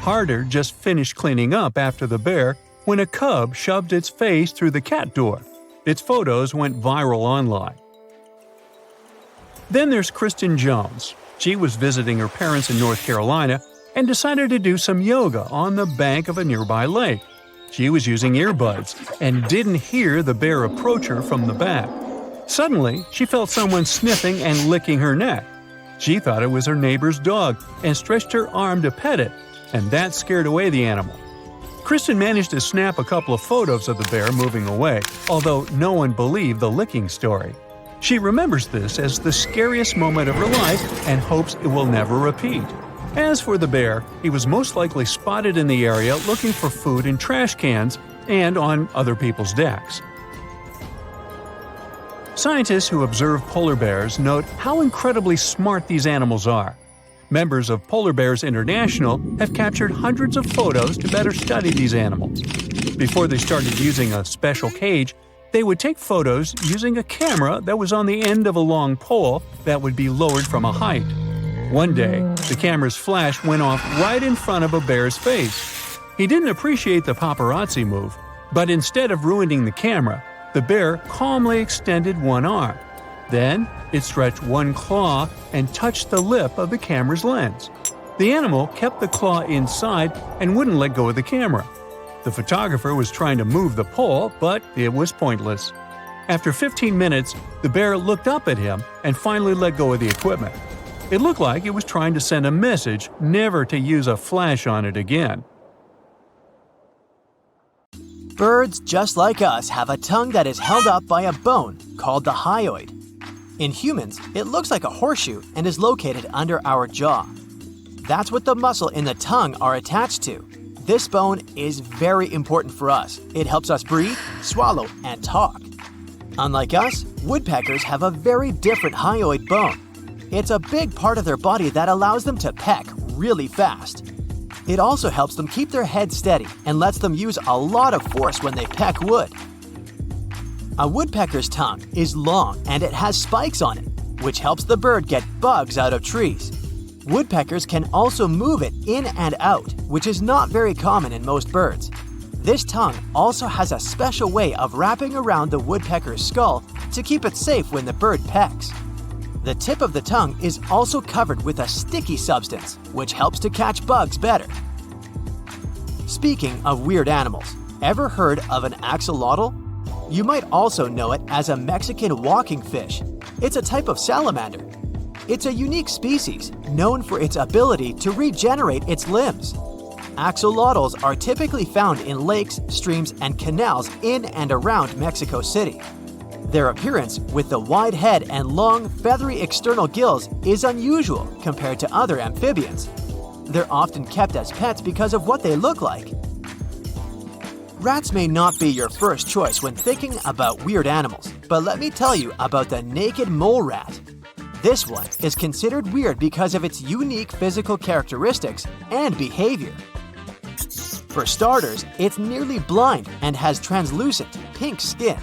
Harder just finished cleaning up after the bear when a cub shoved its face through the cat door. Its photos went viral online. Then there's Kristen Jones. She was visiting her parents in North Carolina and decided to do some yoga on the bank of a nearby lake. She was using earbuds and didn't hear the bear approach her from the back. Suddenly, she felt someone sniffing and licking her neck. She thought it was her neighbor's dog and stretched her arm to pet it, and that scared away the animal. Kristen managed to snap a couple of photos of the bear moving away, although no one believed the licking story. She remembers this as the scariest moment of her life and hopes it will never repeat. As for the bear, he was most likely spotted in the area looking for food in trash cans and on other people's decks. Scientists who observe polar bears note how incredibly smart these animals are. Members of Polar Bears International have captured hundreds of photos to better study these animals. Before they started using a special cage, they would take photos using a camera that was on the end of a long pole that would be lowered from a height. One day, the camera's flash went off right in front of a bear's face. He didn't appreciate the paparazzi move, but instead of ruining the camera, the bear calmly extended one arm. Then, it stretched one claw and touched the lip of the camera's lens. The animal kept the claw inside and wouldn't let go of the camera. The photographer was trying to move the pole, but it was pointless. After 15 minutes, the bear looked up at him and finally let go of the equipment. It looked like it was trying to send a message never to use a flash on it again. Birds, just like us, have a tongue that is held up by a bone called the hyoid. In humans, it looks like a horseshoe and is located under our jaw. That's what the muscle in the tongue are attached to. This bone is very important for us. It helps us breathe, swallow, and talk. Unlike us, woodpeckers have a very different hyoid bone. It's a big part of their body that allows them to peck really fast. It also helps them keep their head steady and lets them use a lot of force when they peck wood. A woodpecker's tongue is long and it has spikes on it, which helps the bird get bugs out of trees. Woodpeckers can also move it in and out, which is not very common in most birds. This tongue also has a special way of wrapping around the woodpecker's skull to keep it safe when the bird pecks. The tip of the tongue is also covered with a sticky substance, which helps to catch bugs better. Speaking of weird animals, ever heard of an axolotl? You might also know it as a Mexican walking fish. It's a type of salamander. It's a unique species, known for its ability to regenerate its limbs. Axolotls are typically found in lakes, streams, and canals in and around Mexico City. Their appearance, with the wide head and long, feathery external gills, is unusual compared to other amphibians. They're often kept as pets because of what they look like. Rats may not be your first choice when thinking about weird animals, but let me tell you about the naked mole rat. This one is considered weird because of its unique physical characteristics and behavior. For starters, it's nearly blind and has translucent, pink skin.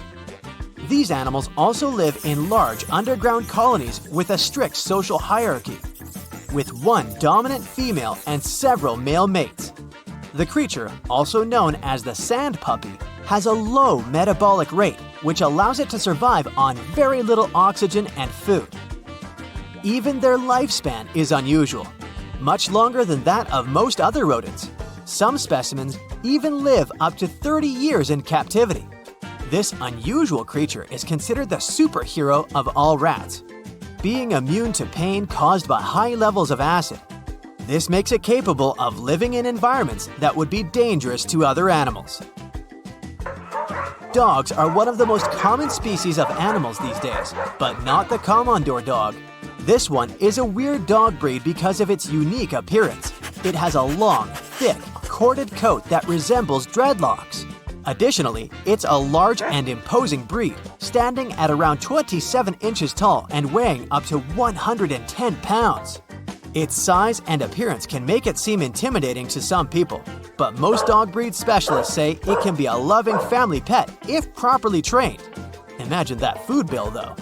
These animals also live in large underground colonies with a strict social hierarchy, with one dominant female and several male mates. The creature, also known as the sand puppy, has a low metabolic rate, which allows it to survive on very little oxygen and food. Even their lifespan is unusual, much longer than that of most other rodents. Some specimens even live up to 30 years in captivity. This unusual creature is considered the superhero of all rats, being immune to pain caused by high levels of acid. This makes it capable of living in environments that would be dangerous to other animals. Dogs are one of the most common species of animals these days, but not the Commodore dog. This one is a weird dog breed because of its unique appearance. It has a long, thick, corded coat that resembles dreadlocks. Additionally, it's a large and imposing breed, standing at around 27 inches tall and weighing up to 110 pounds. Its size and appearance can make it seem intimidating to some people, but most dog breed specialists say it can be a loving family pet if properly trained. Imagine that food bill, though.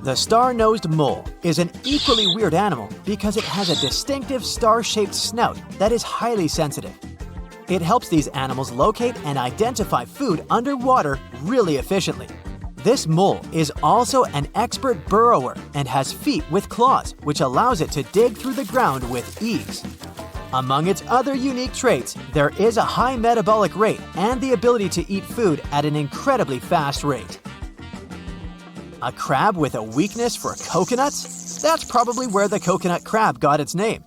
The star-nosed mole is an equally weird animal because it has a distinctive star-shaped snout that is highly sensitive. It helps these animals locate and identify food underwater really efficiently. This mole is also an expert burrower and has feet with claws, which allows it to dig through the ground with ease. Among its other unique traits, there is a high metabolic rate and the ability to eat food at an incredibly fast rate. A crab with a weakness for coconuts? That's probably where the coconut crab got its name.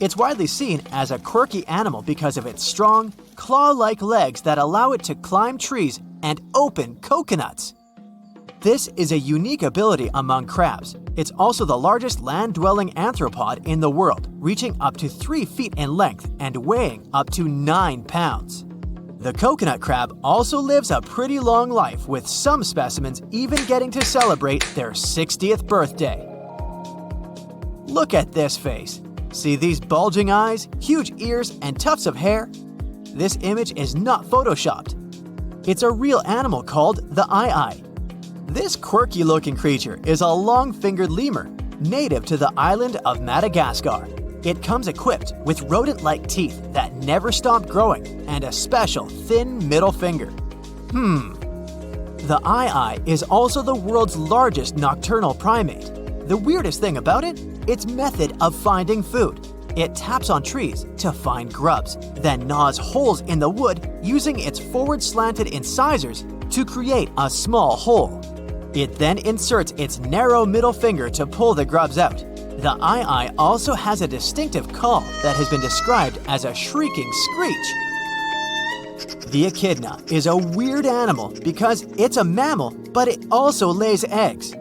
It's widely seen as a quirky animal because of its strong, claw-like legs that allow it to climb trees and open coconuts. This is a unique ability among crabs. It's also the largest land-dwelling arthropod in the world, reaching up to 3 feet in length and weighing up to 9 pounds. The coconut crab also lives a pretty long life, with some specimens even getting to celebrate their 60th birthday. Look at this face. See these bulging eyes, huge ears, and tufts of hair? This image is not photoshopped. It's a real animal called the eye. This quirky-looking creature is a long-fingered lemur, native to the island of Madagascar. It comes equipped with rodent-like teeth that never stop growing and a special thin middle finger. The eye is also the world's largest nocturnal primate. The weirdest thing about it? Its method of finding food. It taps on trees to find grubs, then gnaws holes in the wood using its forward-slanted incisors to create a small hole. It then inserts its narrow middle finger to pull the grubs out. The eye also has a distinctive call that has been described as a shrieking screech. The echidna is a weird animal because it's a mammal, but it also lays eggs.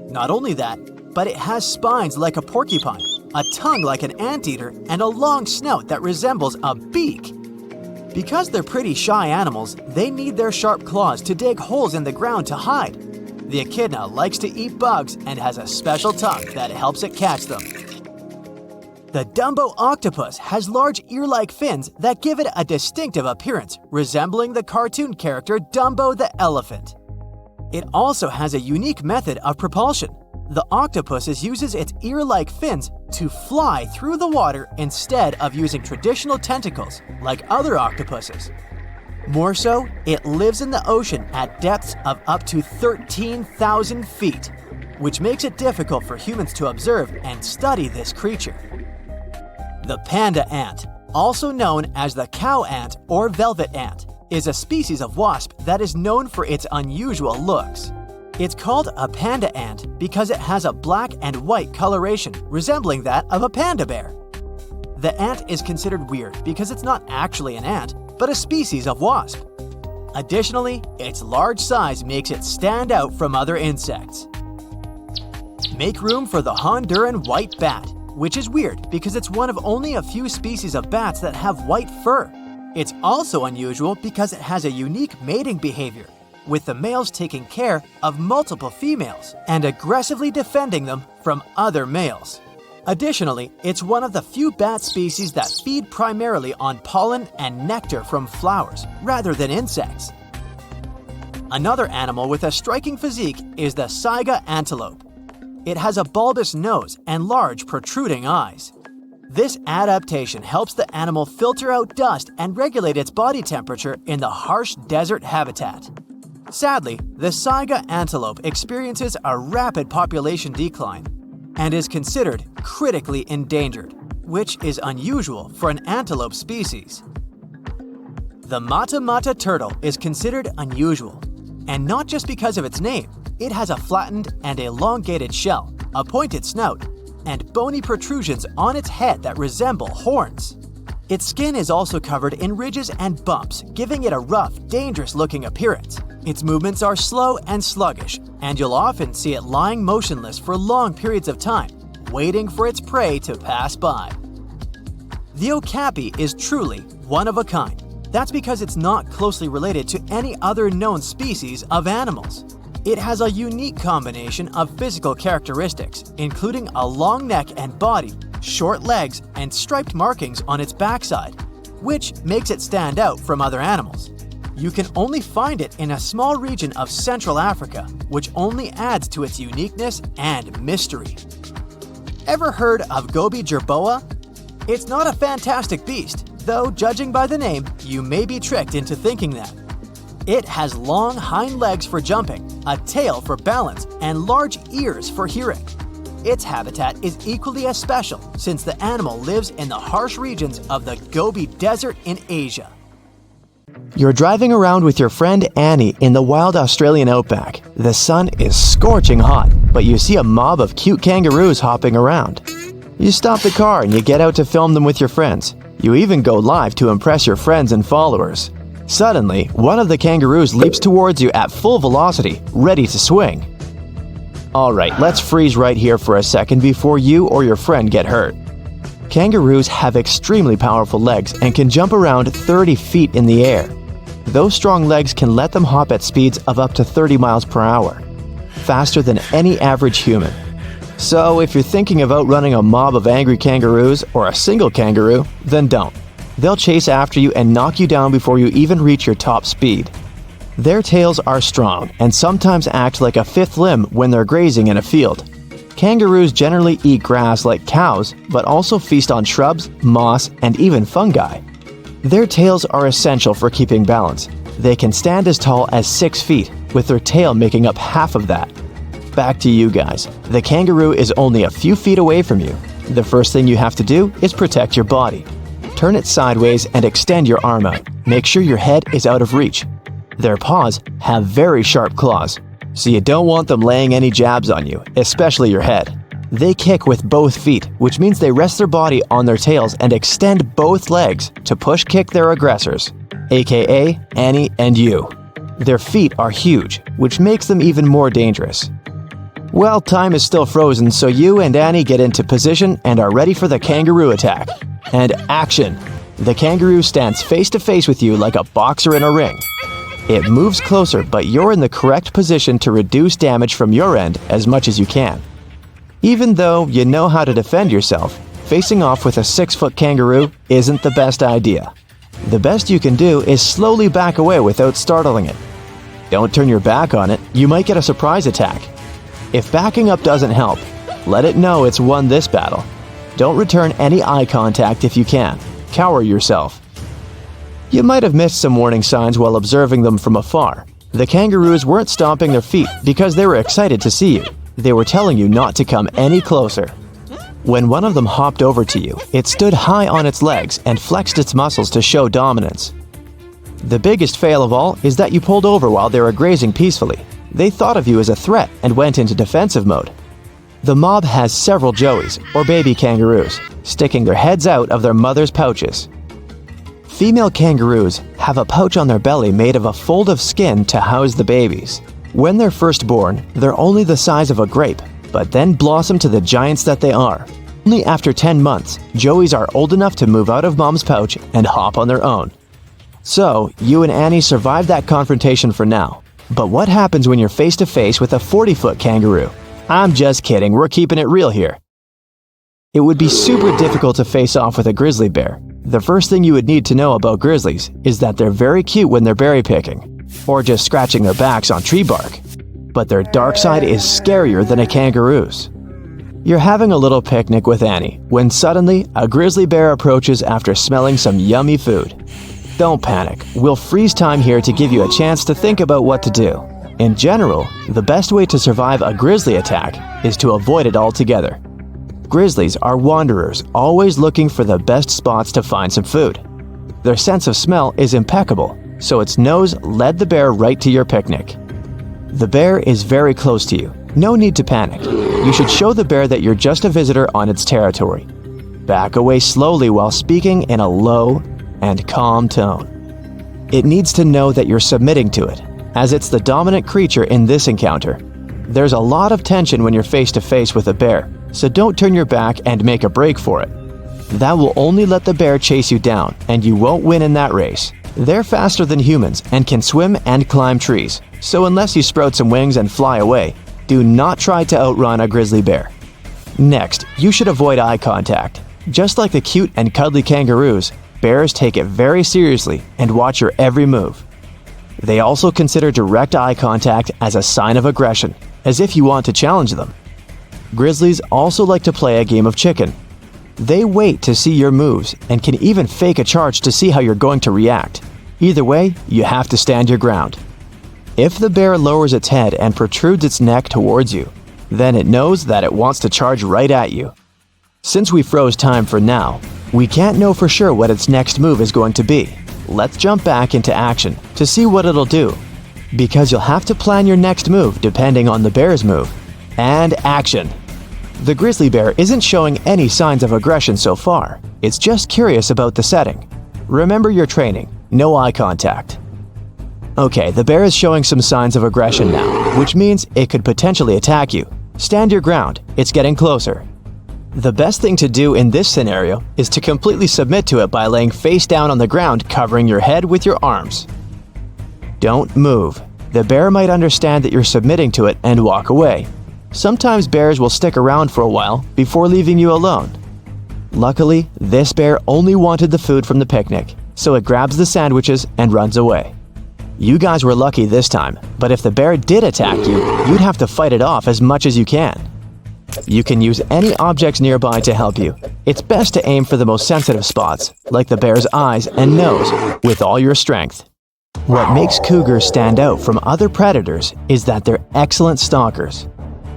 Not only that, but it has spines like a porcupine, a tongue like an anteater, and a long snout that resembles a beak. Because they're pretty shy animals, they need their sharp claws to dig holes in the ground to hide. The echidna likes to eat bugs and has a special tongue that helps it catch them. The Dumbo octopus has large ear-like fins that give it a distinctive appearance, resembling the cartoon character Dumbo the elephant. It also has a unique method of propulsion. The octopus uses its ear-like fins to fly through the water instead of using traditional tentacles like other octopuses. More so, it lives in the ocean at depths of up to 13,000 feet, which makes it difficult for humans to observe and study this creature. The panda ant, also known as the cow ant or velvet ant, is a species of wasp that is known for its unusual looks. It's called a panda ant because it has a black and white coloration resembling that of a panda bear. The ant is considered weird because it's not actually an ant, but a species of wasp. Additionally, its large size makes it stand out from other insects. Make room for the Honduran white bat, which is weird because it's one of only a few species of bats that have white fur. It's also unusual because it has a unique mating behavior, with the males taking care of multiple females and aggressively defending them from other males. Additionally, it's one of the few bat species that feed primarily on pollen and nectar from flowers rather than insects. Another animal with a striking physique is the saiga antelope. It has a bulbous nose and large protruding eyes. This adaptation helps the animal filter out dust and regulate its body temperature in the harsh desert habitat. Sadly, the saiga antelope experiences a rapid population decline and is considered critically endangered, which is unusual for an antelope species. The mata-mata turtle is considered unusual, and not just because of its name. It has a flattened and elongated shell, a pointed snout, and bony protrusions on its head that resemble horns. Its skin is also covered in ridges and bumps, giving it a rough, dangerous-looking appearance. Its movements are slow and sluggish, and you'll often see it lying motionless for long periods of time, waiting for its prey to pass by. The okapi is truly one of a kind. That's because it's not closely related to any other known species of animals. It has a unique combination of physical characteristics, including a long neck and body, short legs, and striped markings on its backside, which makes it stand out from other animals. You can only find it in a small region of Central Africa, which only adds to its uniqueness and mystery. Ever heard of gobi jerboa? It's not a fantastic beast, though judging by the name, you may be tricked into thinking that. It has long hind legs for jumping, a tail for balance, and large ears for hearing. Its habitat is equally as special since the animal lives in the harsh regions of the Gobi Desert in Asia. You're driving around with your friend Annie in the wild Australian outback. The sun is scorching hot, but you see a mob of cute kangaroos hopping around. You stop the car and you get out to film them with your friends. You even go live to impress your friends and followers. Suddenly, one of the kangaroos leaps towards you at full velocity, ready to swing. Alright, let's freeze right here for a second before you or your friend get hurt. Kangaroos have extremely powerful legs and can jump around 30 feet in the air. Those strong legs can let them hop at speeds of up to 30 miles per hour, faster than any average human. So if you're thinking of outrunning a mob of angry kangaroos or a single kangaroo, then don't. They'll chase after you and knock you down before you even reach your top speed. Their tails are strong and sometimes act like a fifth limb when they're grazing in a field. Kangaroos generally eat grass like cows, but also feast on shrubs, moss, and even fungi. Their tails are essential for keeping balance. They can stand as tall as 6 feet, with their tail making up half of that. Back to you guys. The kangaroo is only a few feet away from you. The first thing you have to do is protect your body. Turn it sideways and extend your arm out. Make sure your head is out of reach. Their paws have very sharp claws, so you don't want them laying any jabs on you, especially your head. They kick with both feet, which means they rest their body on their tails and extend both legs to push kick their aggressors, aka Annie and you. Their feet are huge, which makes them even more dangerous. Well, time is still frozen, so you and Annie get into position and are ready for the kangaroo attack. And action! The kangaroo stands face to face with you like a boxer in a ring. It moves closer, but you're in the correct position to reduce damage from your end as much as you can. Even though you know how to defend yourself, facing off with a 6-foot kangaroo isn't the best idea. The best you can do is slowly back away without startling it. Don't turn your back on it, you might get a surprise attack. If backing up doesn't help, let it know it's won this battle. Don't return any eye contact if you can. Cower yourself. You might have missed some warning signs while observing them from afar. The kangaroos weren't stomping their feet because they were excited to see you. They were telling you not to come any closer. When one of them hopped over to you, it stood high on its legs and flexed its muscles to show dominance. The biggest fail of all is that you pulled over while they were grazing peacefully. They thought of you as a threat and went into defensive mode. The mob has several joeys, or baby kangaroos, sticking their heads out of their mother's pouches. Female kangaroos have a pouch on their belly made of a fold of skin to house the babies. When they're first born, they're only the size of a grape, but then blossom to the giants that they are. Only after 10 months, joeys are old enough to move out of mom's pouch and hop on their own. So, you and Annie survived that confrontation for now. But what happens when you're face to face with a 40-foot kangaroo? I'm just kidding, we're keeping it real here. It would be super difficult to face off with a grizzly bear. The first thing you would need to know about grizzlies is that they're very cute when they're berry picking, or just scratching their backs on tree bark. But their dark side is scarier than a kangaroo's. You're having a little picnic with Annie when suddenly a grizzly bear approaches after smelling some yummy food. Don't panic, we'll freeze time here to give you a chance to think about what to do. In general, the best way to survive a grizzly attack is to avoid it altogether. Grizzlies are wanderers, always looking for the best spots to find some food. Their sense of smell is impeccable, so its nose led the bear right to your picnic. The bear is very close to you. No need to panic. You should show the bear that you're just a visitor on its territory. Back away slowly while speaking in a low and calm tone. It needs to know that you're submitting to it, as it's the dominant creature in this encounter. There's a lot of tension when you're face to face with a bear, so don't turn your back and make a break for it. That will only let the bear chase you down, and you won't win in that race. They're faster than humans and can swim and climb trees, so unless you sprout some wings and fly away, do not try to outrun a grizzly bear. Next, you should avoid eye contact. Just like the cute and cuddly kangaroos, bears take it very seriously and watch your every move. They also consider direct eye contact as a sign of aggression, as if you want to challenge them. Grizzlies also like to play a game of chicken. They wait to see your moves and can even fake a charge to see how you're going to react. Either way, you have to stand your ground. If the bear lowers its head and protrudes its neck towards you, then it knows that it wants to charge right at you. Since we froze time for now, we can't know for sure what its next move is going to be. Let's jump back into action to see what it'll do, because you'll have to plan your next move depending on the bear's move. And action! The grizzly bear isn't showing any signs of aggression so far. It's just curious about the setting. Remember your training, no eye contact. Okay, the bear is showing some signs of aggression now, which means it could potentially attack you. Stand your ground, it's getting closer. The best thing to do in this scenario is to completely submit to it by laying face down on the ground, covering your head with your arms. Don't move. The bear might understand that you're submitting to it and walk away. Sometimes bears will stick around for a while before leaving you alone. Luckily, this bear only wanted the food from the picnic, so it grabs the sandwiches and runs away. You guys were lucky this time, but if the bear did attack you, you'd have to fight it off as much as you can. You can use any objects nearby to help you. It's best to aim for the most sensitive spots, like the bear's eyes and nose, with all your strength. What makes cougars stand out from other predators is that they're excellent stalkers.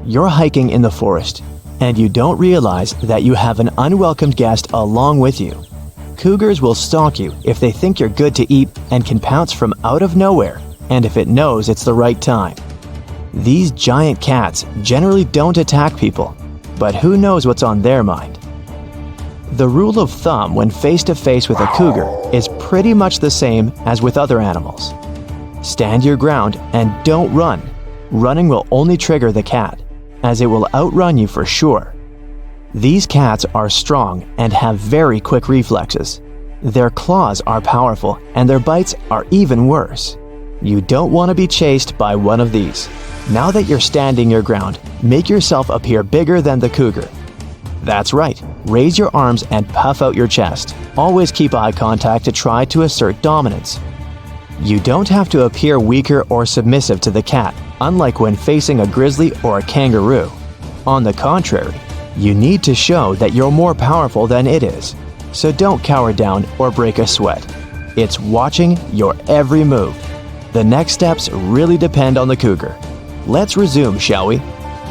You're hiking in the forest, and you don't realize that you have an unwelcomed guest along with you. Cougars will stalk you if they think you're good to eat and can pounce from out of nowhere, and if it knows it's the right time. These giant cats generally don't attack people, but who knows what's on their mind. The rule of thumb when face to face with a cougar is pretty much the same as with other animals. Stand your ground and don't run. Running will only trigger the cat. as it will outrun you for sure. These cats are strong and have very quick reflexes. Their claws are powerful and their bites are even worse. You don't want to be chased by one of these. Now that you're standing your ground, make yourself appear bigger than the cougar. That's right, raise your arms and puff out your chest. Always keep eye contact to try to assert dominance. You don't have to appear weaker or submissive to the cat, unlike when facing a grizzly or a kangaroo. On the contrary, you need to show that you're more powerful than it is. So don't cower down or break a sweat. It's watching your every move. The next steps really depend on the cougar. Let's resume, shall we?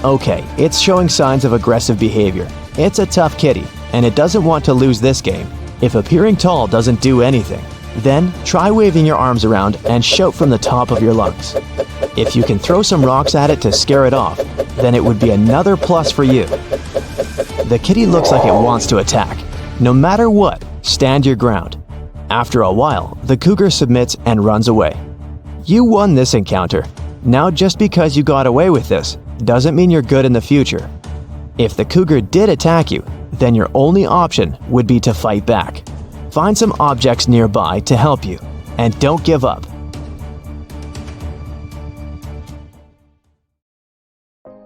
Okay, it's showing signs of aggressive behavior. It's a tough kitty, and it doesn't want to lose this game. If appearing tall doesn't do anything, then try waving your arms around and shout from the top of your lungs. If you can throw some rocks at it to scare it off, then it would be another plus for you. The kitty looks like it wants to attack. No matter what, stand your ground. After a while, the cougar submits and runs away. You won this encounter. Now, just because you got away with this doesn't mean you're good in the future. If the cougar did attack you, then your only option would be to fight back. Find some objects nearby to help you, and don't give up.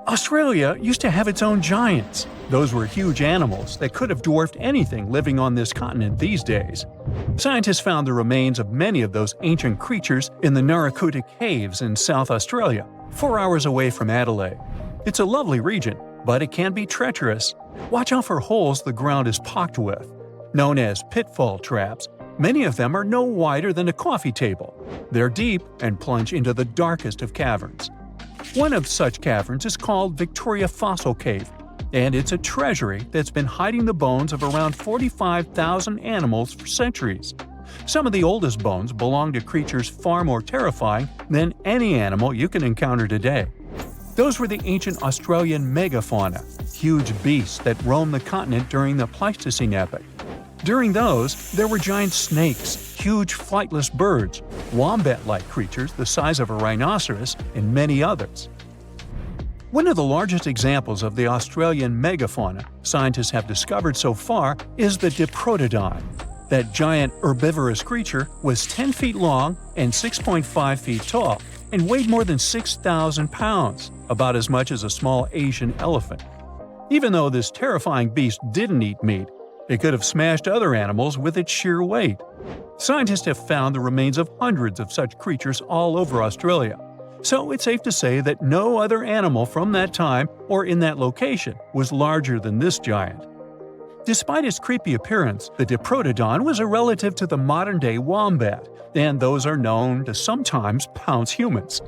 Australia used to have its own giants. Those were huge animals that could have dwarfed anything living on this continent these days. Scientists found the remains of many of those ancient creatures in the Narracuta Caves in South Australia, 4 hours away from Adelaide. It's a lovely region, but it can be treacherous. Watch out for holes the ground is pocked with. Known as pitfall traps, many of them are no wider than a coffee table. They're deep and plunge into the darkest of caverns. One of such caverns is called Victoria Fossil Cave, and it's a treasury that's been hiding the bones of around 45,000 animals for centuries. Some of the oldest bones belong to creatures far more terrifying than any animal you can encounter today. Those were the ancient Australian megafauna, huge beasts that roamed the continent during the Pleistocene epoch. During those, there were giant snakes, huge flightless birds, wombat-like creatures the size of a rhinoceros, and many others. One of the largest examples of the Australian megafauna scientists have discovered so far is the Diprotodon. That giant herbivorous creature was 10 feet long and 6.5 feet tall, and weighed more than 6,000 pounds, about as much as a small Asian elephant. Even though this terrifying beast didn't eat meat, it could have smashed other animals with its sheer weight. Scientists have found the remains of hundreds of such creatures all over Australia, so it's safe to say that no other animal from that time or in that location was larger than this giant. Despite its creepy appearance, the Diprotodon was a relative to the modern-day wombat, and those are known to sometimes pounce humans.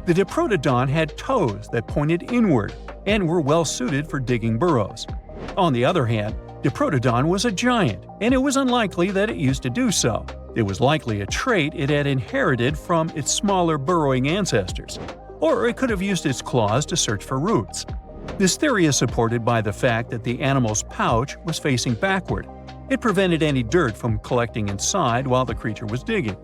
The Diprotodon had toes that pointed inward and were well suited for digging burrows. On the other hand, Diprotodon was a giant, and it was unlikely that it used to do so. It was likely a trait it had inherited from its smaller burrowing ancestors, or it could have used its claws to search for roots. This theory is supported by the fact that the animal's pouch was facing backward. It prevented any dirt from collecting inside while the creature was digging.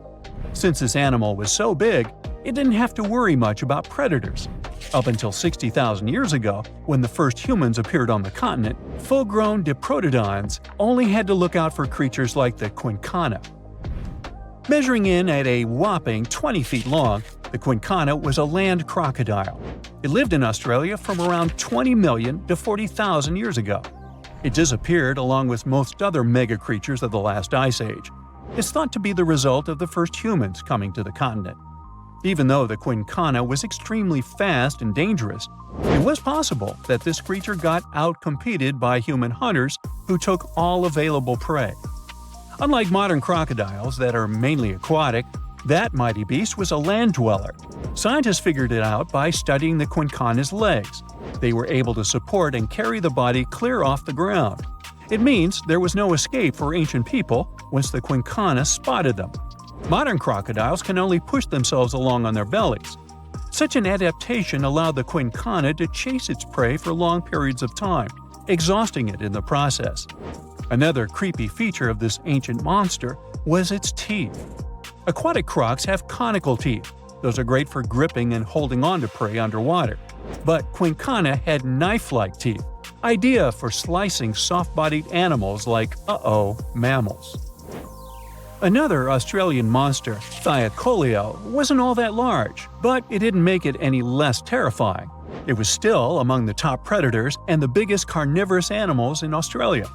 Since this animal was so big, it didn't have to worry much about predators. Up until 60,000 years ago, when the first humans appeared on the continent, full-grown Diprotodons only had to look out for creatures like the quincana. Measuring in at a whopping 20 feet long, the quincana was a land crocodile. It lived in Australia from around 20 million to 40,000 years ago. It disappeared along with most other mega creatures of the last ice age. It's thought to be the result of the first humans coming to the continent. Even though the quincana was extremely fast and dangerous, it was possible that this creature got out-competed by human hunters who took all available prey. Unlike modern crocodiles that are mainly aquatic, that mighty beast was a land dweller. Scientists figured it out by studying the quincana's legs. They were able to support and carry the body clear off the ground. It means there was no escape for ancient people once the quincana spotted them. Modern crocodiles can only push themselves along on their bellies. Such an adaptation allowed the quincana to chase its prey for long periods of time, exhausting it in the process. Another creepy feature of this ancient monster was its teeth. Aquatic crocs have conical teeth. Those are great for gripping and holding on to prey underwater. But quincana had knife-like teeth, ideal for slicing soft-bodied animals like, mammals. Another Australian monster, Thylacoleo, wasn't all that large, but it didn't make it any less terrifying. It was still among the top predators and the biggest carnivorous animals in Australia.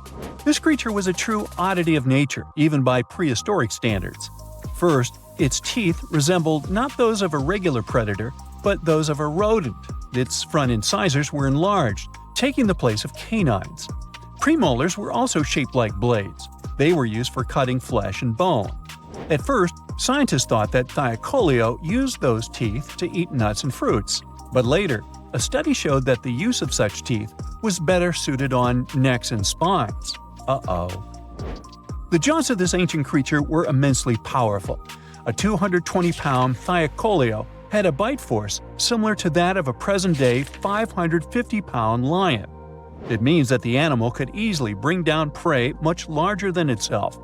This creature was a true oddity of nature, even by prehistoric standards. First, its teeth resembled not those of a regular predator, but those of a rodent. Its front incisors were enlarged, taking the place of canines. Premolars were also shaped like blades. They were used for cutting flesh and bone. At first, scientists thought that Thylacoleo used those teeth to eat nuts and fruits. But later, a study showed that the use of such teeth was better suited on necks and spines. The jaws of this ancient creature were immensely powerful. A 220-pound Thylacoleo had a bite force similar to that of a present-day 550-pound lion. It means that the animal could easily bring down prey much larger than itself.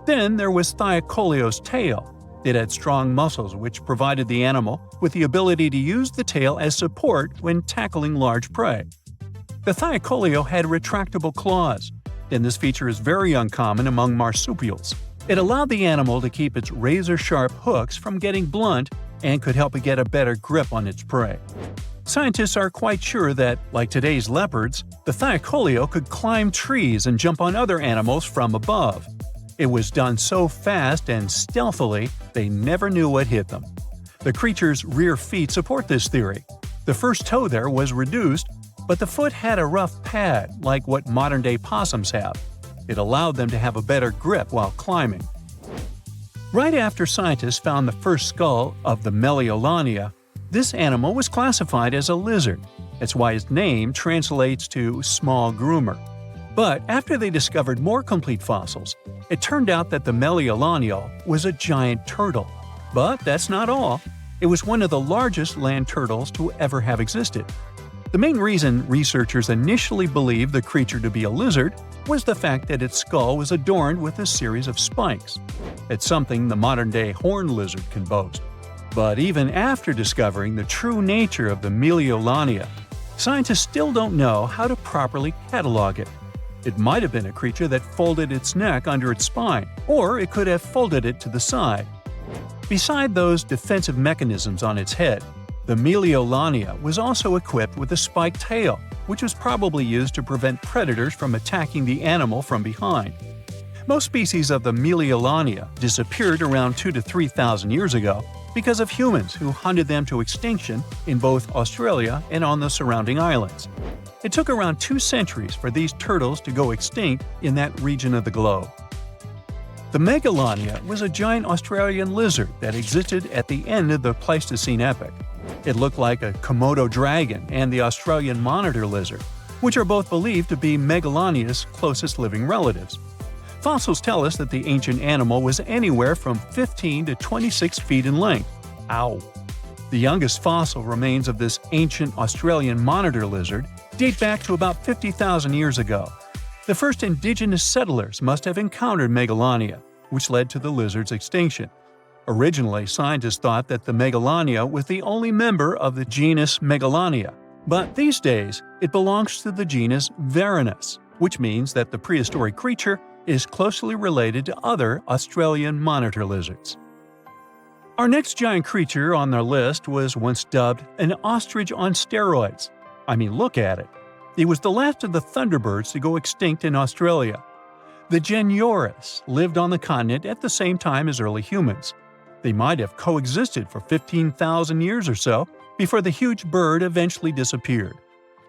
Then there was Thylacoleo's tail. It had strong muscles which provided the animal with the ability to use the tail as support when tackling large prey. The Thylacoleo had retractable claws, and this feature is very uncommon among marsupials. It allowed the animal to keep its razor-sharp hooks from getting blunt and could help it get a better grip on its prey. Scientists are quite sure that, like today's leopards, the Thylacoleo could climb trees and jump on other animals from above. It was done so fast and stealthily, they never knew what hit them. The creature's rear feet support this theory. The first toe there was reduced, but the foot had a rough pad like what modern-day possums have. It allowed them to have a better grip while climbing. Right after scientists found the first skull of the Meliolania, this animal was classified as a lizard. That's why its name translates to small groomer. But after they discovered more complete fossils, it turned out that the Meliolania was a giant turtle. But that's not all. It was one of the largest land turtles to ever have existed. The main reason researchers initially believed the creature to be a lizard was the fact that its skull was adorned with a series of spikes. It's something the modern-day horned lizard can boast. But even after discovering the true nature of the Meliolania, scientists still don't know how to properly catalog it. It might have been a creature that folded its neck under its spine, or it could have folded it to the side. Beside those defensive mechanisms on its head, the Meliolania was also equipped with a spiked tail, which was probably used to prevent predators from attacking the animal from behind. Most species of the Meliolania disappeared around 2,000 to 3,000 years ago because of humans who hunted them to extinction in both Australia and on the surrounding islands. It took around 2 centuries for these turtles to go extinct in that region of the globe. The Megalania was a giant Australian lizard that existed at the end of the Pleistocene epoch. It looked like a Komodo dragon and the Australian monitor lizard, which are both believed to be Megalania's closest living relatives. Fossils tell us that the ancient animal was anywhere from 15 to 26 feet in length. Ow! The youngest fossil remains of this ancient Australian monitor lizard date back to about 50,000 years ago. The first indigenous settlers must have encountered Megalania, which led to the lizard's extinction. Originally, scientists thought that the Megalania was the only member of the genus Megalania, but these days it belongs to the genus Venomous, which means that the prehistoric creature is closely related to other Australian monitor lizards. Our next giant creature on our list was once dubbed an ostrich on steroids. I mean, look at it. It was the last of the thunderbirds to go extinct in Australia. The Genyornis lived on the continent at the same time as early humans. They might have coexisted for 15,000 years or so before the huge bird eventually disappeared.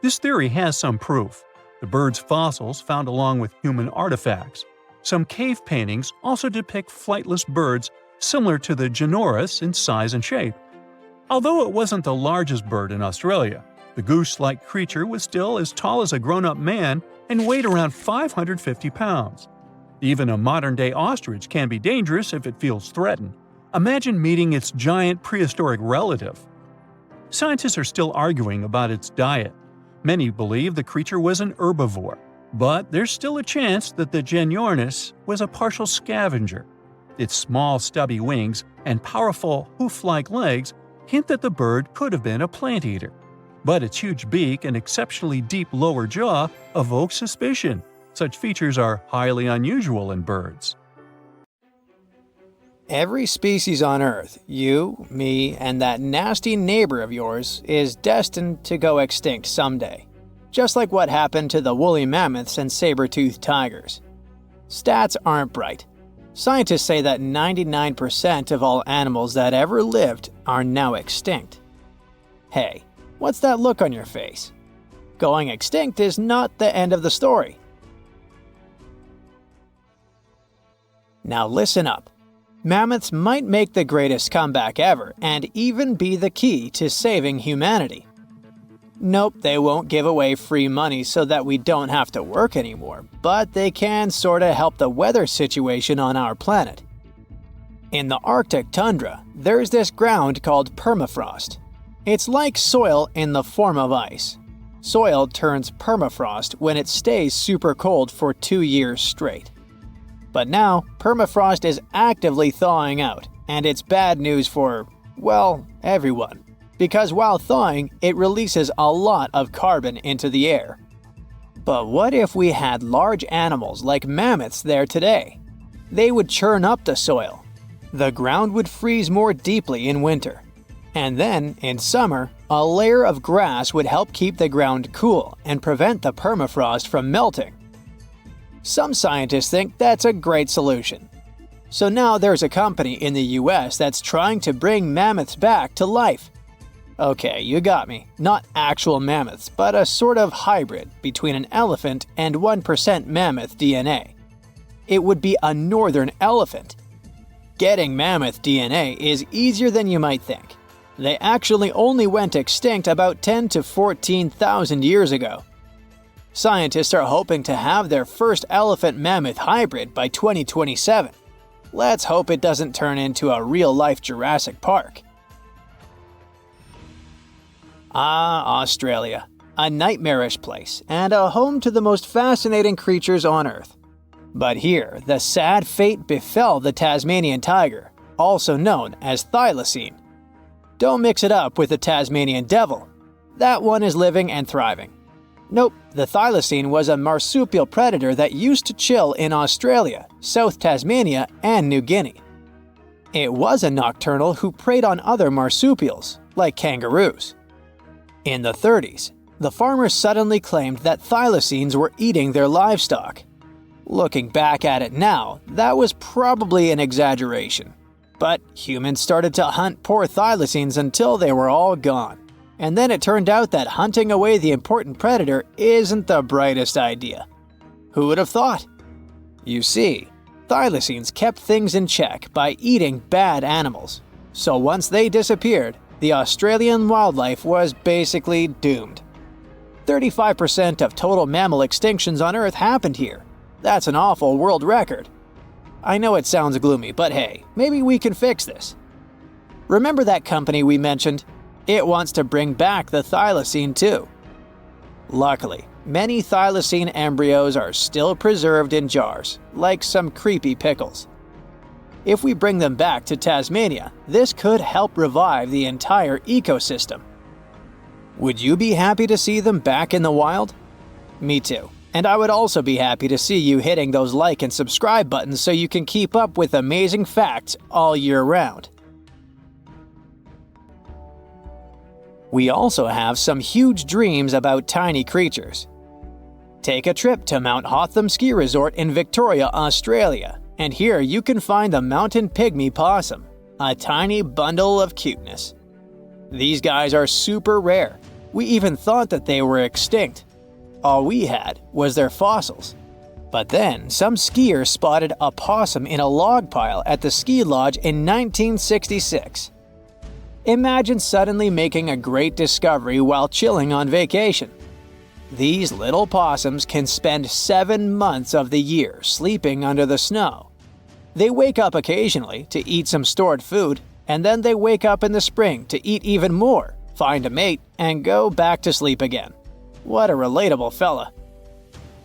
This theory has some proof. The bird's fossils found along with human artifacts. Some cave paintings also depict flightless birds similar to the Genyornis in size and shape. Although it wasn't the largest bird in Australia, the goose-like creature was still as tall as a grown-up man and weighed around 550 pounds. Even a modern-day ostrich can be dangerous if it feels threatened. Imagine meeting its giant prehistoric relative. Scientists are still arguing about its diet. Many believe the creature was an herbivore, but there's still a chance that the Genyornis was a partial scavenger. Its small, stubby wings and powerful hoof-like legs hint that the bird could have been a plant eater. But its huge beak and exceptionally deep lower jaw evoke suspicion. Such features are highly unusual in birds. Every species on Earth, you, me, and that nasty neighbor of yours, is destined to go extinct someday. Just like what happened to the woolly mammoths and saber-toothed tigers. Stats aren't bright. Scientists say that 99% of all animals that ever lived are now extinct. Hey, what's that look on your face? Going extinct is not the end of the story. Now listen up. Mammoths might make the greatest comeback ever and even be the key to saving humanity. Nope, they won't give away free money so that we don't have to work anymore, but they can sorta help the weather situation on our planet. In the Arctic tundra, there's this ground called permafrost. It's like soil in the form of ice. Soil turns permafrost when it stays super cold for 2 years straight. But now, permafrost is actively thawing out, and it's bad news for, well, everyone. Because while thawing, it releases a lot of carbon into the air. But what if we had large animals like mammoths there today? They would churn up the soil. The ground would freeze more deeply in winter. And then, in summer, a layer of grass would help keep the ground cool and prevent the permafrost from melting. Some scientists think that's a great solution. So now there's a company in the US that's trying to bring mammoths back to life. Okay, you got me. Not actual mammoths, but a sort of hybrid between an elephant and 1% mammoth DNA. It would be a northern elephant. Getting mammoth DNA is easier than you might think. They actually only went extinct about 10 to 14,000 years ago. Scientists are hoping to have their first elephant-mammoth hybrid by 2027. Let's hope it doesn't turn into a real-life Jurassic Park. Ah, Australia. A nightmarish place, and a home to the most fascinating creatures on Earth. But here, the sad fate befell the Tasmanian tiger, also known as thylacine. Don't mix it up with the Tasmanian devil. That one is living and thriving. Nope, the thylacine was a marsupial predator that used to chill in Australia, South Tasmania, and New Guinea. It was a nocturnal who preyed on other marsupials, like kangaroos. In the 30s, the farmers suddenly claimed that thylacines were eating their livestock. Looking back at it now, that was probably an exaggeration. But humans started to hunt poor thylacines until they were all gone. And then it turned out that hunting away the important predator isn't the brightest idea. Who would have thought? You see, thylacines kept things in check by eating bad animals. So once they disappeared, the Australian wildlife was basically doomed. 35% of total mammal extinctions on Earth happened here. That's an awful world record. I know it sounds gloomy, but hey, maybe we can fix this. Remember that company we mentioned? It wants to bring back the thylacine too. Luckily, many thylacine embryos are still preserved in jars, like some creepy pickles. If we bring them back to Tasmania, this could help revive the entire ecosystem. Would you be happy to see them back in the wild? Me too. And I would also be happy to see you hitting those like and subscribe buttons so you can keep up with amazing facts all year round. We also have some huge dreams about tiny creatures. Take a trip to Mount Hotham Ski Resort in Victoria, Australia, and here you can find the mountain pygmy possum, a tiny bundle of cuteness. These guys are super rare. We even thought that they were extinct. All we had was their fossils. But then, some skiers spotted a possum in a log pile at the ski lodge in 1966. Imagine suddenly making a great discovery while chilling on vacation. These little possums can spend 7 months of the year sleeping under the snow. They wake up occasionally to eat some stored food, and then they wake up in the spring to eat even more, find a mate, and go back to sleep again. What a relatable fella.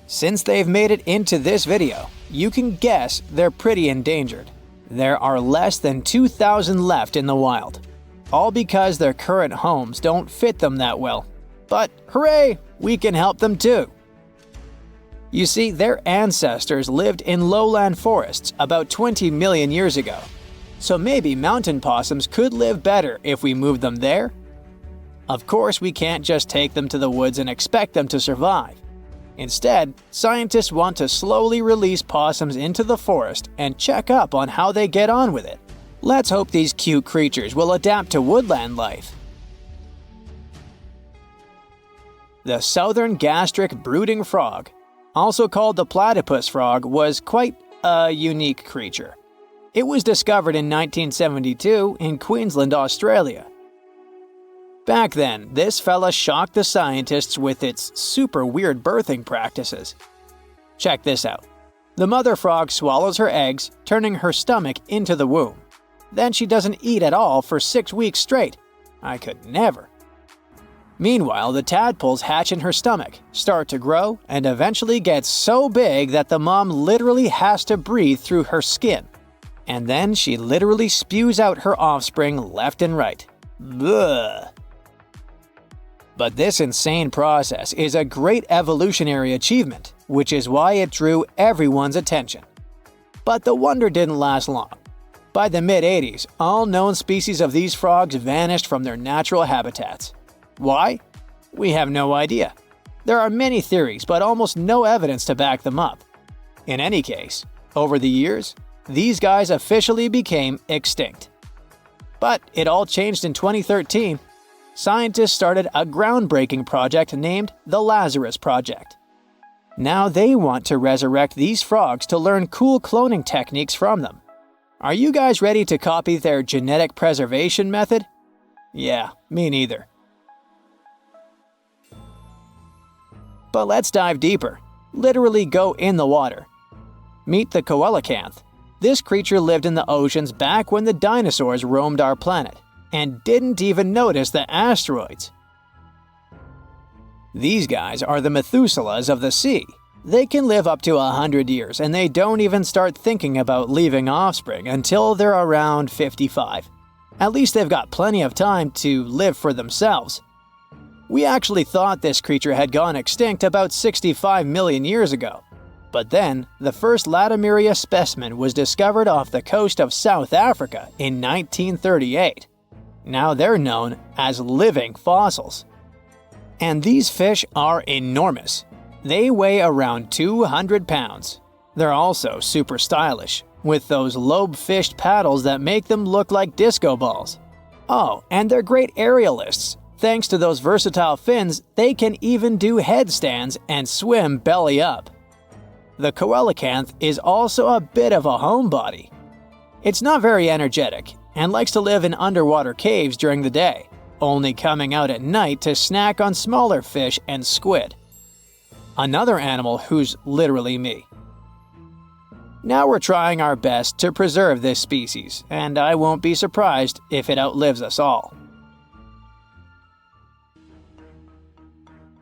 Since they've made it into this video, you can guess they're pretty endangered. There are less than 2,000 left in the wild, all because their current homes don't fit them that well. But hooray, we can help them too. You see, their ancestors lived in lowland forests about 20 million years ago. So maybe mountain possums could live better if we moved them there? Of course, we can't just take them to the woods and expect them to survive. Instead, scientists want to slowly release possums into the forest and check up on how they get on with it. Let's hope these cute creatures will adapt to woodland life. The southern gastric brooding frog, also called the platypus frog, was quite a unique creature. It was discovered in 1972 in Queensland, Australia. Back then, this fella shocked the scientists with its super weird birthing practices. Check this out. The mother frog swallows her eggs, turning her stomach into the womb. Then she doesn't eat at all for 6 weeks straight. I could never. Meanwhile, the tadpoles hatch in her stomach, start to grow, and eventually get so big that the mom literally has to breathe through her skin. And then she literally spews out her offspring left and right. Bleh. But this insane process is a great evolutionary achievement, which is why it drew everyone's attention. But the wonder didn't last long. By the mid-80s, all known species of these frogs vanished from their natural habitats. Why? We have no idea. There are many theories, but almost no evidence to back them up. In any case, over the years, these guys officially became extinct. But it all changed in 2013. Scientists started a groundbreaking project named the Lazarus Project. Now they want to resurrect these frogs to learn cool cloning techniques from them. Are you guys ready to copy their genetic preservation method? Yeah, me neither. But let's dive deeper. Literally go in the water. Meet the coelacanth. This creature lived in the oceans back when the dinosaurs roamed our planet, and didn't even notice the asteroids. These guys are the Methuselahs of the sea. They can live up to 100 years, and they don't even start thinking about leaving offspring until they're around 55. At least they've got plenty of time to live for themselves. We actually thought this creature had gone extinct about 65 million years ago. But then, the first Latimeria specimen was discovered off the coast of South Africa in 1938. Now they're known as living fossils. And these fish are enormous. They weigh around 200 pounds. They're also super stylish, with those lobe-fished paddles that make them look like disco balls. Oh, and they're great aerialists. Thanks to those versatile fins, they can even do headstands and swim belly up. The coelacanth is also a bit of a homebody. It's not very energetic and likes to live in underwater caves during the day, only coming out at night to snack on smaller fish and squid. Another animal who's literally me. Now we're trying our best to preserve this species, and I won't be surprised if it outlives us all.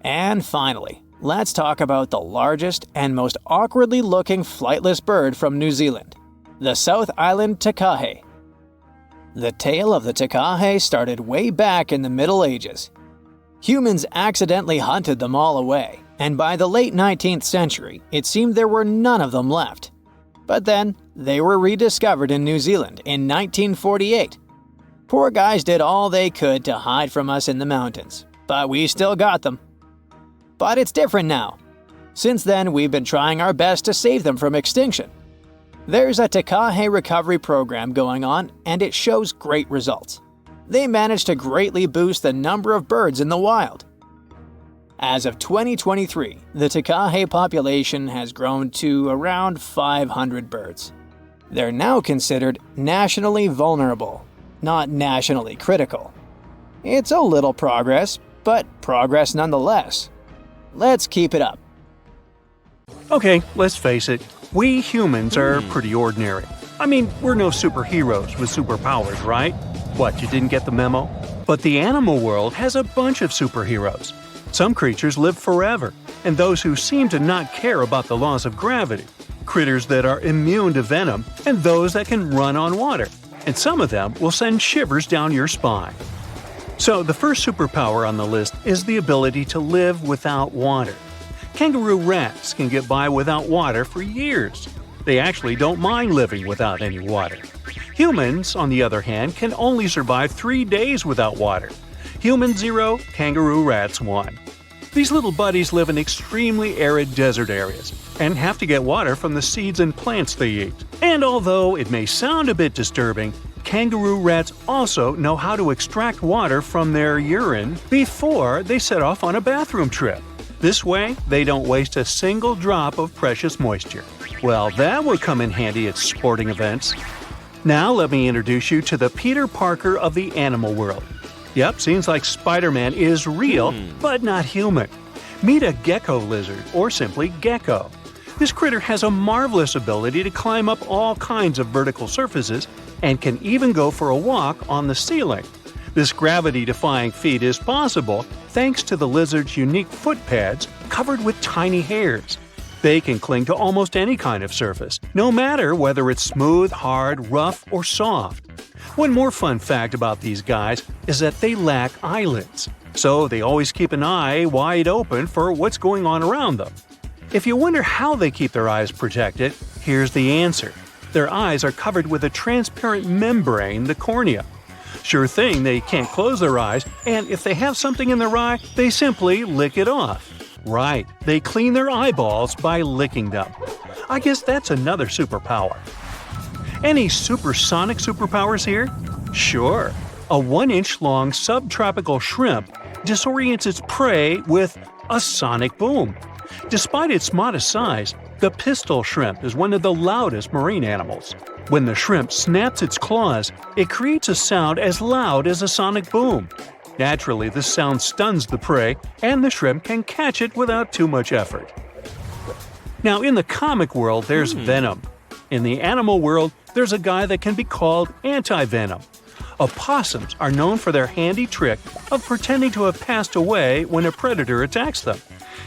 And finally, let's talk about the largest and most awkwardly looking flightless bird from New Zealand, the South Island takahe. The tale of the takahe started way back in the Middle Ages. Humans accidentally hunted them all away, and by the late 19th century, it seemed there were none of them left. But then, they were rediscovered in New Zealand in 1948. Poor guys did all they could to hide from us in the mountains, but we still got them. But it's different now. Since then, we've been trying our best to save them from extinction. There's a takahe recovery program going on, and it shows great results. They managed to greatly boost the number of birds in the wild. As of 2023, the takahe population has grown to around 500 birds. They're now considered nationally vulnerable, not nationally critical. It's a little progress, but progress nonetheless. Let's keep it up. Okay, let's face it, we humans are pretty ordinary. I mean, we're no superheroes with superpowers, right? What, you didn't get the memo? But the animal world has a bunch of superheroes. Some creatures live forever, and those who seem to not care about the laws of gravity. Critters that are immune to venom, and those that can run on water. And some of them will send shivers down your spine. So the first superpower on the list is the ability to live without water. Kangaroo rats can get by without water for years. They actually don't mind living without any water. Humans, on the other hand, can only survive 3 days without water. Humans 0, kangaroo rats 1. These little buddies live in extremely arid desert areas and have to get water from the seeds and plants they eat. And although it may sound a bit disturbing, kangaroo rats also know how to extract water from their urine before they set off on a bathroom trip. This way, they don't waste a single drop of precious moisture. Well, that would come in handy at sporting events. Now let me introduce you to the Peter Parker of the animal world. Yep, seems like Spider-Man is real, but not human. Meet a gecko lizard, or simply gecko. This critter has a marvelous ability to climb up all kinds of vertical surfaces and can even go for a walk on the ceiling. This gravity-defying feat is possible thanks to the lizard's unique foot pads covered with tiny hairs. They can cling to almost any kind of surface, no matter whether it's smooth, hard, rough, or soft. One more fun fact about these guys is that they lack eyelids, so they always keep an eye wide open for what's going on around them. If you wonder how they keep their eyes protected, here's the answer. Their eyes are covered with a transparent membrane, the cornea. Sure thing, they can't close their eyes, and if they have something in their eye, they simply lick it off. Right, they clean their eyeballs by licking them. I guess that's another superpower. Any supersonic superpowers here? Sure. A 1-inch long subtropical shrimp disorients its prey with a sonic boom. Despite its modest size, the pistol shrimp is one of the loudest marine animals. When the shrimp snaps its claws, it creates a sound as loud as a sonic boom. Naturally, this sound stuns the prey, and the shrimp can catch it without too much effort. Now, in the comic world, there's venom. In the animal world, there's a guy that can be called anti-venom. Opossums are known for their handy trick of pretending to have passed away when a predator attacks them.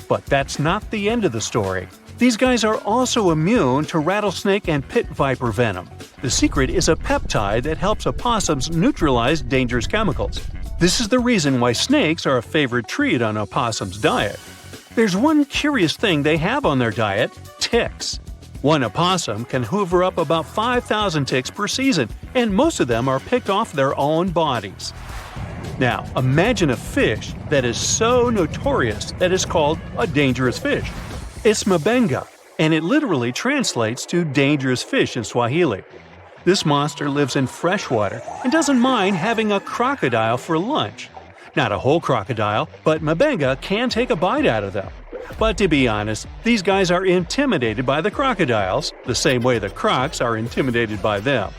But that's not the end of the story. These guys are also immune to rattlesnake and pit viper venom. The secret is a peptide that helps opossums neutralize dangerous chemicals. This is the reason why snakes are a favorite treat on opossums' diet. There's one curious thing they have on their diet: ticks. One opossum can hoover up about 5,000 ticks per season, and most of them are picked off their own bodies. Now, imagine a fish that is so notorious that it's called a dangerous fish. It's mabenga, and it literally translates to dangerous fish in Swahili. This monster lives in freshwater and doesn't mind having a crocodile for lunch. Not a whole crocodile, but mabenga can take a bite out of them. But to be honest, these guys are intimidated by the crocodiles, the same way the crocs are intimidated by them.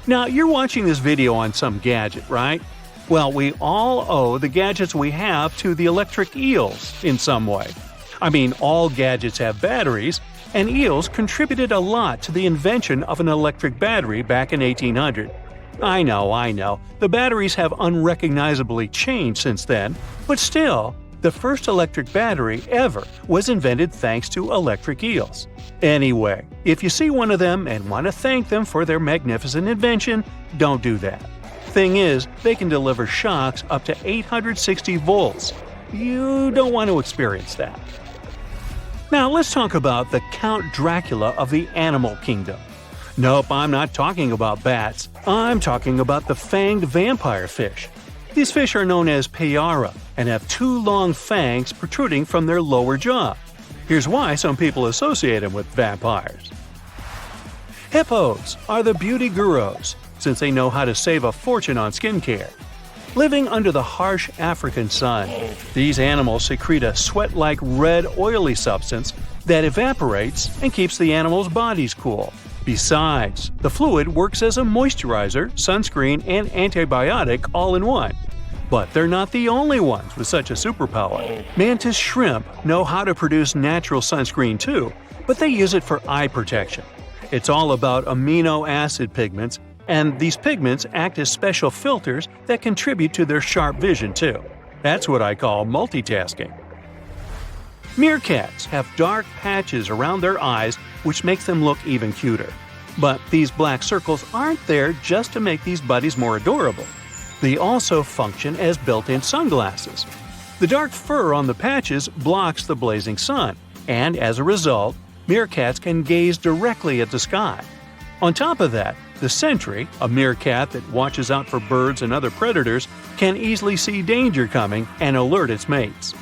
Now, you're watching this video on some gadget, right? Well, we all owe the gadgets we have to the electric eels in some way. I mean, all gadgets have batteries, and eels contributed a lot to the invention of an electric battery back in 1800. I know, the batteries have unrecognizably changed since then, but still, the first electric battery ever was invented thanks to electric eels. Anyway, if you see one of them and want to thank them for their magnificent invention, don't do that. Thing is, they can deliver shocks up to 860 volts. You don't want to experience that. Now let's talk about the Count Dracula of the animal kingdom. Nope, I'm not talking about bats. I'm talking about the fanged vampire fish. These fish are known as payara and have 2 long fangs protruding from their lower jaw. Here's why some people associate them with vampires. Hippos are the beauty gurus, since they know how to save a fortune on skincare. Living under the harsh African sun, these animals secrete a sweat-like red oily substance that evaporates and keeps the animals' bodies cool. Besides, the fluid works as a moisturizer, sunscreen, and antibiotic all in one. But they're not the only ones with such a superpower. Mantis shrimp know how to produce natural sunscreen too, but they use it for eye protection. It's all about amino acid pigments, and these pigments act as special filters that contribute to their sharp vision too. That's what I call multitasking. Meerkats have dark patches around their eyes which makes them look even cuter. But these black circles aren't there just to make these buddies more adorable. They also function as built-in sunglasses. The dark fur on the patches blocks the blazing sun, and as a result, meerkats can gaze directly at the sky. On top of that, the sentry, a meerkat that watches out for birds and other predators, can easily see danger coming and alert its mates.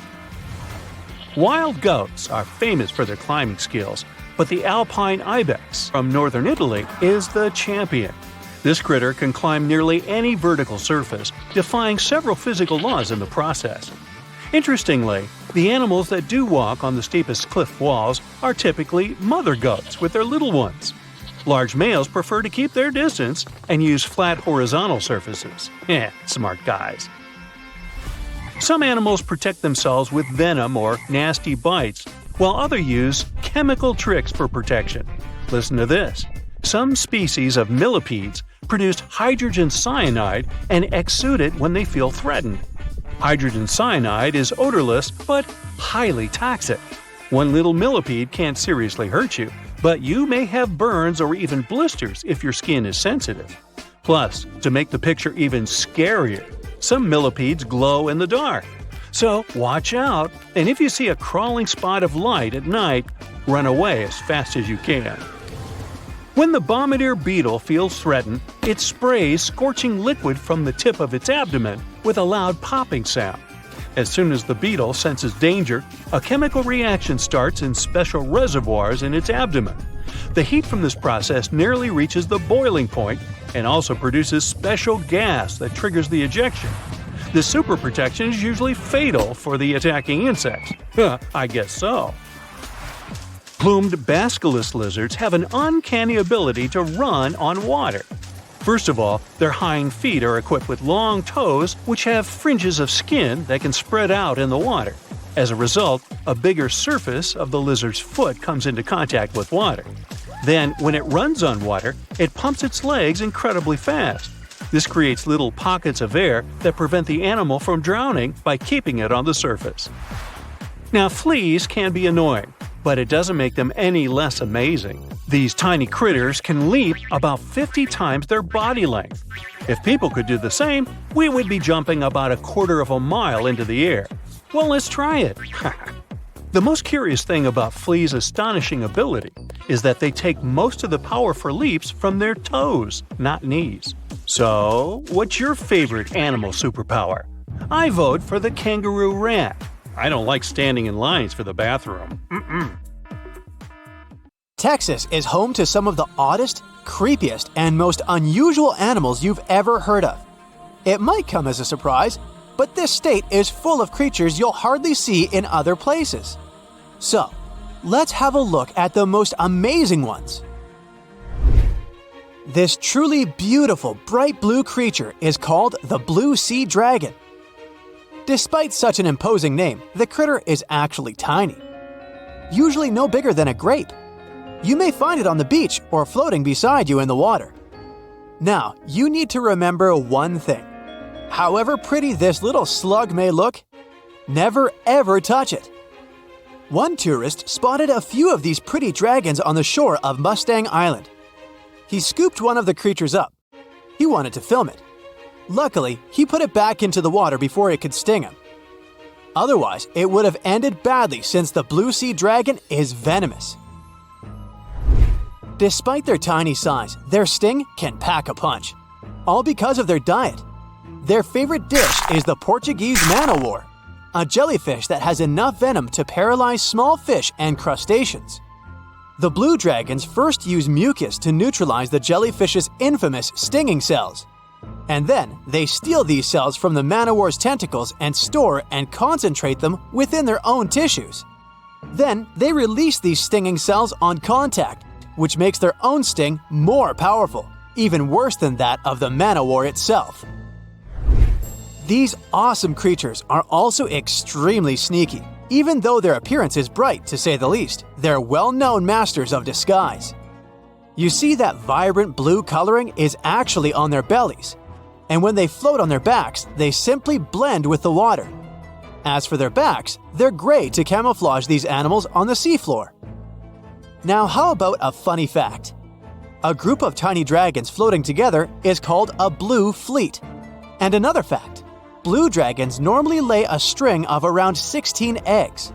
Wild goats are famous for their climbing skills, but the alpine ibex from northern Italy is the champion. This critter can climb nearly any vertical surface, defying several physical laws in the process. Interestingly, the animals that do walk on the steepest cliff walls are typically mother goats with their little ones. Large males prefer to keep their distance and use flat horizontal surfaces. Smart guys. Some animals protect themselves with venom or nasty bites, while others use chemical tricks for protection. Listen to this. Some species of millipedes produce hydrogen cyanide and exude it when they feel threatened. Hydrogen cyanide is odorless but highly toxic. One little millipede can't seriously hurt you, but you may have burns or even blisters if your skin is sensitive. Plus, to make the picture even scarier, some millipedes glow in the dark. So watch out, and if you see a crawling spot of light at night, run away as fast as you can. When the bombardier beetle feels threatened, it sprays scorching liquid from the tip of its abdomen with a loud popping sound. As soon as the beetle senses danger, a chemical reaction starts in special reservoirs in its abdomen. The heat from this process nearly reaches the boiling point and also produces special gas that triggers the ejection. This super protection is usually fatal for the attacking insects. I guess so. Plumed basilisk lizards have an uncanny ability to run on water. First of all, their hind feet are equipped with long toes which have fringes of skin that can spread out in the water. As a result, a bigger surface of the lizard's foot comes into contact with water. Then, when it runs on water, it pumps its legs incredibly fast. This creates little pockets of air that prevent the animal from drowning by keeping it on the surface. Now, fleas can be annoying, but it doesn't make them any less amazing. These tiny critters can leap about 50 times their body length. If people could do the same, we would be jumping about a quarter of a mile into the air. Well, let's try it. The most curious thing about fleas' astonishing ability is that they take most of the power for leaps from their toes, not knees. So, what's your favorite animal superpower? I vote for the kangaroo rat. I don't like standing in lines for the bathroom. Texas is home to some of the oddest, creepiest, and most unusual animals you've ever heard of. It might come as a surprise, but this state is full of creatures you'll hardly see in other places. So, let's have a look at the most amazing ones. This truly beautiful bright blue creature is called the blue sea dragon. Despite such an imposing name, the critter is actually tiny. Usually no bigger than a grape. You may find it on the beach or floating beside you in the water. Now, you need to remember one thing. However pretty this little slug may look, never ever touch it. One tourist spotted a few of these pretty dragons on the shore of Mustang Island. He scooped one of the creatures up. He wanted to film it. Luckily, he put it back into the water before it could sting him. Otherwise, it would have ended badly since the blue sea dragon is venomous. Despite their tiny size, their sting can pack a punch, all because of their diet. Their favorite dish is the Portuguese man-o-war, a jellyfish that has enough venom to paralyze small fish and crustaceans. The blue dragons first use mucus to neutralize the jellyfish's infamous stinging cells. And then, they steal these cells from the man-o-war's tentacles and store and concentrate them within their own tissues. Then, they release these stinging cells on contact, which makes their own sting more powerful, even worse than that of the man-o-war itself. These awesome creatures are also extremely sneaky. Even though their appearance is bright, to say the least, they're well-known masters of disguise. You see that vibrant blue coloring is actually on their bellies, and when they float on their backs, they simply blend with the water. As for their backs, they're gray to camouflage these animals on the seafloor. Now, how about a funny fact? A group of tiny dragons floating together is called a blue fleet. And another fact, blue dragons normally lay a string of around 16 eggs,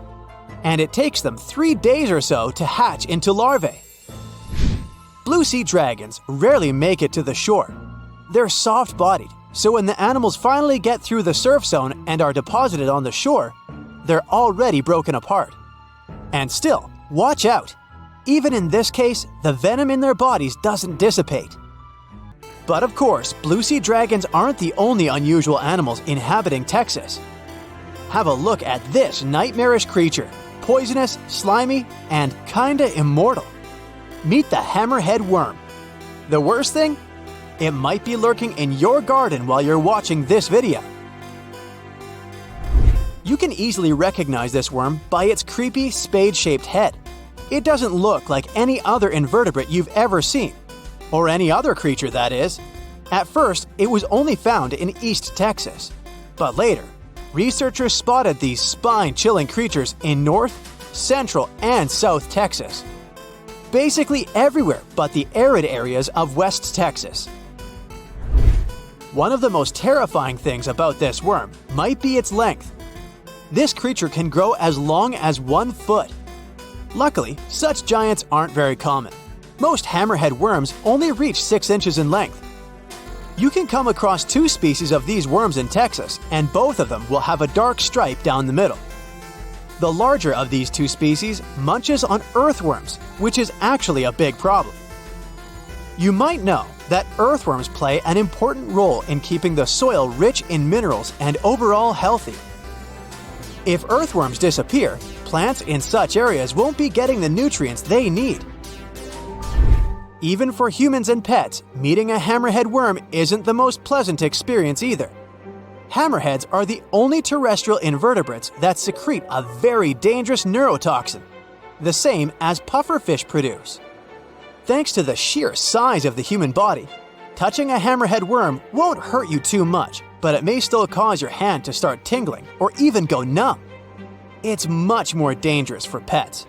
and it takes them 3 days or so to hatch into larvae. Blue sea dragons rarely make it to the shore. They're soft-bodied, so when the animals finally get through the surf zone and are deposited on the shore, they're already broken apart. And still, watch out! Even in this case, the venom in their bodies doesn't dissipate. But of course, blue sea dragons aren't the only unusual animals inhabiting Texas. Have a look at this nightmarish creature, poisonous, slimy, and kinda immortal. Meet the hammerhead worm. The worst thing? It might be lurking in your garden while you're watching this video. You can easily recognize this worm by its creepy, spade-shaped head. It doesn't look like any other invertebrate you've ever seen. Or any other creature, that is. At first, it was only found in East Texas. But later, researchers spotted these spine-chilling creatures in North, Central, and South Texas. Basically everywhere but the arid areas of West Texas. One of the most terrifying things about this worm might be its length. This creature can grow as long as 1 foot. Luckily, such giants aren't very common. Most hammerhead worms only reach 6 inches in length. You can come across 2 species of these worms in Texas, and both of them will have a dark stripe down the middle. The larger of these 2 species munches on earthworms, which is actually a big problem. You might know that earthworms play an important role in keeping the soil rich in minerals and overall healthy. If earthworms disappear, plants in such areas won't be getting the nutrients they need. Even for humans and pets, meeting a hammerhead worm isn't the most pleasant experience either. Hammerheads are the only terrestrial invertebrates that secrete a very dangerous neurotoxin, the same as pufferfish produce. Thanks to the sheer size of the human body, touching a hammerhead worm won't hurt you too much, but it may still cause your hand to start tingling or even go numb. It's much more dangerous for pets.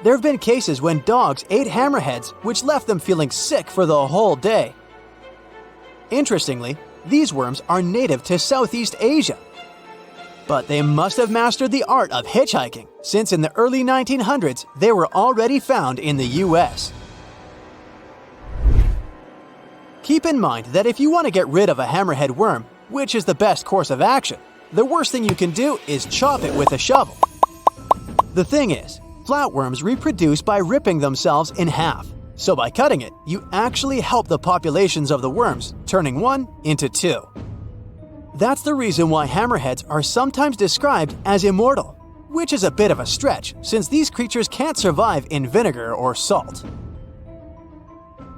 There have been cases when dogs ate hammerheads, which left them feeling sick for the whole day. Interestingly, these worms are native to Southeast Asia. But they must have mastered the art of hitchhiking, since in the early 1900s they were already found in the US. Keep in mind that if you want to get rid of a hammerhead worm, which is the best course of action, the worst thing you can do is chop it with a shovel. The thing is, flatworms reproduce by ripping themselves in half, so by cutting it, you actually help the populations of the worms, turning 1 into 2. That's the reason why hammerheads are sometimes described as immortal, which is a bit of a stretch since these creatures can't survive in vinegar or salt.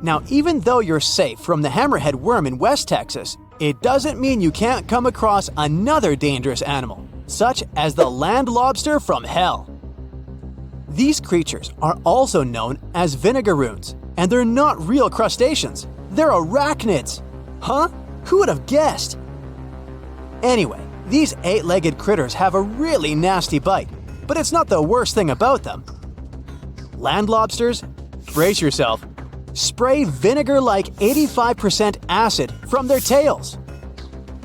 Now, even though you're safe from the hammerhead worm in West Texas, it doesn't mean you can't come across another dangerous animal, such as the land lobster from hell. These creatures are also known as vinegaroons, and they're not real crustaceans, they're arachnids. Huh? Who would have guessed? Anyway, these 8-legged critters have a really nasty bite, but it's not the worst thing about them. Land lobsters? Brace yourself. Spray vinegar-like 85% acid from their tails.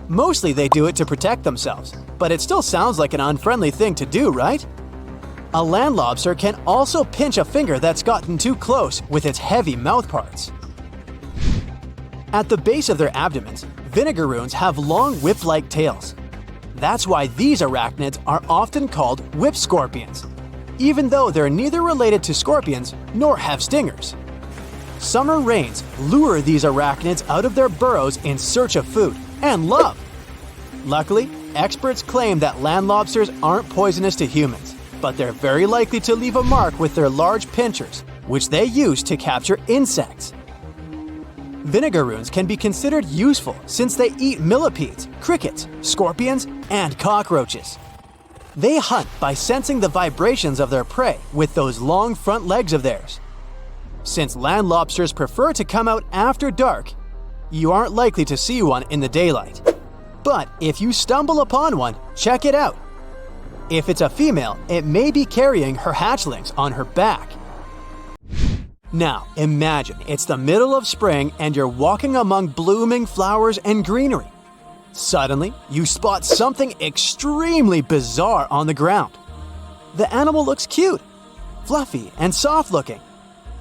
Mostly they do it to protect themselves, but it still sounds like an unfriendly thing to do, right? A land lobster can also pinch a finger that's gotten too close with its heavy mouth parts. At the base of their abdomens, vinegaroons have long whip-like tails. That's why these arachnids are often called whip scorpions, even though they're neither related to scorpions nor have stingers. Summer rains lure these arachnids out of their burrows in search of food and love. Luckily, experts claim that land lobsters aren't poisonous to humans, but they're very likely to leave a mark with their large pinchers, which they use to capture insects. Vinegaroons can be considered useful since they eat millipedes, crickets, scorpions, and cockroaches. They hunt by sensing the vibrations of their prey with those long front legs of theirs. Since land lobsters prefer to come out after dark, you aren't likely to see one in the daylight. But if you stumble upon one, check it out. If it's a female, it may be carrying her hatchlings on her back. Now, imagine it's the middle of spring and you're walking among blooming flowers and greenery. Suddenly, you spot something extremely bizarre on the ground. The animal looks cute, fluffy, and soft-looking.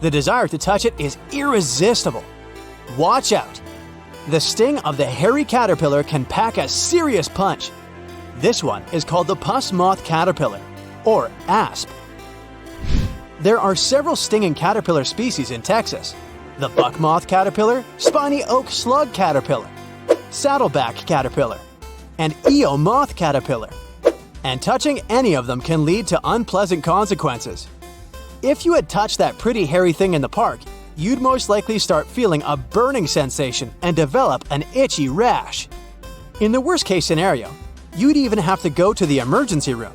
The desire to touch it is irresistible. Watch out! The sting of the hairy caterpillar can pack a serious punch. This one is called the pus moth caterpillar, or asp. There are several stinging caterpillar species in Texas: the buck moth caterpillar, spiny oak slug caterpillar, saddleback caterpillar, and eel moth caterpillar. And touching any of them can lead to unpleasant consequences. If you had touched that pretty hairy thing in the park, you'd most likely start feeling a burning sensation and develop an itchy rash. In the worst case scenario, you'd even have to go to the emergency room.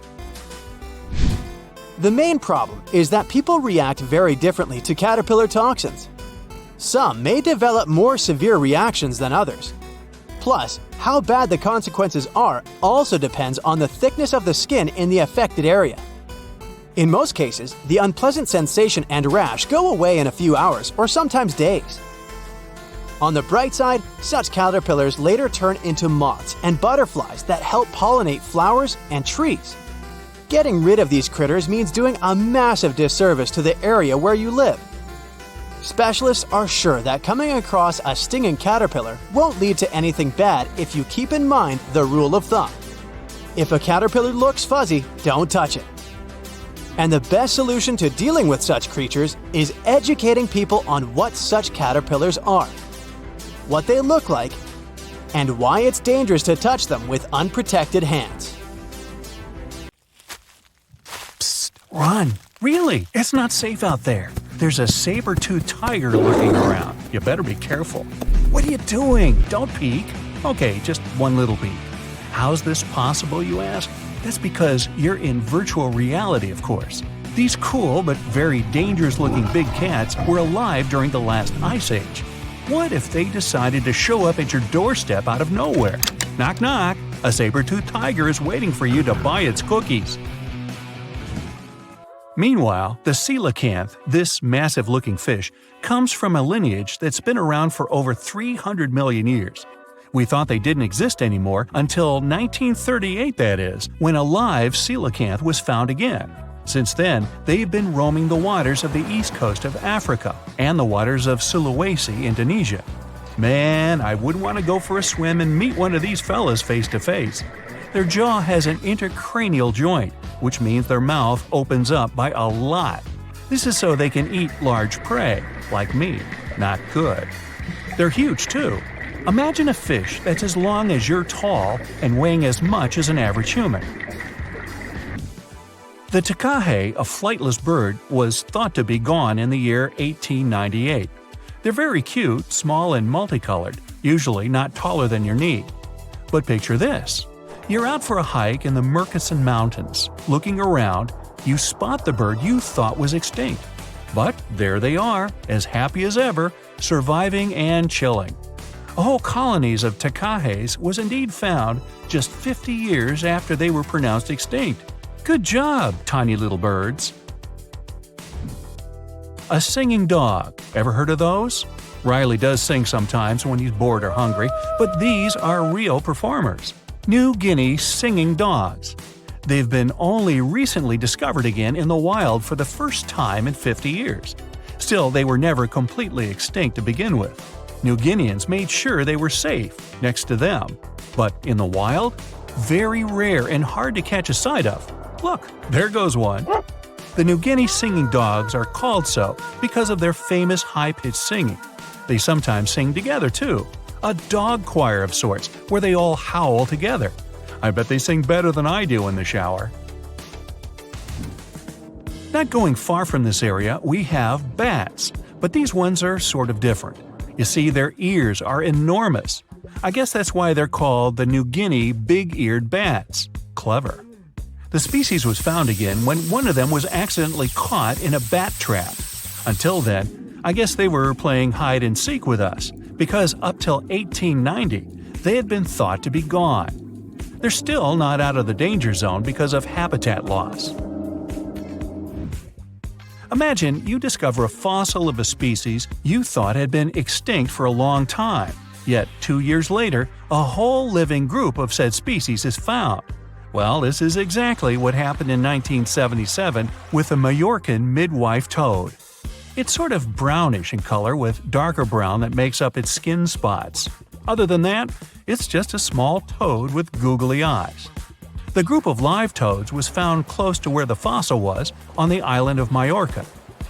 The main problem is that people react very differently to caterpillar toxins. Some may develop more severe reactions than others. Plus, how bad the consequences are also depends on the thickness of the skin in the affected area. In most cases, the unpleasant sensation and rash go away in a few hours or sometimes days. On the bright side, such caterpillars later turn into moths and butterflies that help pollinate flowers and trees. Getting rid of these critters means doing a massive disservice to the area where you live. Specialists are sure that coming across a stinging caterpillar won't lead to anything bad if you keep in mind the rule of thumb. If a caterpillar looks fuzzy, don't touch it. And the best solution to dealing with such creatures is educating people on what such caterpillars are, what they look like, and why it's dangerous to touch them with unprotected hands. Psst, run! Really, it's not safe out there. There's a saber-toothed tiger lurking around. You better be careful. What are you doing? Don't peek. Okay, just one little peek. How's this possible, you ask? That's because you're in virtual reality, of course. These cool but very dangerous-looking big cats were alive during the last ice age. What if they decided to show up at your doorstep out of nowhere? Knock knock, a saber-toothed tiger is waiting for you to buy its cookies. Meanwhile, the coelacanth, this massive-looking fish, comes from a lineage that's been around for over 300 million years. We thought they didn't exist anymore until 1938, that is, when a live coelacanth was found again. Since then, they've been roaming the waters of the east coast of Africa and the waters of Sulawesi, Indonesia. Man, I wouldn't want to go for a swim and meet one of these fellas face to face. Their jaw has an intercranial joint, which means their mouth opens up by a lot. This is so they can eat large prey, like me. Not good. They're huge, too. Imagine a fish that's as long as you're tall and weighing as much as an average human. The takahe, a flightless bird, was thought to be gone in the year 1898. They're very cute, small and multicolored, usually not taller than your knee. But picture this. You're out for a hike in the Murchison Mountains. Looking around, you spot the bird you thought was extinct. But there they are, as happy as ever, surviving and chilling. Whole colonies of takahes was indeed found just 50 years after they were pronounced extinct. Good job, tiny little birds. A singing dog. Ever heard of those? Riley does sing sometimes when he's bored or hungry, but these are real performers. New Guinea singing dogs. They've been only recently discovered again in the wild for the first time in 50 years. Still, they were never completely extinct to begin with. New Guineans made sure they were safe next to them. But in the wild, very rare and hard to catch a sight of. Look, there goes one. The New Guinea singing dogs are called so because of their famous high-pitched singing. They sometimes sing together too. A dog choir of sorts, where they all howl together. I bet they sing better than I do in the shower. Not going far from this area, we have bats, but these ones are sort of different. You see, their ears are enormous. I guess that's why they're called the New Guinea big-eared bats. Clever. The species was found again when one of them was accidentally caught in a bat trap. Until then, I guess they were playing hide-and-seek with us, because up till 1890, they had been thought to be gone. They're still not out of the danger zone because of habitat loss. Imagine you discover a fossil of a species you thought had been extinct for a long time, Yet 2 years later, a whole living group of said species is found. Well, this is exactly what happened in 1977 with the Majorcan midwife toad. It's sort of brownish in color with darker brown that makes up its skin spots. Other than that, it's just a small toad with googly eyes. The group of live toads was found close to where the fossil was, on the island of Majorca.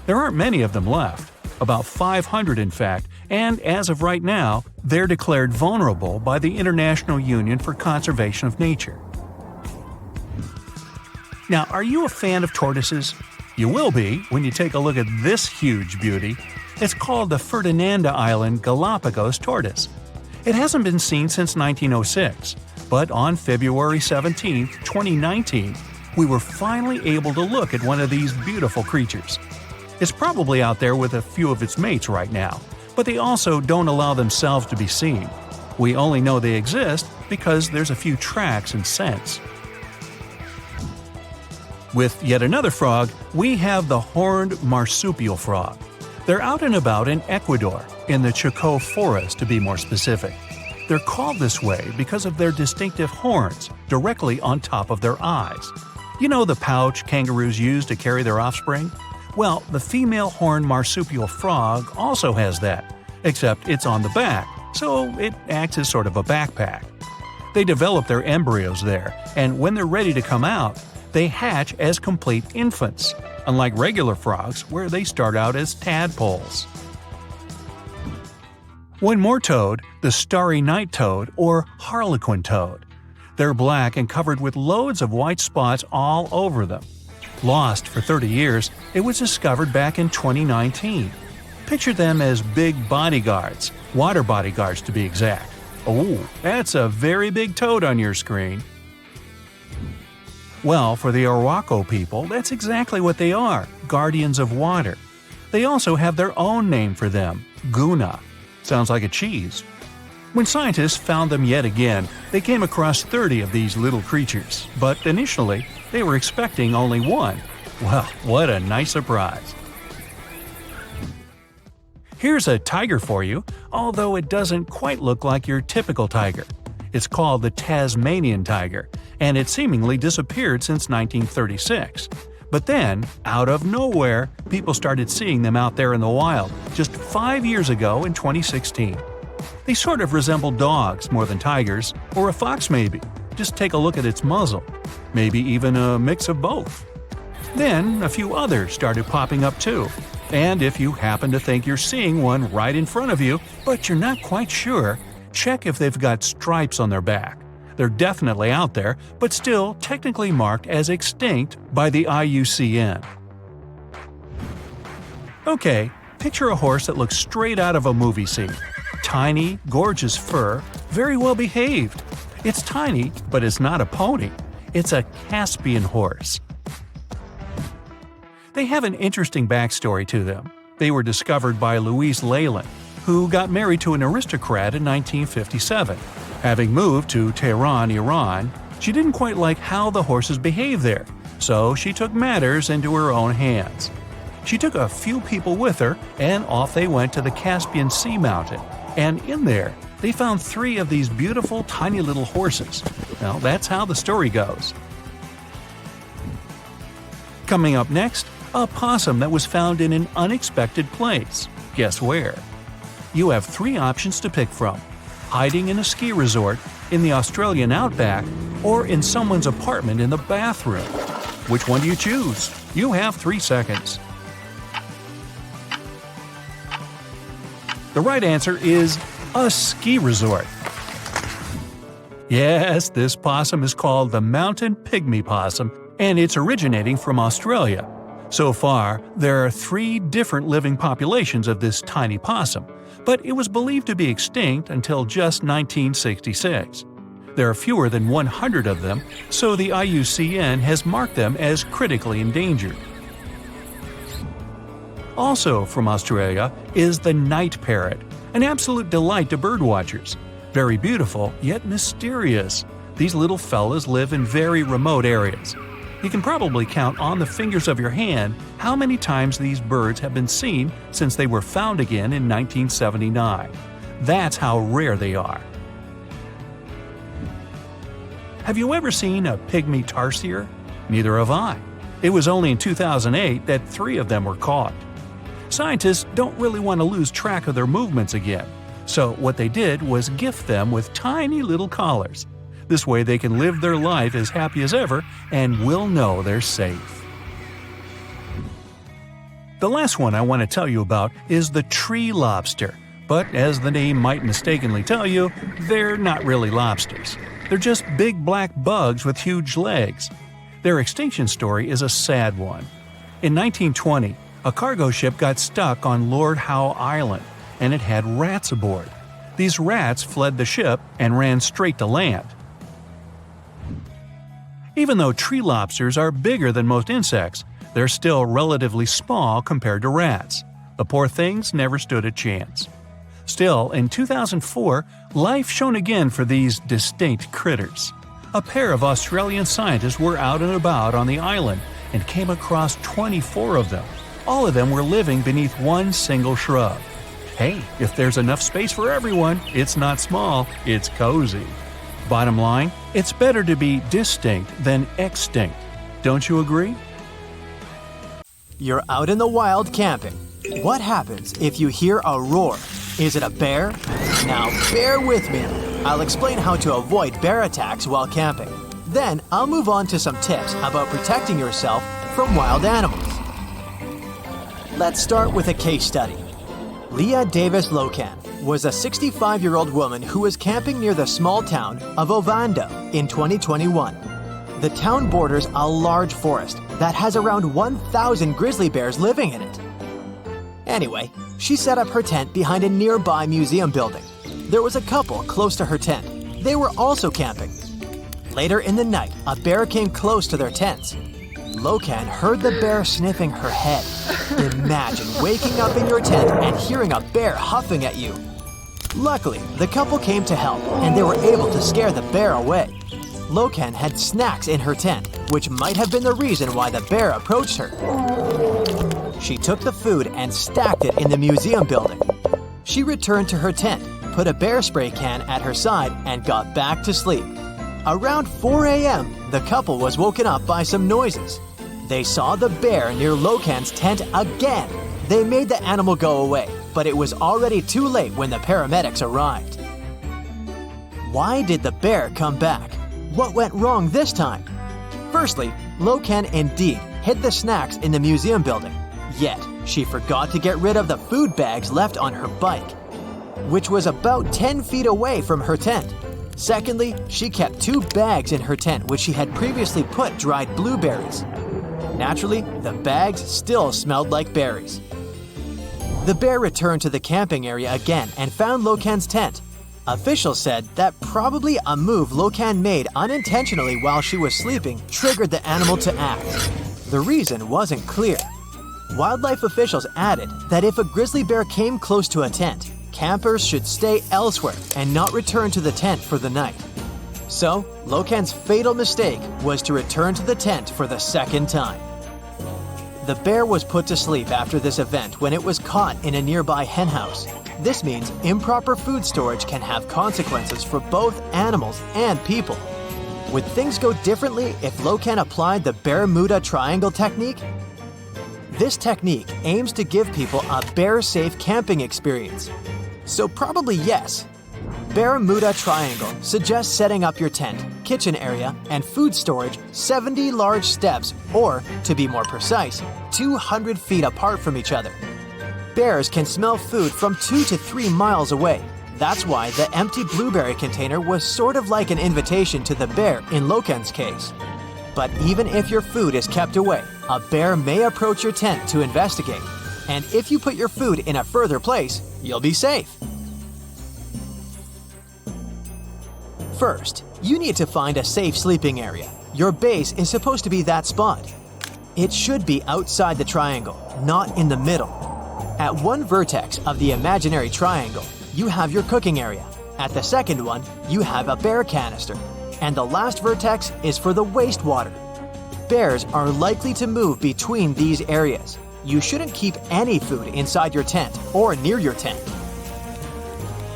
There aren't many of them left, about 500 in fact, and as of right now, they're declared vulnerable by the International Union for Conservation of Nature. Now, are you a fan of tortoises? You will be when you take a look at this huge beauty. It's called the Ferdinanda Island Galapagos tortoise. It hasn't been seen since 1906, but on February 17, 2019, we were finally able to look at one of these beautiful creatures. It's probably out there with a few of its mates right now, but they also don't allow themselves to be seen. We only know they exist because there's a few tracks and scents. With yet another frog, we have the horned marsupial frog. They're out and about in Ecuador, in the Chocó forest to be more specific. They're called this way because of their distinctive horns directly on top of their eyes. You know the pouch kangaroos use to carry their offspring? Well, the female horned marsupial frog also has that, except it's on the back, so it acts as sort of a backpack. They develop their embryos there, and when they're ready to come out, they hatch as complete infants, unlike regular frogs where they start out as tadpoles. One more toad, the starry night toad or harlequin toad. They're black and covered with loads of white spots all over them. Lost for 30 years, it was discovered back in 2019. Picture them as big bodyguards, water bodyguards to be exact. Oh, that's a very big toad on your screen. Well, for the Arhuaco people, that's exactly what they are, guardians of water. They also have their own name for them, Guna. Sounds like a cheese. When scientists found them yet again, they came across 30 of these little creatures, but initially, they were expecting only one. Well, what a nice surprise. Here's a tiger for you, although it doesn't quite look like your typical tiger. It's called the Tasmanian tiger, and it seemingly disappeared since 1936. But then, out of nowhere, people started seeing them out there in the wild just 5 years ago in 2016. They sort of resemble dogs more than tigers, or a fox maybe. Just take a look at its muzzle. Maybe even a mix of both. Then, a few others started popping up too. And if you happen to think you're seeing one right in front of you, but you're not quite sure, check if they've got stripes on their back. They're definitely out there, but still technically marked as extinct by the IUCN. Okay, picture a horse that looks straight out of a movie scene. Tiny, gorgeous fur, very well behaved. It's tiny, but it's not a pony. It's a Caspian horse. They have an interesting backstory to them. They were discovered by Louise Leyland, who got married to an aristocrat in 1957. Having moved to Tehran, Iran, she didn't quite like how the horses behaved there, so she took matters into her own hands. She took a few people with her, and off they went to the Caspian Sea mountain. And in there, they found 3 of these beautiful tiny little horses. Now, that's how the story goes. Coming up next, a possum that was found in an unexpected place. Guess where? You have 3 options to pick from: hiding in a ski resort, in the Australian outback, or in someone's apartment in the bathroom. Which one do you choose? You have 3 seconds. The right answer is a ski resort. Yes, this possum is called the mountain pygmy possum, and it's originating from Australia. So far, there are 3 different living populations of this tiny possum, but it was believed to be extinct until just 1966. There are fewer than 100 of them, so the IUCN has marked them as critically endangered. Also from Australia is the night parrot, an absolute delight to birdwatchers. Very beautiful, yet mysterious. These little fellas live in very remote areas. You can probably count on the fingers of your hand how many times these birds have been seen since they were found again in 1979. That's how rare they are. Have you ever seen a pygmy tarsier? Neither have I. It was only in 2008 that 3 of them were caught. Scientists don't really want to lose track of their movements again, so what they did was gift them with tiny little collars. This way they can live their life as happy as ever and will know they're safe. The last one I want to tell you about is the tree lobster, but as the name might mistakenly tell you, they're not really lobsters. They're just big black bugs with huge legs. Their extinction story is a sad one. In 1920, a cargo ship got stuck on Lord Howe Island, and it had rats aboard. These rats fled the ship and ran straight to land. Even though tree lobsters are bigger than most insects, they're still relatively small compared to rats. The poor things never stood a chance. Still, in 2004, life shone again for these distinct critters. A pair of Australian scientists were out and about on the island and came across 24 of them. All of them were living beneath one single shrub. Hey, if there's enough space for everyone, it's not small, it's cozy. Bottom line, it's better to be distinct than extinct. Don't you agree? You're out in the wild camping. What happens if you hear a roar? Is it a bear? Now bear with me. I'll explain how to avoid bear attacks while camping. Then I'll move on to some tips about protecting yourself from wild animals. Let's start with a case study. Leah Davis Locan was a 65-year-old woman who was camping near the small town of Ovando in 2021. The town borders a large forest that has around 1,000 grizzly bears living in it. Anyway, she set up her tent behind a nearby museum building. There was a couple close to her tent. They were also camping. Later in the night, a bear came close to their tents. Locan heard the bear sniffing her head. Imagine waking up in your tent and hearing a bear huffing at you. Luckily, the couple came to help and they were able to scare the bear away. Locan had snacks in her tent, which might have been the reason why the bear approached her. She took the food and stacked it in the museum building. She returned to her tent, put a bear spray can at her side, and got back to sleep. Around 4 a.m., the couple was woken up by some noises. They saw the bear near Locan's tent again. They made the animal go away, but it was already too late when the paramedics arrived. Why did the bear come back? What went wrong this time? Firstly, Locan indeed hid the snacks in the museum building. Yet, she forgot to get rid of the food bags left on her bike, which was about 10 feet away from her tent. Secondly, she kept 2 bags in her tent which she had previously put dried blueberries. Naturally, the bags still smelled like berries. The bear returned to the camping area again and found Locan's tent. Officials said that probably a move Locan made unintentionally while she was sleeping triggered the animal to act. The reason wasn't clear. Wildlife officials added that if a grizzly bear came close to a tent, campers should stay elsewhere and not return to the tent for the night. So, Locan's fatal mistake was to return to the tent for the second time. The bear was put to sleep after this event when it was caught in a nearby henhouse. This means improper food storage can have consequences for both animals and people. Would things go differently if Locan applied the Bermuda Triangle technique? This technique aims to give people a bear-safe camping experience. So probably yes. Bermuda Triangle suggests setting up your tent, kitchen area, and food storage 70 large steps, or, to be more precise, 200 feet apart from each other. Bears can smell food from 2 to 3 miles away. That's why the empty blueberry container was sort of like an invitation to the bear in Locan's case. But even if your food is kept away, a bear may approach your tent to investigate. And if you put your food in a further place, you'll be safe. First, you need to find a safe sleeping area. Your base is supposed to be that spot. It should be outside the triangle, not in the middle. At one vertex of the imaginary triangle, you have your cooking area. At the second one, you have a bear canister. And the last vertex is for the wastewater. Bears are likely to move between these areas. You shouldn't keep any food inside your tent or near your tent.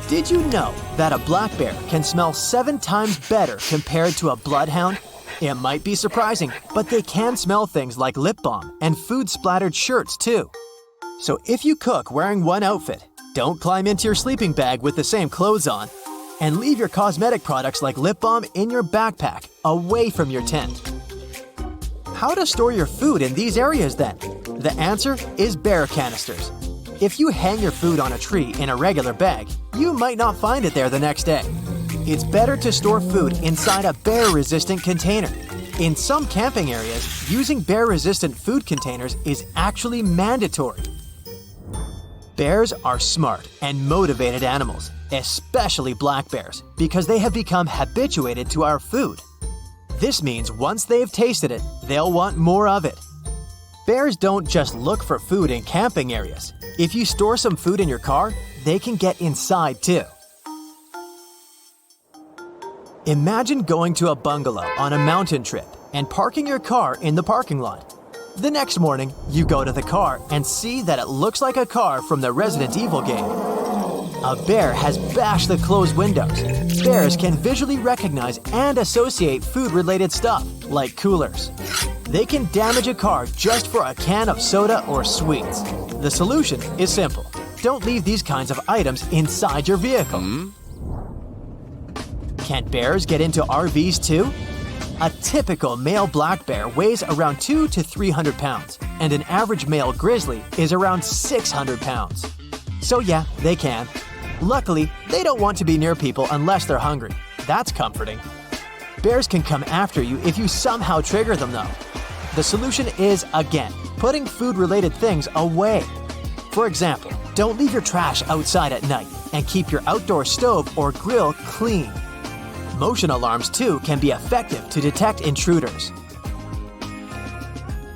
Did you know that a black bear can smell 7 times better compared to a bloodhound? It might be surprising, but they can smell things like lip balm and food-splattered shirts too. So if you cook wearing one outfit, don't climb into your sleeping bag with the same clothes on. And leave your cosmetic products like lip balm in your backpack, away from your tent. How to store your food in these areas then? The answer is bear canisters. If you hang your food on a tree in a regular bag, you might not find it there the next day. It's better to store food inside a bear-resistant container. In some camping areas, using bear-resistant food containers is actually mandatory. Bears are smart and motivated animals, especially black bears, because they have become habituated to our food. This means once they've tasted it, they'll want more of it. Bears don't just look for food in camping areas. If you store some food in your car, they can get inside too. Imagine going to a bungalow on a mountain trip and parking your car in the parking lot. The next morning, you go to the car and see that it looks like a car from the Resident Evil game. A bear has bashed the closed windows. Bears can visually recognize and associate food-related stuff, like coolers. They can damage a car just for a can of soda or sweets. The solution is simple. Don't leave these kinds of items inside your vehicle. Can bears get into RVs too? A typical male black bear weighs around 200 to 300 pounds, and an average male grizzly is around 600 pounds. So yeah, they can. Luckily, they don't want to be near people unless they're hungry. That's comforting. Bears can come after you if you somehow trigger them though. The solution is, again, putting food-related things away. For example, don't leave your trash outside at night, and keep your outdoor stove or grill clean. Motion alarms too can be effective to detect intruders.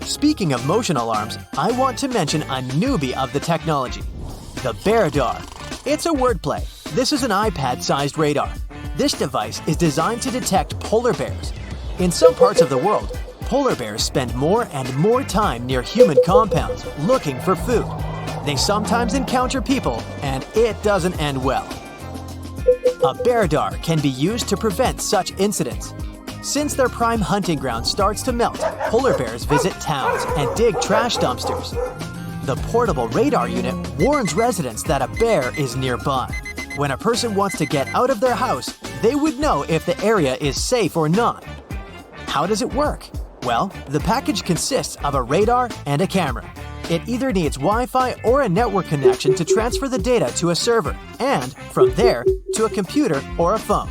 Speaking of motion alarms, I want to mention a newbie of the technology, the Beradar. It's a wordplay. This is an iPad-sized radar. This device is designed to detect polar bears. In some parts of the world, polar bears spend more and more time near human compounds looking for food. They sometimes encounter people, and it doesn't end well. A Beradar can be used to prevent such incidents. Since their prime hunting ground starts to melt, polar bears visit towns and dig trash dumpsters. The portable radar unit warns residents that a bear is nearby. When a person wants to get out of their house, they would know if the area is safe or not. How does it work? Well, the package consists of a radar and a camera. It either needs Wi-Fi or a network connection to transfer the data to a server, and, from there, to a computer or a phone.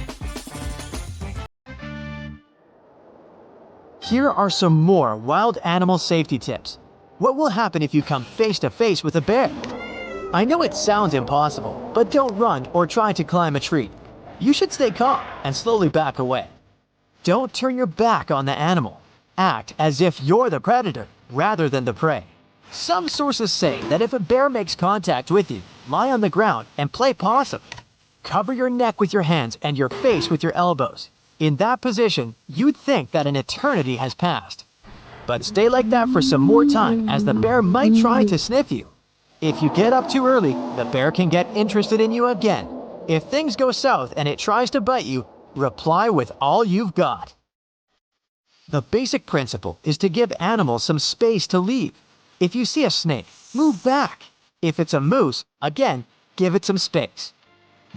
Here are some more wild animal safety tips. What will happen if you come face to face with a bear? I know it sounds impossible, but don't run or try to climb a tree. You should stay calm and slowly back away. Don't turn your back on the animal. Act as if you're the predator rather than the prey. Some sources say that if a bear makes contact with you, lie on the ground and play possum. Cover your neck with your hands and your face with your elbows. In that position, you'd think that an eternity has passed. But stay like that for some more time, as the bear might try to sniff you. If you get up too early, the bear can get interested in you again. If things go south and it tries to bite you, reply with all you've got. The basic principle is to give animals some space to leave. If you see a snake, move back. If it's a moose, again, give it some space.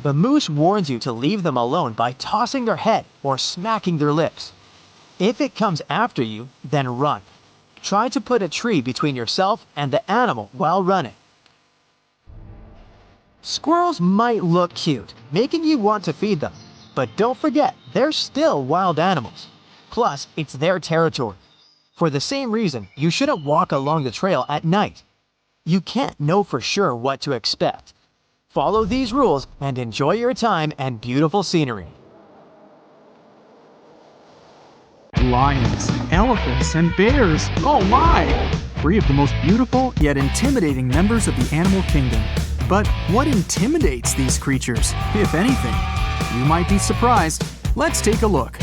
The moose warns you to leave them alone by tossing their head or smacking their lips. If it comes after you, then run. Try to put a tree between yourself and the animal while running. Squirrels might look cute, making you want to feed them. But don't forget, they're still wild animals. Plus, it's their territory. For the same reason, you shouldn't walk along the trail at night. You can't know for sure what to expect. Follow these rules and enjoy your time and beautiful scenery. Lions, elephants, and bears. Oh my! 3 of the most beautiful yet intimidating members of the animal kingdom. But what intimidates these creatures, if anything? You might be surprised. Let's take a look.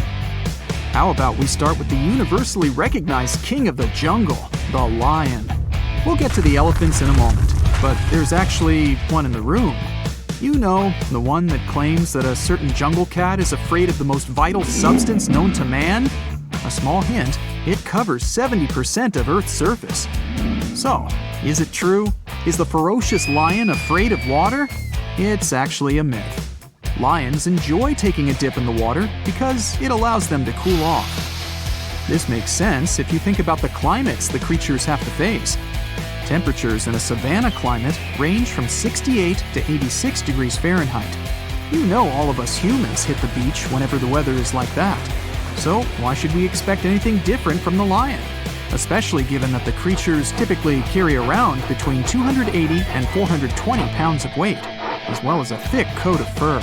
How about we start with the universally recognized king of the jungle, the lion. We'll get to the elephants in a moment, but there's actually one in the room. You know, the one that claims that a certain jungle cat is afraid of the most vital substance known to man? A small hint, it covers 70% of Earth's surface. So, is it true? Is the ferocious lion afraid of water? It's actually a myth. Lions enjoy taking a dip in the water because it allows them to cool off. This makes sense if you think about the climates the creatures have to face. Temperatures in a savanna climate range from 68 to 86 degrees Fahrenheit. You know all of us humans hit the beach whenever the weather is like that. So why should we expect anything different from the lion? Especially given that the creatures typically carry around between 280 and 420 pounds of weight, as well as a thick coat of fur.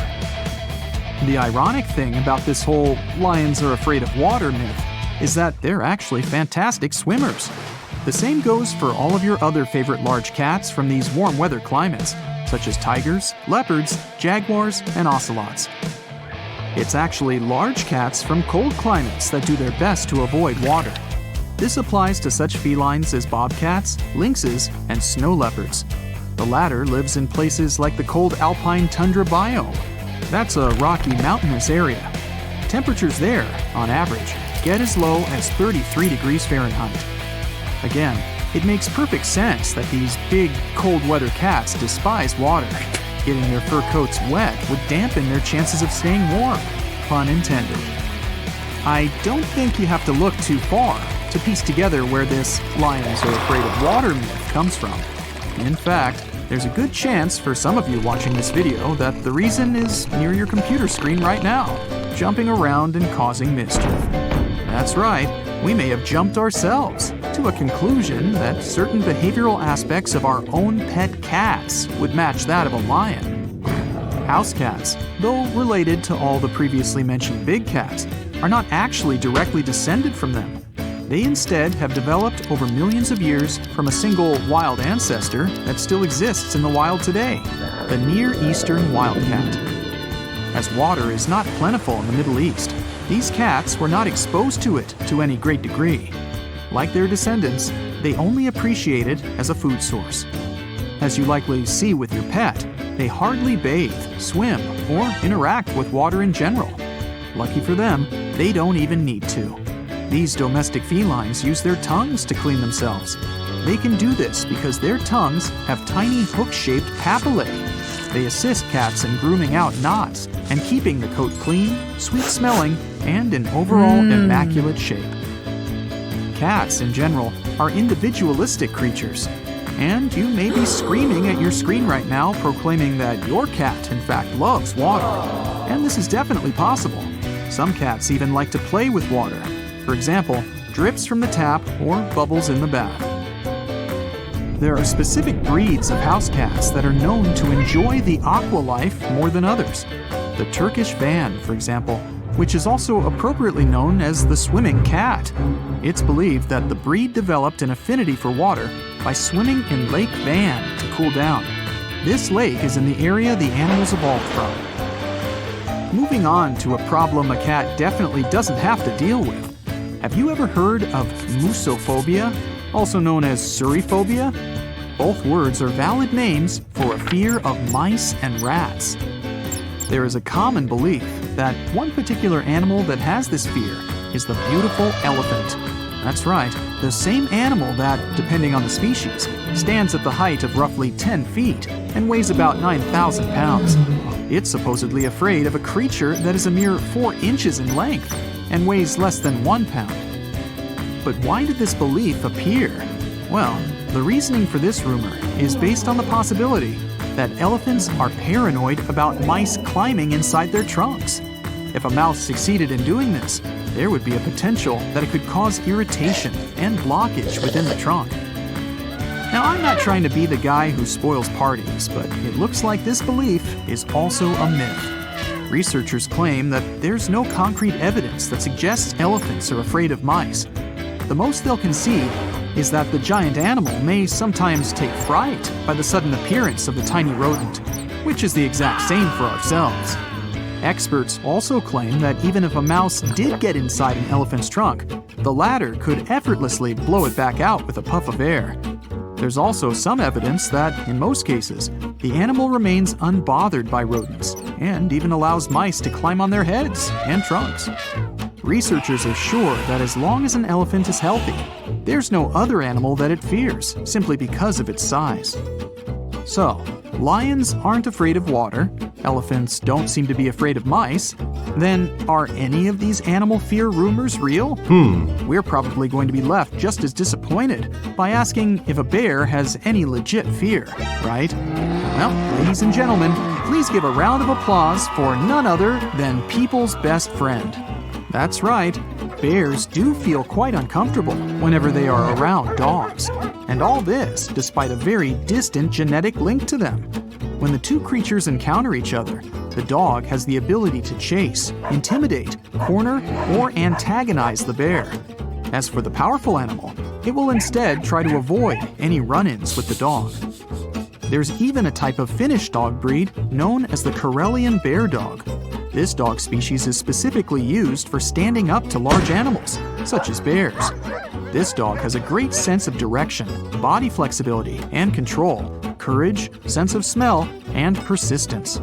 The ironic thing about this whole lions are afraid of water myth is that they're actually fantastic swimmers. The same goes for all of your other favorite large cats from these warm weather climates, such as tigers, leopards, jaguars, and ocelots. It's actually large cats from cold climates that do their best to avoid water. This applies to such felines as bobcats, lynxes, and snow leopards. The latter lives in places like the cold alpine tundra biome. That's a rocky mountainous area. Temperatures there, on average, get as low as 33 degrees Fahrenheit. Again, it makes perfect sense that these big, cold weather cats despise water. Getting their fur coats wet would dampen their chances of staying warm. Pun intended. I don't think you have to look too far to piece together where this lions are afraid of water myth comes from. In fact, there's a good chance for some of you watching this video that the reason is near your computer screen right now, jumping around and causing mischief. That's right, we may have jumped ourselves to a conclusion that certain behavioral aspects of our own pet cats would match that of a lion. House cats, though related to all the previously mentioned big cats, are not actually directly descended from them. They instead have developed over millions of years from a single wild ancestor that still exists in the wild today, the Near Eastern wildcat. As water is not plentiful in the Middle East, these cats were not exposed to it to any great degree. Like their descendants, they only appreciate it as a food source. As you likely see with your pet, they hardly bathe, swim, or interact with water in general. Lucky for them, they don't even need to. These domestic felines use their tongues to clean themselves. They can do this because their tongues have tiny hook-shaped papillae. They assist cats in grooming out knots and keeping the coat clean, sweet-smelling, and in overall immaculate shape. Cats, in general, are individualistic creatures. And you may be screaming at your screen right now proclaiming that your cat, in fact, loves water. And this is definitely possible. Some cats even like to play with water. For example, drips from the tap or bubbles in the bath. There are specific breeds of house cats that are known to enjoy the aqua life more than others. The Turkish Van, for example, which is also appropriately known as the swimming cat. It's believed that the breed developed an affinity for water by swimming in Lake Van to cool down. This lake is in the area the animals evolved from. Moving on to a problem a cat definitely doesn't have to deal with. Have you ever heard of musophobia, also known as suriphobia? Both words are valid names for a fear of mice and rats. There is a common belief that one particular animal that has this fear is the beautiful elephant. That's right, the same animal that, depending on the species, stands at the height of roughly 10 feet and weighs about 9,000 pounds. It's supposedly afraid of a creature that is a mere 4 inches in length and weighs less than 1 pound. But why did this belief appear? Well, the reasoning for this rumor is based on the possibility that elephants are paranoid about mice climbing inside their trunks. If a mouse succeeded in doing this, there would be a potential that it could cause irritation and blockage within the trunk. Now, I'm not trying to be the guy who spoils parties, but it looks like this belief is also a myth. Researchers claim that there's no concrete evidence that suggests elephants are afraid of mice. The most they'll concede is that the giant animal may sometimes take fright by the sudden appearance of the tiny rodent, which is the exact same for ourselves. Experts also claim that even if a mouse did get inside an elephant's trunk, the latter could effortlessly blow it back out with a puff of air. There's also some evidence that, in most cases, the animal remains unbothered by rodents and even allows mice to climb on their heads and trunks. Researchers are sure that as long as an elephant is healthy, there's no other animal that it fears simply because of its size. So, lions aren't afraid of water, elephants don't seem to be afraid of mice. Then, are any of these animal fear rumors real? We're probably going to be left just as disappointed by asking if a bear has any legit fear, right? Well, ladies and gentlemen, please give a round of applause for none other than people's best friend. That's right, bears do feel quite uncomfortable whenever they are around dogs. And all this despite a very distant genetic link to them. When the two creatures encounter each other, the dog has the ability to chase, intimidate, corner, or antagonize the bear. As for the powerful animal, it will instead try to avoid any run-ins with the dog. There's even a type of Finnish dog breed known as the Karelian bear dog. This dog species is specifically used for standing up to large animals, such as bears. This dog has a great sense of direction, body flexibility and control, courage, sense of smell, and persistence.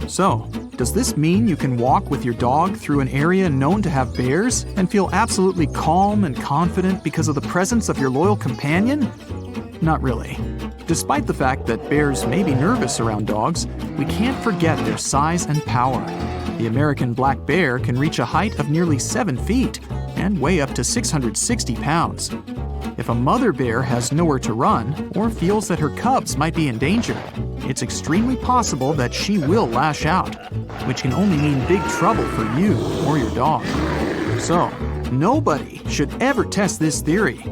So, does this mean you can walk with your dog through an area known to have bears and feel absolutely calm and confident because of the presence of your loyal companion? Not really. Despite the fact that bears may be nervous around dogs, we can't forget their size and power. The American black bear can reach a height of nearly 7 feet and weigh up to 660 pounds. If a mother bear has nowhere to run or feels that her cubs might be in danger, it's extremely possible that she will lash out, which can only mean big trouble for you or your dog. So, nobody should ever test this theory.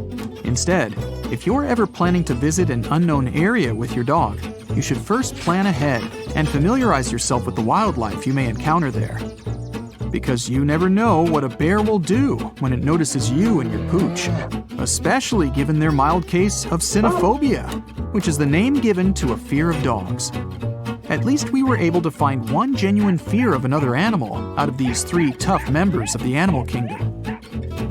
Instead, if you're ever planning to visit an unknown area with your dog, you should first plan ahead and familiarize yourself with the wildlife you may encounter there. Because you never know what a bear will do when it notices you and your pooch, especially given their mild case of cynophobia, which is the name given to a fear of dogs. At least we were able to find one genuine fear of another animal out of these 3 tough members of the animal kingdom.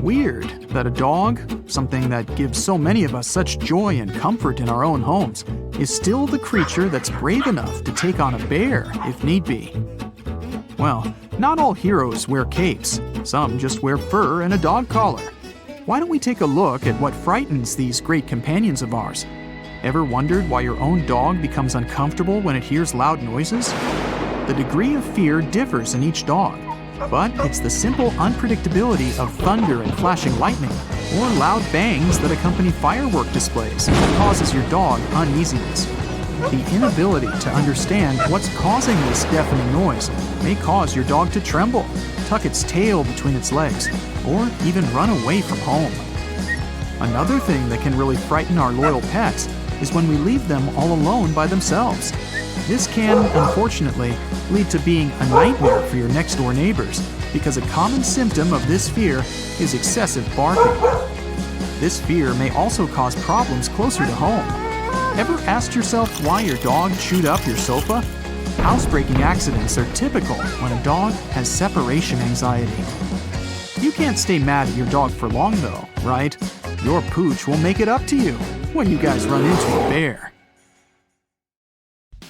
Weird that a dog, something that gives so many of us such joy and comfort in our own homes, is still the creature that's brave enough to take on a bear if need be. Well, not all heroes wear capes. Some just wear fur and a dog collar. Why don't we take a look at what frightens these great companions of ours? Ever wondered why your own dog becomes uncomfortable when it hears loud noises? The degree of fear differs in each dog, but it's the simple unpredictability of thunder and flashing lightning, or loud bangs that accompany firework displays that causes your dog uneasiness. The inability to understand what's causing this deafening noise may cause your dog to tremble, tuck its tail between its legs, or even run away from home. Another thing that can really frighten our loyal pets is when we leave them all alone by themselves. This can, unfortunately, lead to being a nightmare for your next-door neighbors, because a common symptom of this fear is excessive barking. This fear may also cause problems closer to home. Ever asked yourself why your dog chewed up your sofa? Housebreaking accidents are typical when a dog has separation anxiety. You can't stay mad at your dog for long though, right? Your pooch will make it up to you when you guys run into a bear.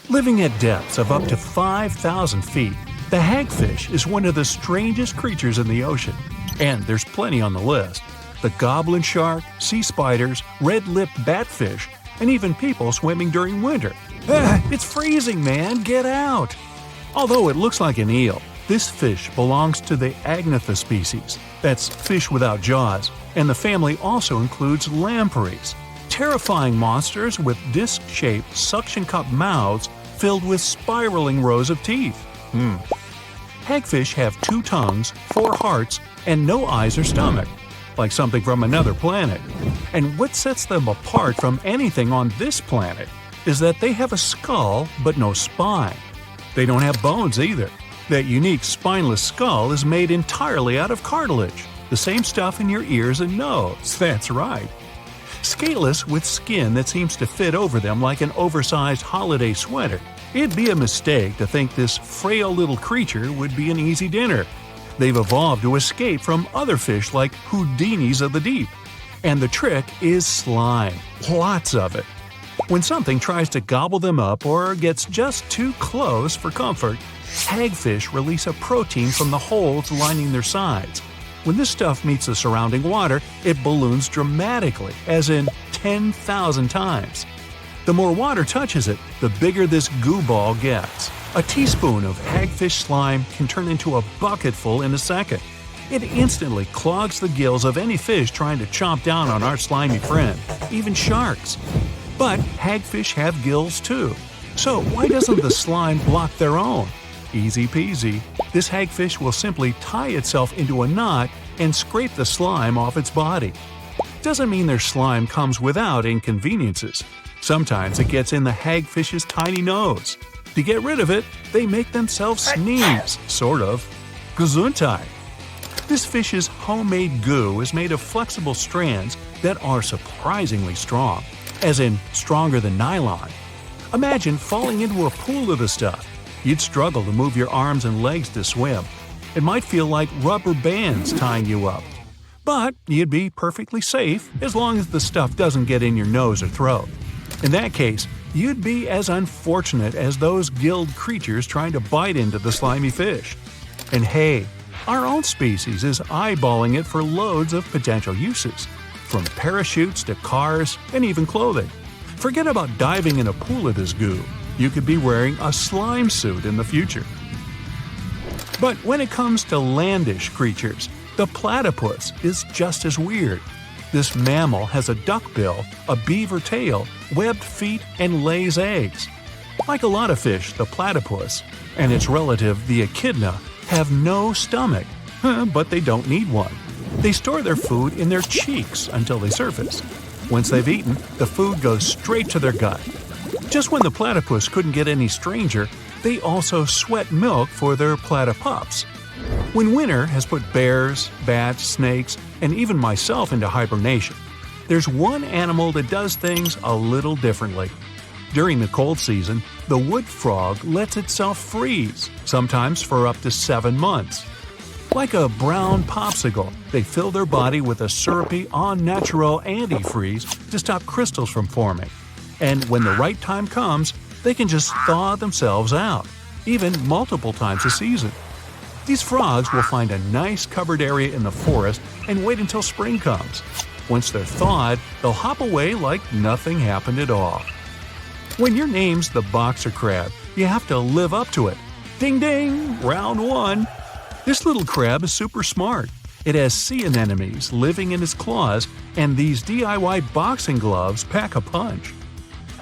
Living at depths of up to 5,000 feet, the hagfish is one of the strangest creatures in the ocean. And there's plenty on the list. The goblin shark, sea spiders, red-lipped batfish, and even people swimming during winter. It's freezing, man! Get out! Although it looks like an eel, this fish belongs to the agnatha species. That's fish without jaws, and the family also includes lampreys. Terrifying monsters with disc-shaped suction-cup mouths filled with spiraling rows of teeth. Hagfish have 2 tongues, 4 hearts, and no eyes or stomach, like something from another planet. And what sets them apart from anything on this planet is that they have a skull but no spine. They don't have bones either. That unique spineless skull is made entirely out of cartilage, the same stuff in your ears and nose. That's right. Scaleless with skin that seems to fit over them like an oversized holiday sweater. It'd be a mistake to think this frail little creature would be an easy dinner. They've evolved to escape from other fish like Houdinis of the deep. And the trick is slime. Lots of it. When something tries to gobble them up or gets just too close for comfort, hagfish release a protein from the holes lining their sides. When this stuff meets the surrounding water, it balloons dramatically, as in 10,000 times. The more water touches it, the bigger this goo ball gets. A teaspoon of hagfish slime can turn into a bucketful in a second. It instantly clogs the gills of any fish trying to chomp down on our slimy friend, even sharks. But hagfish have gills too. So why doesn't the slime block their own? Easy peasy. This hagfish will simply tie itself into a knot and scrape the slime off its body. Doesn't mean their slime comes without inconveniences. Sometimes it gets in the hagfish's tiny nose. To get rid of it, they make themselves sneeze, sort of. Gesundheit. This fish's homemade goo is made of flexible strands that are surprisingly strong, as in stronger than nylon. Imagine falling into a pool of the stuff. You'd struggle to move your arms and legs to swim. It might feel like rubber bands tying you up. But you'd be perfectly safe as long as the stuff doesn't get in your nose or throat. In that case, you'd be as unfortunate as those gilled creatures trying to bite into the slimy fish. And hey, our own species is eyeballing it for loads of potential uses, from parachutes to cars and even clothing. Forget about diving in a pool of this goo. You could be wearing a slime suit in the future. But when it comes to landish creatures, the platypus is just as weird. This mammal has a duck bill, a beaver tail, webbed feet, and lays eggs. Like a lot of fish, the platypus and its relative, the echidna, have no stomach, but they don't need one. They store their food in their cheeks until they surface. Once they've eaten, the food goes straight to their gut. Just when the platypus couldn't get any stranger, they also sweat milk for their platypups. When winter has put bears, bats, snakes, and even myself into hibernation, there's one animal that does things a little differently. During the cold season, the wood frog lets itself freeze, sometimes for up to 7 months. Like a brown popsicle, they fill their body with a syrupy, au-naturel antifreeze to stop crystals from forming. And when the right time comes, they can just thaw themselves out, even multiple times a season. These frogs will find a nice covered area in the forest and wait until spring comes. Once they're thawed, they'll hop away like nothing happened at all. When your name's the boxer crab, you have to live up to it. Ding ding! Round 1! This little crab is super smart. It has sea anemones living in its claws, and these DIY boxing gloves pack a punch.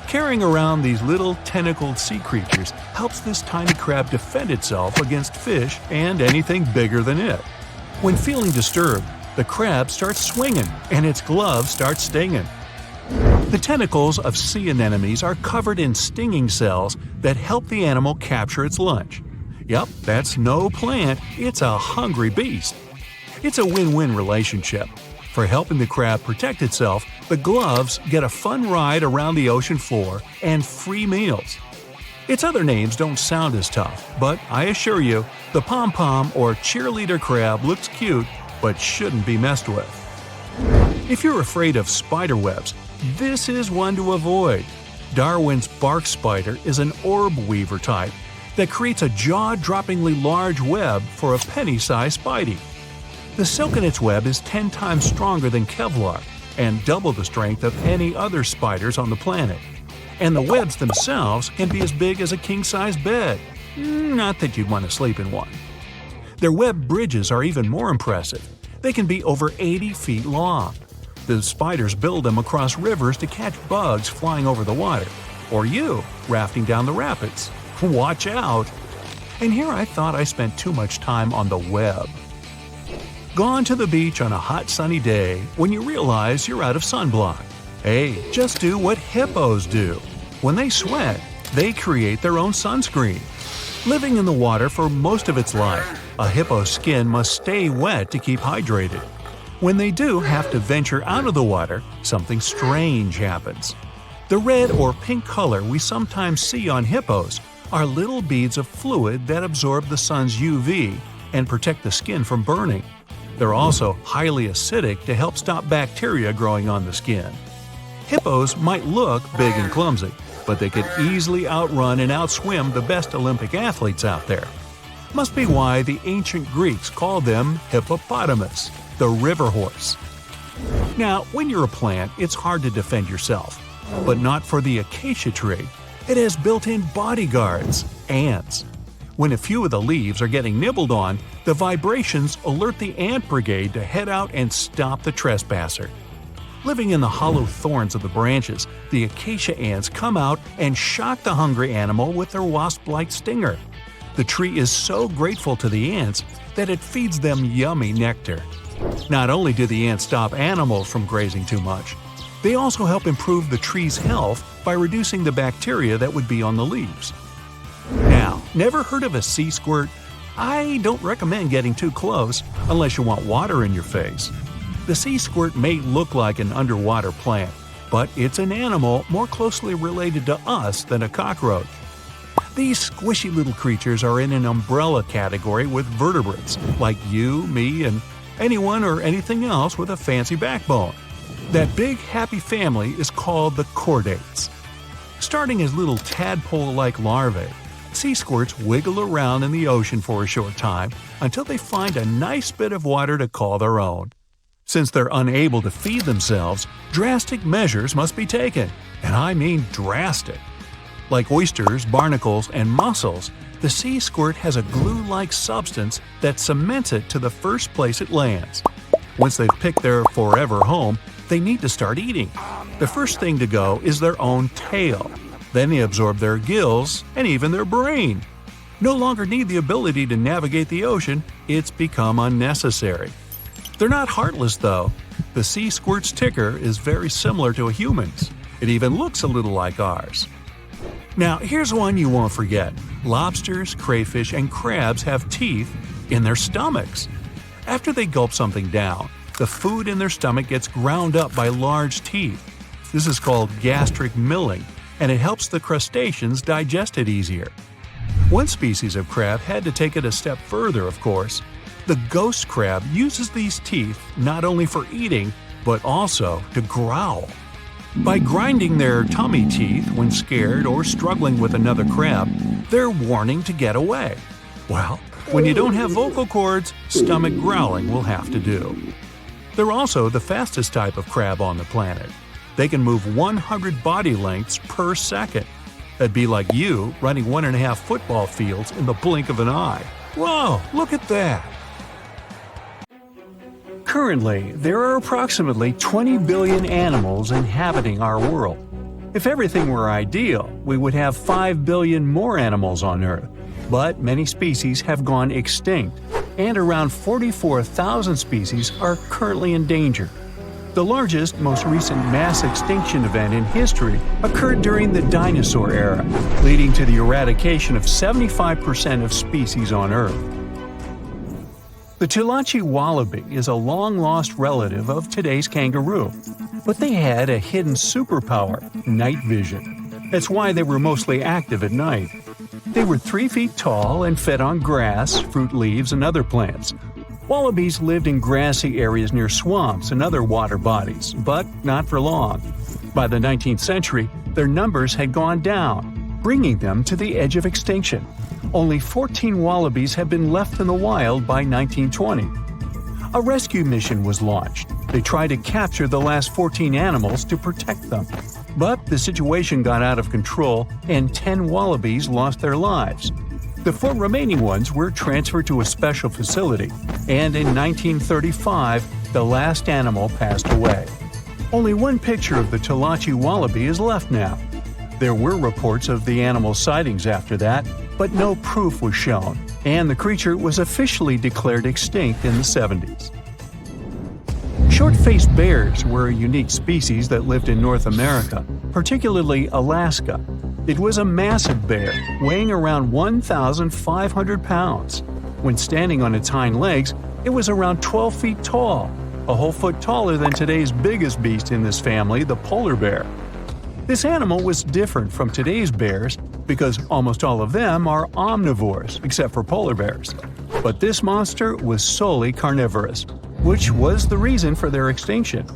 Carrying around these little tentacled sea creatures helps this tiny crab defend itself against fish and anything bigger than it. When feeling disturbed, the crab starts swinging and its gloves start stinging. The tentacles of sea anemones are covered in stinging cells that help the animal capture its lunch. Yup, that's no plant, it's a hungry beast. It's a win-win relationship. For helping the crab protect itself, the gloves get a fun ride around the ocean floor and free meals. Its other names don't sound as tough, but I assure you, the pom-pom or cheerleader crab looks cute but shouldn't be messed with. If you're afraid of spider webs, this is one to avoid. Darwin's bark spider is an orb weaver type that creates a jaw-droppingly large web for a penny-sized spidey. The silk in its web is 10 times stronger than Kevlar and double the strength of any other spiders on the planet. And the webs themselves can be as big as a king-size bed. Not that you'd want to sleep in one. Their web bridges are even more impressive. They can be over 80 feet long. The spiders build them across rivers to catch bugs flying over the water, or you rafting down the rapids. Watch out! And here I thought I spent too much time on the web. Gone to the beach on a hot sunny day when you realize you're out of sunblock. Hey, just do what hippos do. When they sweat, they create their own sunscreen. Living in the water for most of its life, a hippo's skin must stay wet to keep hydrated. When they do have to venture out of the water, something strange happens. The red or pink color we sometimes see on hippos are little beads of fluid that absorb the sun's UV and protect the skin from burning. They're also highly acidic to help stop bacteria growing on the skin. Hippos might look big and clumsy, but they could easily outrun and outswim the best Olympic athletes out there. Must be why the ancient Greeks called them hippopotamus, the river horse. Now, when you're a plant, it's hard to defend yourself, but not for the acacia tree. It has built-in bodyguards, ants. When a few of the leaves are getting nibbled on, the vibrations alert the ant brigade to head out and stop the trespasser. Living in the hollow thorns of the branches, the acacia ants come out and shock the hungry animal with their wasp-like stinger. The tree is so grateful to the ants that it feeds them yummy nectar. Not only do the ants stop animals from grazing too much, they also help improve the tree's health by reducing the bacteria that would be on the leaves. Now, never heard of a sea squirt? I don't recommend getting too close unless you want water in your face. The sea squirt may look like an underwater plant, but it's an animal more closely related to us than a cockroach. These squishy little creatures are in an umbrella category with vertebrates, like you, me, and anyone or anything else with a fancy backbone. That big happy family is called the chordates. Starting as little tadpole-like larvae, sea squirts wiggle around in the ocean for a short time until they find a nice bit of water to call their own. Since they're unable to feed themselves, drastic measures must be taken, and I mean drastic. Like oysters, barnacles, and mussels, the sea squirt has a glue-like substance that cements it to the first place it lands. Once they've picked their forever home, they need to start eating. The first thing to go is their own tail. Then they absorb their gills and even their brain. No longer need the ability to navigate the ocean, it's become unnecessary. They're not heartless, though. The sea squirt's ticker is very similar to a human's. It even looks a little like ours. Now, here's one you won't forget. Lobsters, crayfish, and crabs have teeth in their stomachs. After they gulp something down, the food in their stomach gets ground up by large teeth. This is called gastric milling, and it helps the crustaceans digest it easier. One species of crab had to take it a step further, of course. The ghost crab uses these teeth not only for eating, but also to growl. By grinding their tummy teeth when scared or struggling with another crab, they're warning to get away. Well, when you don't have vocal cords, stomach growling will have to do. They're also the fastest type of crab on the planet. They can move 100 body lengths per second. That'd be like you running 1.5 football fields in the blink of an eye. Whoa, look at that! Currently, there are approximately 20 billion animals inhabiting our world. If everything were ideal, we would have 5 billion more animals on Earth. But many species have gone extinct, and around 44,000 species are currently in danger. The largest, most recent mass extinction event in history occurred during the dinosaur era, leading to the eradication of 75% of species on Earth. The Tulachi wallaby is a long-lost relative of today's kangaroo, but they had a hidden superpower, night vision. That's why they were mostly active at night. They were 3 feet tall and fed on grass, fruit leaves, and other plants. Wallabies lived in grassy areas near swamps and other water bodies, but not for long. By the 19th century, their numbers had gone down, bringing them to the edge of extinction. Only 14 wallabies had been left in the wild by 1920. A rescue mission was launched. They tried to capture the last 14 animals to protect them. But the situation got out of control and 10 wallabies lost their lives. The 4 remaining ones were transferred to a special facility, and in 1935, the last animal passed away. Only one picture of the Tulachi wallaby is left now. There were reports of the animal's sightings after that, but no proof was shown, and the creature was officially declared extinct in the 70s. Short-faced bears were a unique species that lived in North America, particularly Alaska. It was a massive bear, weighing around 1,500 pounds. When standing on its hind legs, it was around 12 feet tall, a whole foot taller than today's biggest beast in this family, the polar bear. This animal was different from today's bears because almost all of them are omnivores, except for polar bears. But this monster was solely carnivorous. which was the reason for their extinction.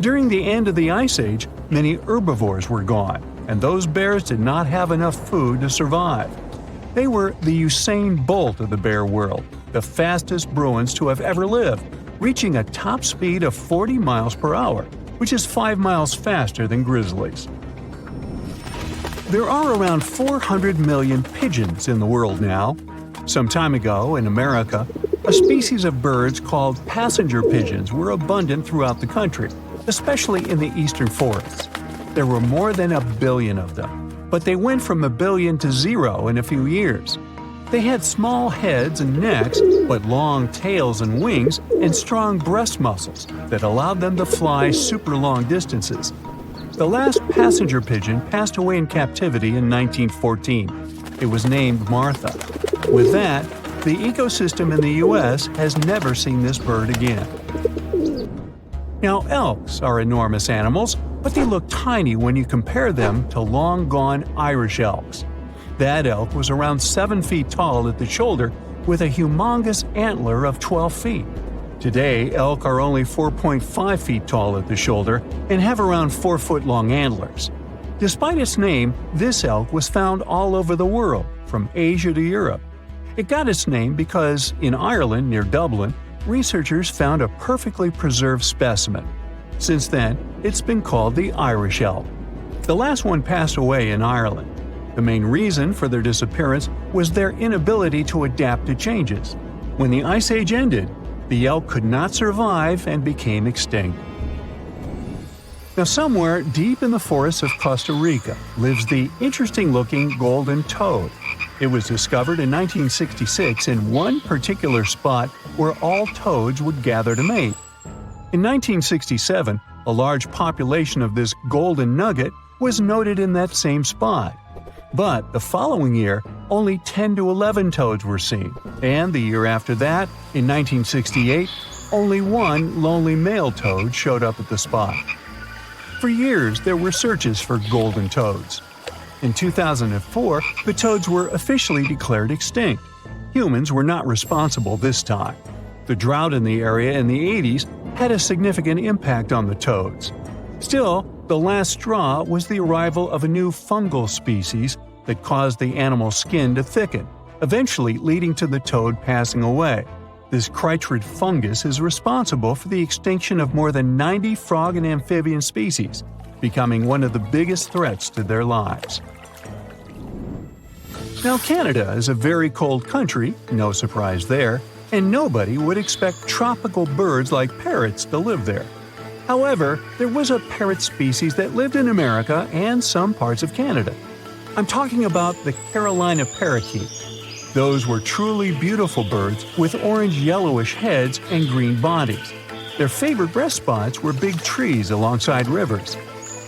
During the end of the Ice Age, many herbivores were gone, and those bears did not have enough food to survive. They were the Usain Bolt of the bear world, the fastest Bruins to have ever lived, reaching a top speed of 40 miles per hour, which is 5 miles faster than grizzlies. There are around 400 million pigeons in the world now. Some time ago, in America, a species of birds called passenger pigeons were abundant throughout the country, especially in the eastern forests. There were more than 1 billion of them, but they went from 1 billion to 0 in a few years. They had small heads and necks, but long tails and wings and strong breast muscles that allowed them to fly super long distances. The last passenger pigeon passed away in captivity in 1914. It was named Martha. With that, the ecosystem in the U.S. has never seen this bird again. Now, elks are enormous animals, but they look tiny when you compare them to long-gone Irish elks. That elk was around 7 feet tall at the shoulder with a humongous antler of 12 feet. Today, elk are only 4.5 feet tall at the shoulder and have around 4-foot-long antlers. Despite its name, this elk was found all over the world, from Asia to Europe. It got its name because, in Ireland near Dublin, researchers found a perfectly preserved specimen. Since then, it's been called the Irish elk. The last one passed away in Ireland. The main reason for their disappearance was their inability to adapt to changes. When the Ice Age ended, the elk could not survive and became extinct. Now, somewhere deep in the forests of Costa Rica lives the interesting-looking golden toad. It was discovered in 1966 in one particular spot where all toads would gather to mate. In 1967, a large population of this golden nugget was noted in that same spot. But the following year, only 10 to 11 toads were seen, and the year after that, in 1968, only one lonely male toad showed up at the spot. For years, there were searches for golden toads. In 2004, the toads were officially declared extinct. Humans were not responsible this time. The drought in the area in the 80s had a significant impact on the toads. Still, the last straw was the arrival of a new fungal species that caused the animal's skin to thicken, eventually leading to the toad passing away. This chytrid fungus is responsible for the extinction of more than 90 frog and amphibian species, becoming one of the biggest threats to their lives. Now, Canada is a very cold country, no surprise there, and nobody would expect tropical birds like parrots to live there. However, there was a parrot species that lived in America and some parts of Canada. I'm talking about the Carolina parakeet. Those were truly beautiful birds with orange-yellowish heads and green bodies. Their favorite rest spots were big trees alongside rivers.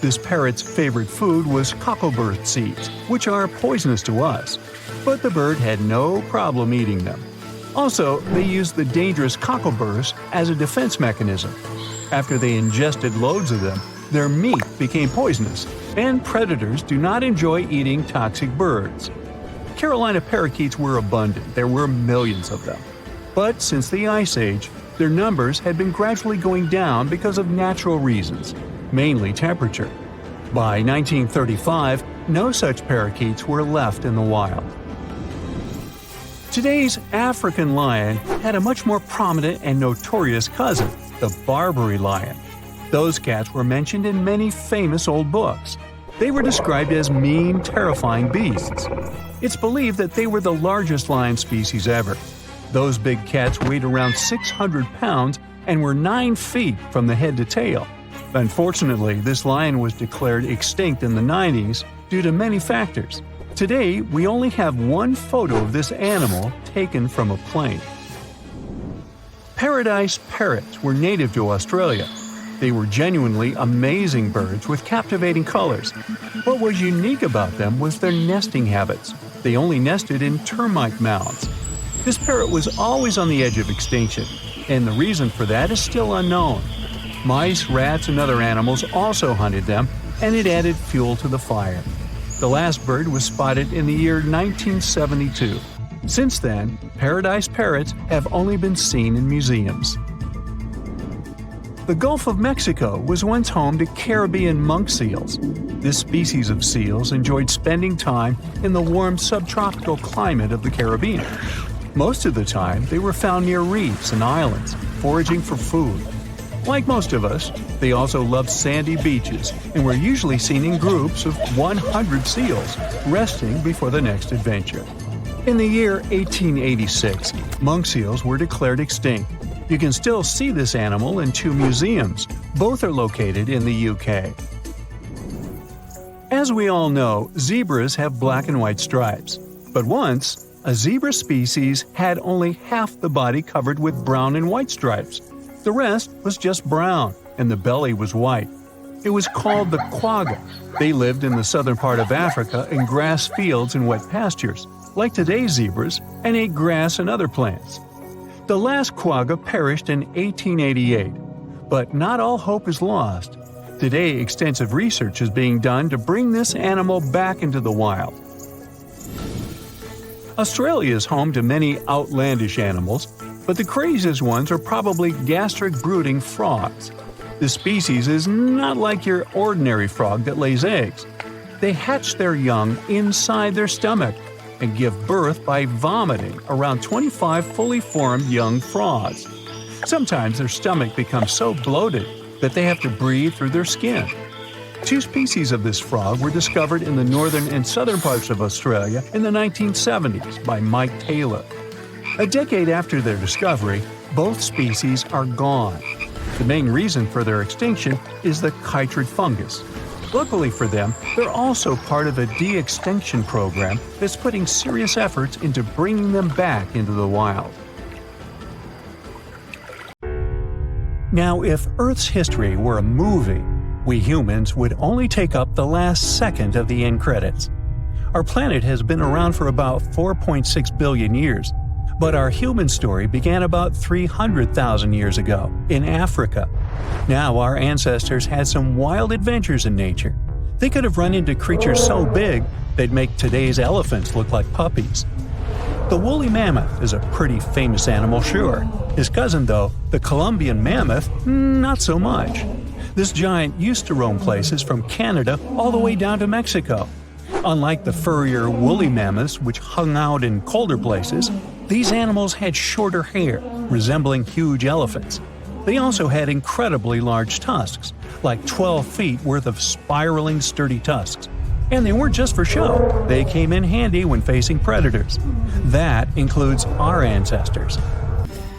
This parrot's favorite food was cocklebur seeds, which are poisonous to us, but the bird had no problem eating them. Also, they used the dangerous cockleburs as a defense mechanism. After they ingested loads of them, their meat became poisonous, and predators do not enjoy eating toxic birds. Carolina parakeets were abundant, there were millions of them. But since the Ice Age, their numbers had been gradually going down because of natural reasons, mainly temperature. By 1935, no such parakeets were left in the wild. Today's African lion had a much more prominent and notorious cousin, the Barbary lion. Those cats were mentioned in many famous old books. They were described as mean, terrifying beasts. It's believed that they were the largest lion species ever. Those big cats weighed around 600 pounds and were 9 feet from the head to tail. Unfortunately, this lion was declared extinct in the 90s due to many factors. Today, we only have one photo of this animal taken from a plane. Paradise parrots were native to Australia. They were genuinely amazing birds with captivating colors. What was unique about them was their nesting habits. They only nested in termite mounds. This parrot was always on the edge of extinction, and the reason for that is still unknown. Mice, rats, and other animals also hunted them, and it added fuel to the fire. The last bird was spotted in the year 1972. Since then, paradise parrots have only been seen in museums. The Gulf of Mexico was once home to Caribbean monk seals. This species of seals enjoyed spending time in the warm subtropical climate of the Caribbean. Most of the time, they were found near reefs and islands, foraging for food. Like most of us, they also loved sandy beaches and were usually seen in groups of 100 seals, resting before the next adventure. In the year 1886, monk seals were declared extinct. You can still see this animal in 2 museums. Both are located in the UK. As we all know, zebras have black and white stripes. But once, a zebra species had only half the body covered with brown and white stripes. The rest was just brown, and the belly was white. It was called the quagga. They lived in the southern part of Africa in grass fields and wet pastures, like today's zebras, and ate grass and other plants. The last quagga perished in 1888, but not all hope is lost. Today, extensive research is being done to bring this animal back into the wild. Australia is home to many outlandish animals, but the craziest ones are probably gastric brooding frogs. This species is not like your ordinary frog that lays eggs. They hatch their young inside their stomach and give birth by vomiting around 25 fully formed young frogs. Sometimes their stomach becomes so bloated that they have to breathe through their skin. 2 species of this frog were discovered in the northern and southern parts of Australia in the 1970s by Mike Taylor. A decade after their discovery, both species are gone. The main reason for their extinction is the chytrid fungus. Luckily for them, they're also part of a de-extinction program that's putting serious efforts into bringing them back into the wild. Now, if Earth's history were a movie, we humans would only take up the last second of the end credits. Our planet has been around for about 4.6 billion years, but our human story began about 300,000 years ago, in Africa. Now our ancestors had some wild adventures in nature. They could have run into creatures so big they'd make today's elephants look like puppies. The woolly mammoth is a pretty famous animal, sure. His cousin, though, the Columbian mammoth, not so much. This giant used to roam places from Canada all the way down to Mexico. Unlike the furrier woolly mammoths, which hung out in colder places, these animals had shorter hair, resembling huge elephants. They also had incredibly large tusks, like 12 feet worth of spiraling, sturdy tusks. And they weren't just for show, they came in handy when facing predators. That includes our ancestors.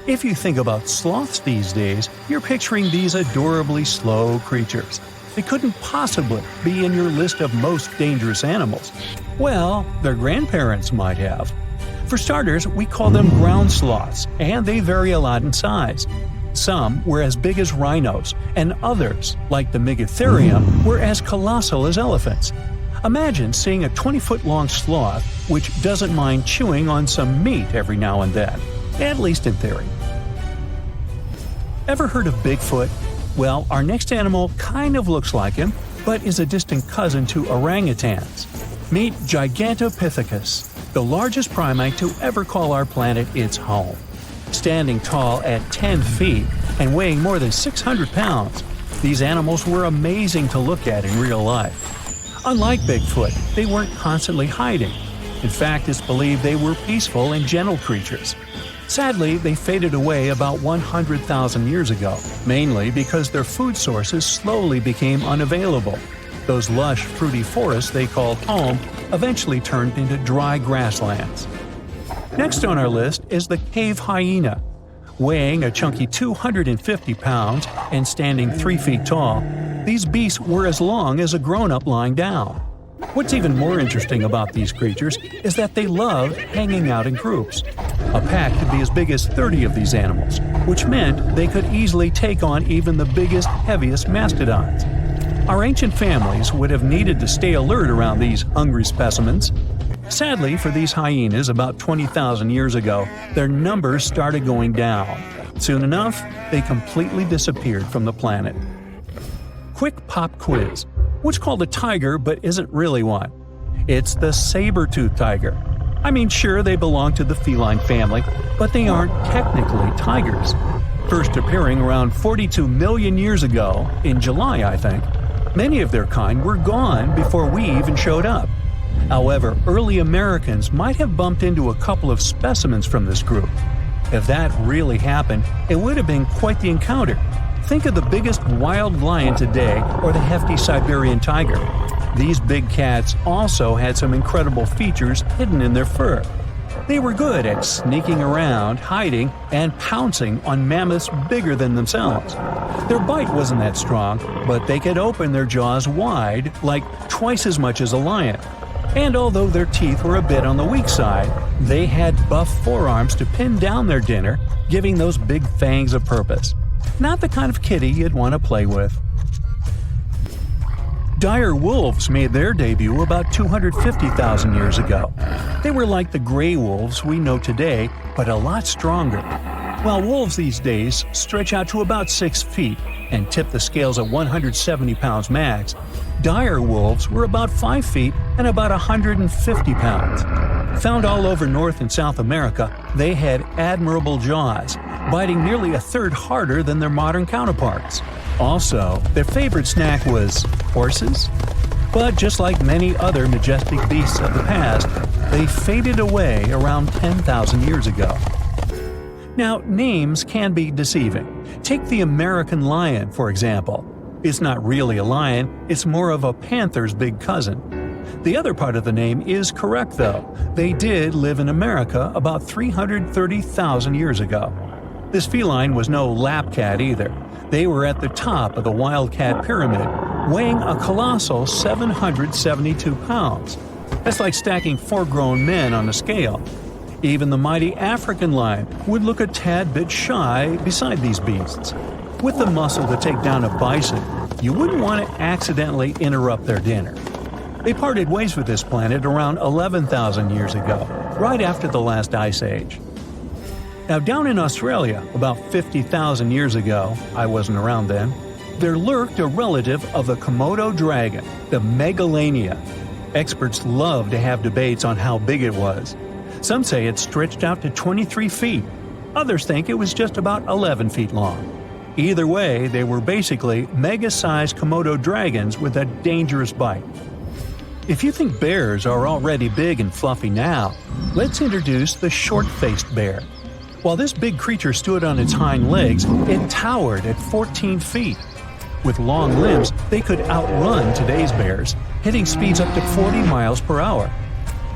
If you think about sloths these days, you're picturing these adorably slow creatures. They couldn't possibly be in your list of most dangerous animals. Well, their grandparents might have. For starters, we call them ground sloths, and they vary a lot in size. Some were as big as rhinos, and others, like the Megatherium, were as colossal as elephants. Imagine seeing a 20-foot-long sloth which doesn't mind chewing on some meat every now and then, at least in theory. Ever heard of Bigfoot? Well, our next animal kind of looks like him, but is a distant cousin to orangutans. Meet Gigantopithecus, the largest primate to ever call our planet its home. Standing tall at 10 feet and weighing more than 600 pounds, these animals were amazing to look at in real life. Unlike Bigfoot, they weren't constantly hiding. In fact, it's believed they were peaceful and gentle creatures. Sadly, they faded away about 100,000 years ago, mainly because their food sources slowly became unavailable. Those lush, fruity forests they called home eventually turned into dry grasslands. Next on our list is the cave hyena. Weighing a chunky 250 pounds and standing 3 feet tall, these beasts were as long as a grown-up lying down. What's even more interesting about these creatures is that they loved hanging out in groups. A pack could be as big as 30 of these animals, which meant they could easily take on even the biggest, heaviest mastodons. Our ancient families would have needed to stay alert around these hungry specimens. Sadly for these hyenas about 20,000 years ago, their numbers started going down. Soon enough, they completely disappeared from the planet. Quick pop quiz. What's called a tiger but isn't really one? It's the saber-toothed tiger. I mean, sure, they belong to the feline family, but they aren't technically tigers. first appearing around 42 million years ago, in July, I think. Many of their kind were gone before we even showed up. However, early Americans might have bumped into a couple of specimens from this group. If that really happened, it would have been quite the encounter. Think of the biggest wild lion today or the hefty Siberian tiger. These big cats also had some incredible features hidden in their fur. They were good at sneaking around, hiding, and pouncing on mammoths bigger than themselves. Their bite wasn't that strong, but they could open their jaws wide, like twice as much as a lion. And although their teeth were a bit on the weak side, they had buff forearms to pin down their dinner, giving those big fangs a purpose. Not the kind of kitty you'd want to play with. Dire wolves made their debut about 250,000 years ago. They were like the gray wolves we know today, but a lot stronger. While wolves these days stretch out to about 6 feet and tip the scales at 170 pounds max, dire wolves were about 5 feet and about 150 pounds. Found all over North and South America, they had admirable jaws, biting nearly a third harder than their modern counterparts. Also, their favorite snack was horses. But just like many other majestic beasts of the past, they faded away around 10,000 years ago. Now, names can be deceiving. Take the American lion, for example. It's not really a lion, it's more of a panther's big cousin. The other part of the name is correct, though. They did live in America about 330,000 years ago. This feline was no lap cat either. They were at the top of the wildcat pyramid, weighing a colossal 772 pounds. That's like stacking 4 grown men on a scale. Even the mighty African lion would look a tad bit shy beside these beasts. With the muscle to take down a bison, you wouldn't want to accidentally interrupt their dinner. They parted ways with this planet around 11,000 years ago, right after the last ice age. Now, down in Australia, about 50,000 years ago, I wasn't around then, there lurked a relative of the Komodo dragon, the Megalania. Experts love to have debates on how big it was. Some say it stretched out to 23 feet. Others think it was just about 11 feet long. Either way, they were basically mega-sized Komodo dragons with a dangerous bite. If you think bears are already big and fluffy now, let's introduce the short-faced bear. While this big creature stood on its hind legs, it towered at 14 feet. With long limbs, they could outrun today's bears, hitting speeds up to 40 miles per hour.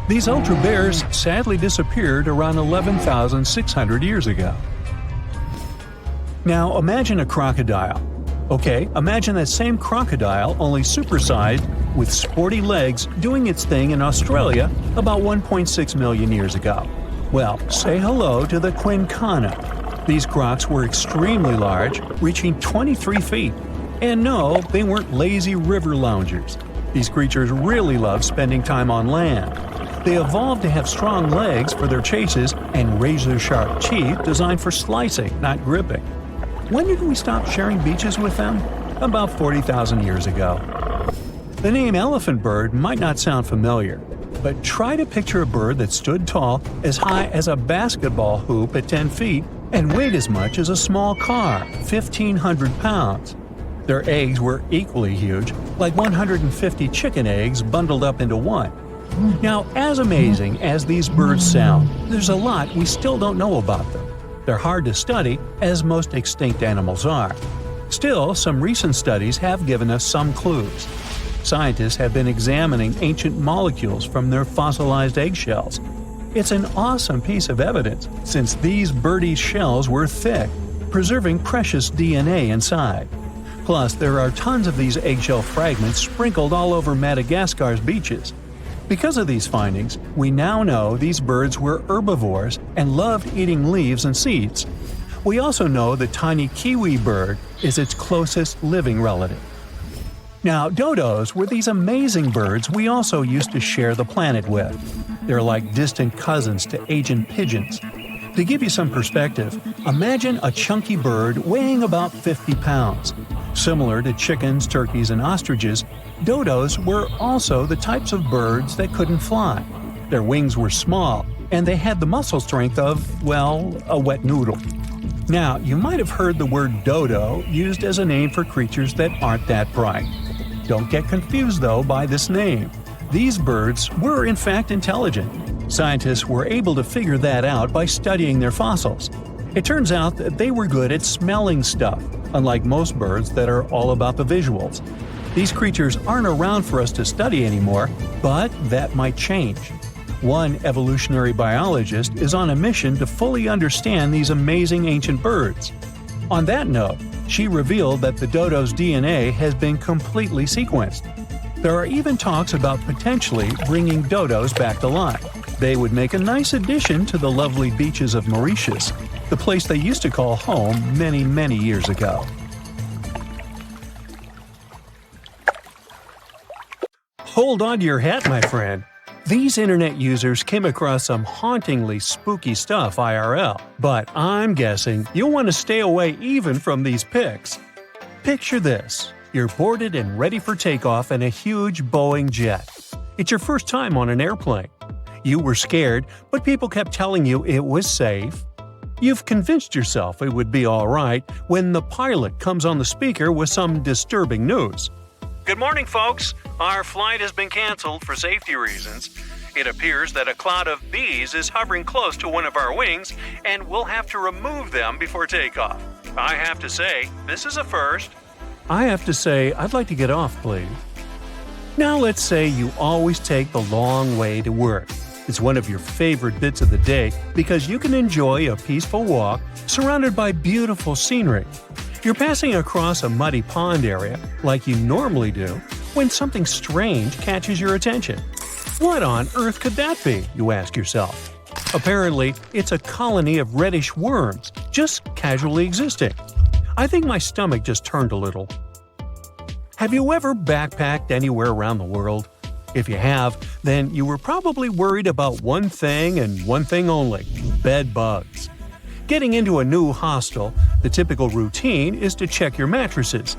These ultra bears sadly disappeared around 11,600 years ago. Now imagine a crocodile. Okay, imagine that same crocodile, only supersized, with sporty legs, doing its thing in Australia about 1.6 million years ago. Well, say hello to the quincana. These crocs were extremely large, reaching 23 feet. And no, they weren't lazy river loungers. These creatures really loved spending time on land. They evolved to have strong legs for their chases and razor-sharp teeth designed for slicing, not gripping. When did we stop sharing beaches with them? About 40,000 years ago. The name elephant bird might not sound familiar, but try to picture a bird that stood tall as high as a basketball hoop at 10 feet and weighed as much as a small car, 1,500 pounds. Their eggs were equally huge, like 150 chicken eggs bundled up into one. Now, as amazing as these birds sound, there's a lot we still don't know about them. They're hard to study, as most extinct animals are. Still, some recent studies have given us some clues. Scientists have been examining ancient molecules from their fossilized eggshells. It's an awesome piece of evidence, since these birdies' shells were thick, preserving precious DNA inside. Plus, there are tons of these eggshell fragments sprinkled all over Madagascar's beaches. Because of these findings, we now know these birds were herbivores and loved eating leaves and seeds. We also know the tiny kiwi bird is its closest living relative. Now, dodos were these amazing birds we also used to share the planet with. They're like distant cousins to Asian pigeons. To give you some perspective, imagine a chunky bird weighing about 50 pounds. Similar to chickens, turkeys, and ostriches, dodos were also the types of birds that couldn't fly. Their wings were small, and they had the muscle strength of, well, a wet noodle. Now, you might have heard the word dodo used as a name for creatures that aren't that bright. Don't get confused, though, by this name. These birds were in fact intelligent. Scientists were able to figure that out by studying their fossils. It turns out that they were good at smelling stuff, unlike most birds that are all about the visuals. These creatures aren't around for us to study anymore, but that might change. One evolutionary biologist is on a mission to fully understand these amazing ancient birds. On that note, she revealed that the dodo's DNA has been completely sequenced. There are even talks about potentially bringing dodos back to life. They would make a nice addition to the lovely beaches of Mauritius, the place they used to call home many, many years ago. Hold on to your hat, my friend. These internet users came across some hauntingly spooky stuff IRL, but I'm guessing you'll want to stay away even from these pics. Picture this. You're boarded and ready for takeoff in a huge Boeing jet. It's your first time on an airplane. You were scared, but people kept telling you it was safe. You've convinced yourself it would be alright when the pilot comes on the speaker with some disturbing news. Good morning, folks. Our flight has been canceled for safety reasons. It appears that a cloud of bees is hovering close to one of our wings, and we'll have to remove them before takeoff. I have to say, this is a first. I have to say, I'd like to get off, please. Now let's say you always take the long way to work. It's one of your favorite bits of the day because you can enjoy a peaceful walk surrounded by beautiful scenery. You're passing across a muddy pond area, like you normally do, when something strange catches your attention. What on earth could that be, you ask yourself? Apparently, it's a colony of reddish worms, just casually existing. I think my stomach just turned a little. Have you ever backpacked anywhere around the world? If you have, then you were probably worried about one thing and one thing only – bed bugs. Getting into a new hostel, the typical routine is to check your mattresses.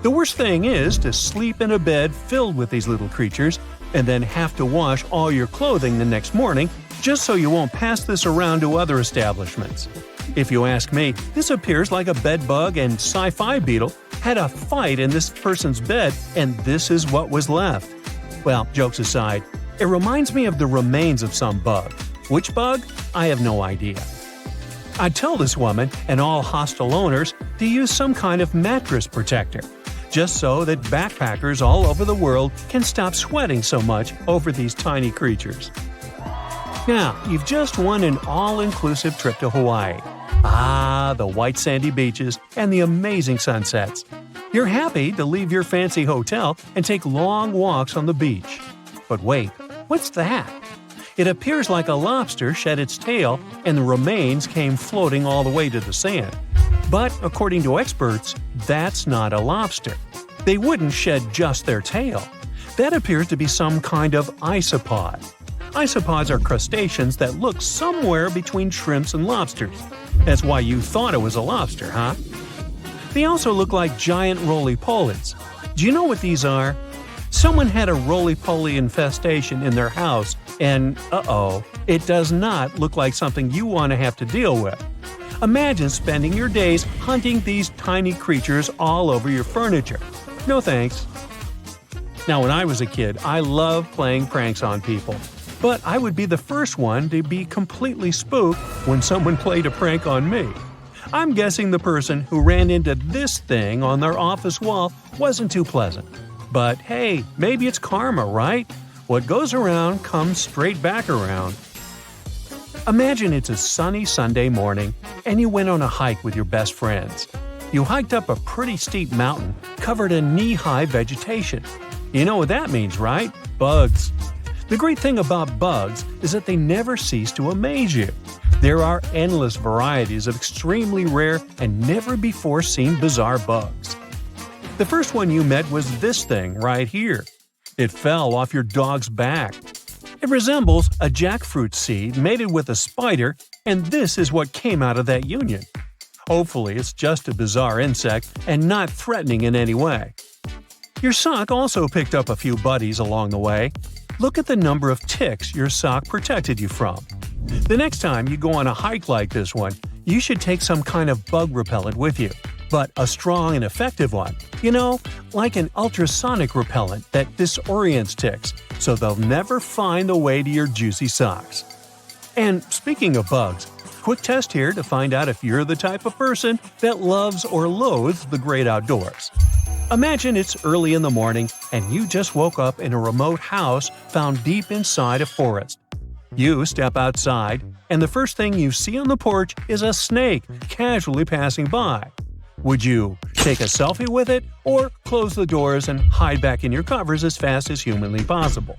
The worst thing is to sleep in a bed filled with these little creatures and then have to wash all your clothing the next morning just so you won't pass this around to other establishments. If you ask me, this appears like a bed bug and sci-fi beetle had a fight in this person's bed and this is what was left. Well, jokes aside, it reminds me of the remains of some bug. Which bug? I have no idea. I'd tell this woman and all hostel owners to use some kind of mattress protector, just so that backpackers all over the world can stop sweating so much over these tiny creatures. Now, you've just won an all-inclusive trip to Hawaii. Ah, the white sandy beaches and the amazing sunsets. You're happy to leave your fancy hotel and take long walks on the beach. But wait, what's that? It appears like a lobster shed its tail and the remains came floating all the way to the sand. But according to experts, that's not a lobster. They wouldn't shed just their tail. That appears to be some kind of isopod. Isopods are crustaceans that look somewhere between shrimps and lobsters. That's why you thought it was a lobster, huh? They also look like giant roly-polies. Do you know what these are? Someone had a roly-poly infestation in their house, and it does not look like something you want to have to deal with. Imagine spending your days hunting these tiny creatures all over your furniture. No thanks. Now, when I was a kid, I loved playing pranks on people. But I would be the first one to be completely spooked when someone played a prank on me. I'm guessing the person who ran into this thing on their office wall wasn't too pleasant. But hey, maybe it's karma, right? What goes around comes straight back around. Imagine it's a sunny Sunday morning and you went on a hike with your best friends. You hiked up a pretty steep mountain covered in knee-high vegetation. You know what that means, right? Bugs. The great thing about bugs is that they never cease to amaze you. There are endless varieties of extremely rare and never-before-seen bizarre bugs. The first one you met was this thing right here. It fell off your dog's back. It resembles a jackfruit seed mated with a spider, and this is what came out of that union. Hopefully, it's just a bizarre insect and not threatening in any way. Your sock also picked up a few buddies along the way. Look at the number of ticks your sock protected you from. The next time you go on a hike like this one, You should take some kind of bug repellent with you, but a strong and effective one. You know, like an ultrasonic repellent that disorients ticks, so they'll never find the way to your juicy socks. And speaking of bugs, quick test here to find out if you're the type of person that loves or loathes the great outdoors. Imagine it's early in the morning and you just woke up in a remote house found deep inside a forest. You step outside, and the first thing you see on the porch is a snake casually passing by. Would you take a selfie with it, or close the doors and hide back in your covers as fast as humanly possible?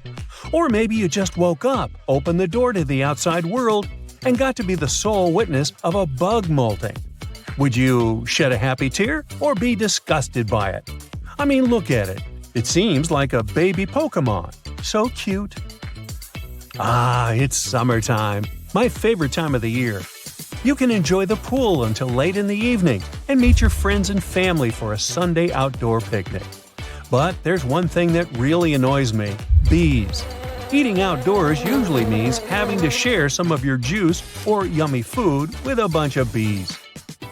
Or maybe you just woke up, opened the door to the outside world, and got to be the sole witness of a bug molting. Would you shed a happy tear or be disgusted by it? I mean, look at it. It seems like a baby Pokemon. So cute. Ah, it's summertime. My favorite time of the year. You can enjoy the pool until late in the evening and meet your friends and family for a Sunday outdoor picnic. But there's one thing that really annoys me: bees. Eating outdoors usually means having to share some of your juice or yummy food with a bunch of bees.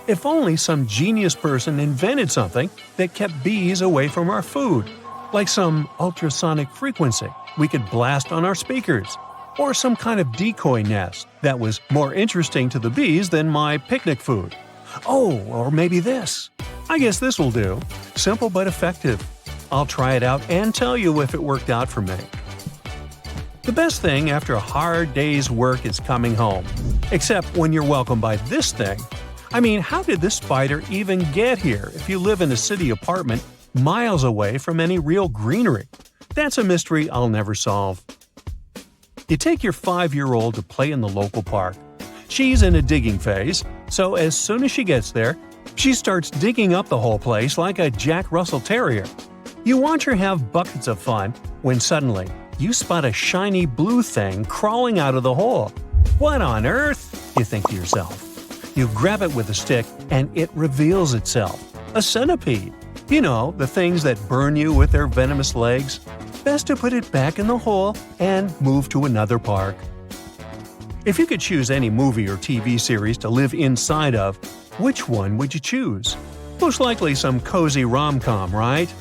If only some genius person invented something that kept bees away from our food, like some ultrasonic frequency we could blast on our speakers, or some kind of decoy nest that was more interesting to the bees than my picnic food. Oh, or maybe this. I guess this will do. Simple but effective. I'll try it out and tell you if it worked out for me. The best thing after a hard day's work is coming home. Except when you're welcomed by this thing. I mean, how did this spider even get here if you live in a city apartment miles away from any real greenery? That's a mystery I'll never solve. You take your 5-year-old to play in the local park. She's in a digging phase, so as soon as she gets there, she starts digging up the whole place like a Jack Russell Terrier. You watch her have buckets of fun when suddenly you spot a shiny blue thing crawling out of the hole. What on earth? You think to yourself. You grab it with a stick and it reveals itself. A centipede. You know, the things that burn you with their venomous legs. Best to put it back in the hole and move to another park. If you could choose any movie or TV series to live inside of, which one would you choose? Most likely some cozy rom-com, right?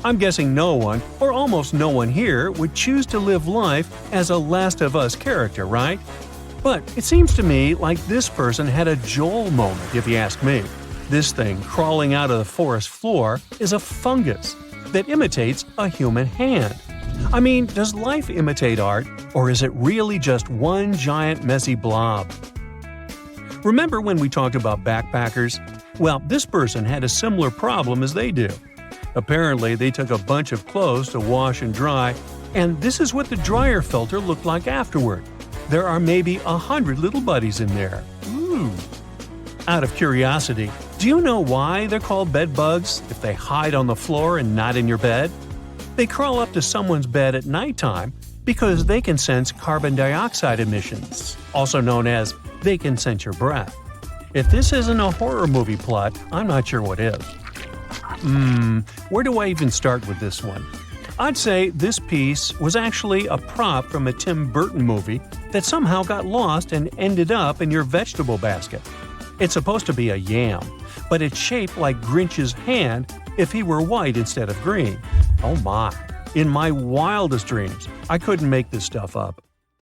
I'm guessing no one, or almost no one here, would choose to live life as a Last of Us character, right? But it seems to me like this person had a Joel moment, if you ask me. This thing crawling out of the forest floor is a fungus that imitates a human hand. I mean, does life imitate art, or is it really just one giant messy blob? Remember when we talked about backpackers? Well, this person had a similar problem as they do. Apparently, they took a bunch of clothes to wash and dry, and this is what the dryer filter looked like afterward. There are maybe 100 little buddies in there. Ooh. Out of curiosity, do you know why they're called bed bugs if they hide on the floor and not in your bed? They crawl up to someone's bed at nighttime because they can sense carbon dioxide emissions, also known as they can sense your breath. If this isn't a horror movie plot, I'm not sure what is. Where do I even start with this one? I'd say this piece was actually a prop from a Tim Burton movie that somehow got lost and ended up in your vegetable basket. It's supposed to be a yam, but it's shaped like Grinch's hand if he were white instead of green. Oh my! In my wildest dreams, I couldn't make this stuff up.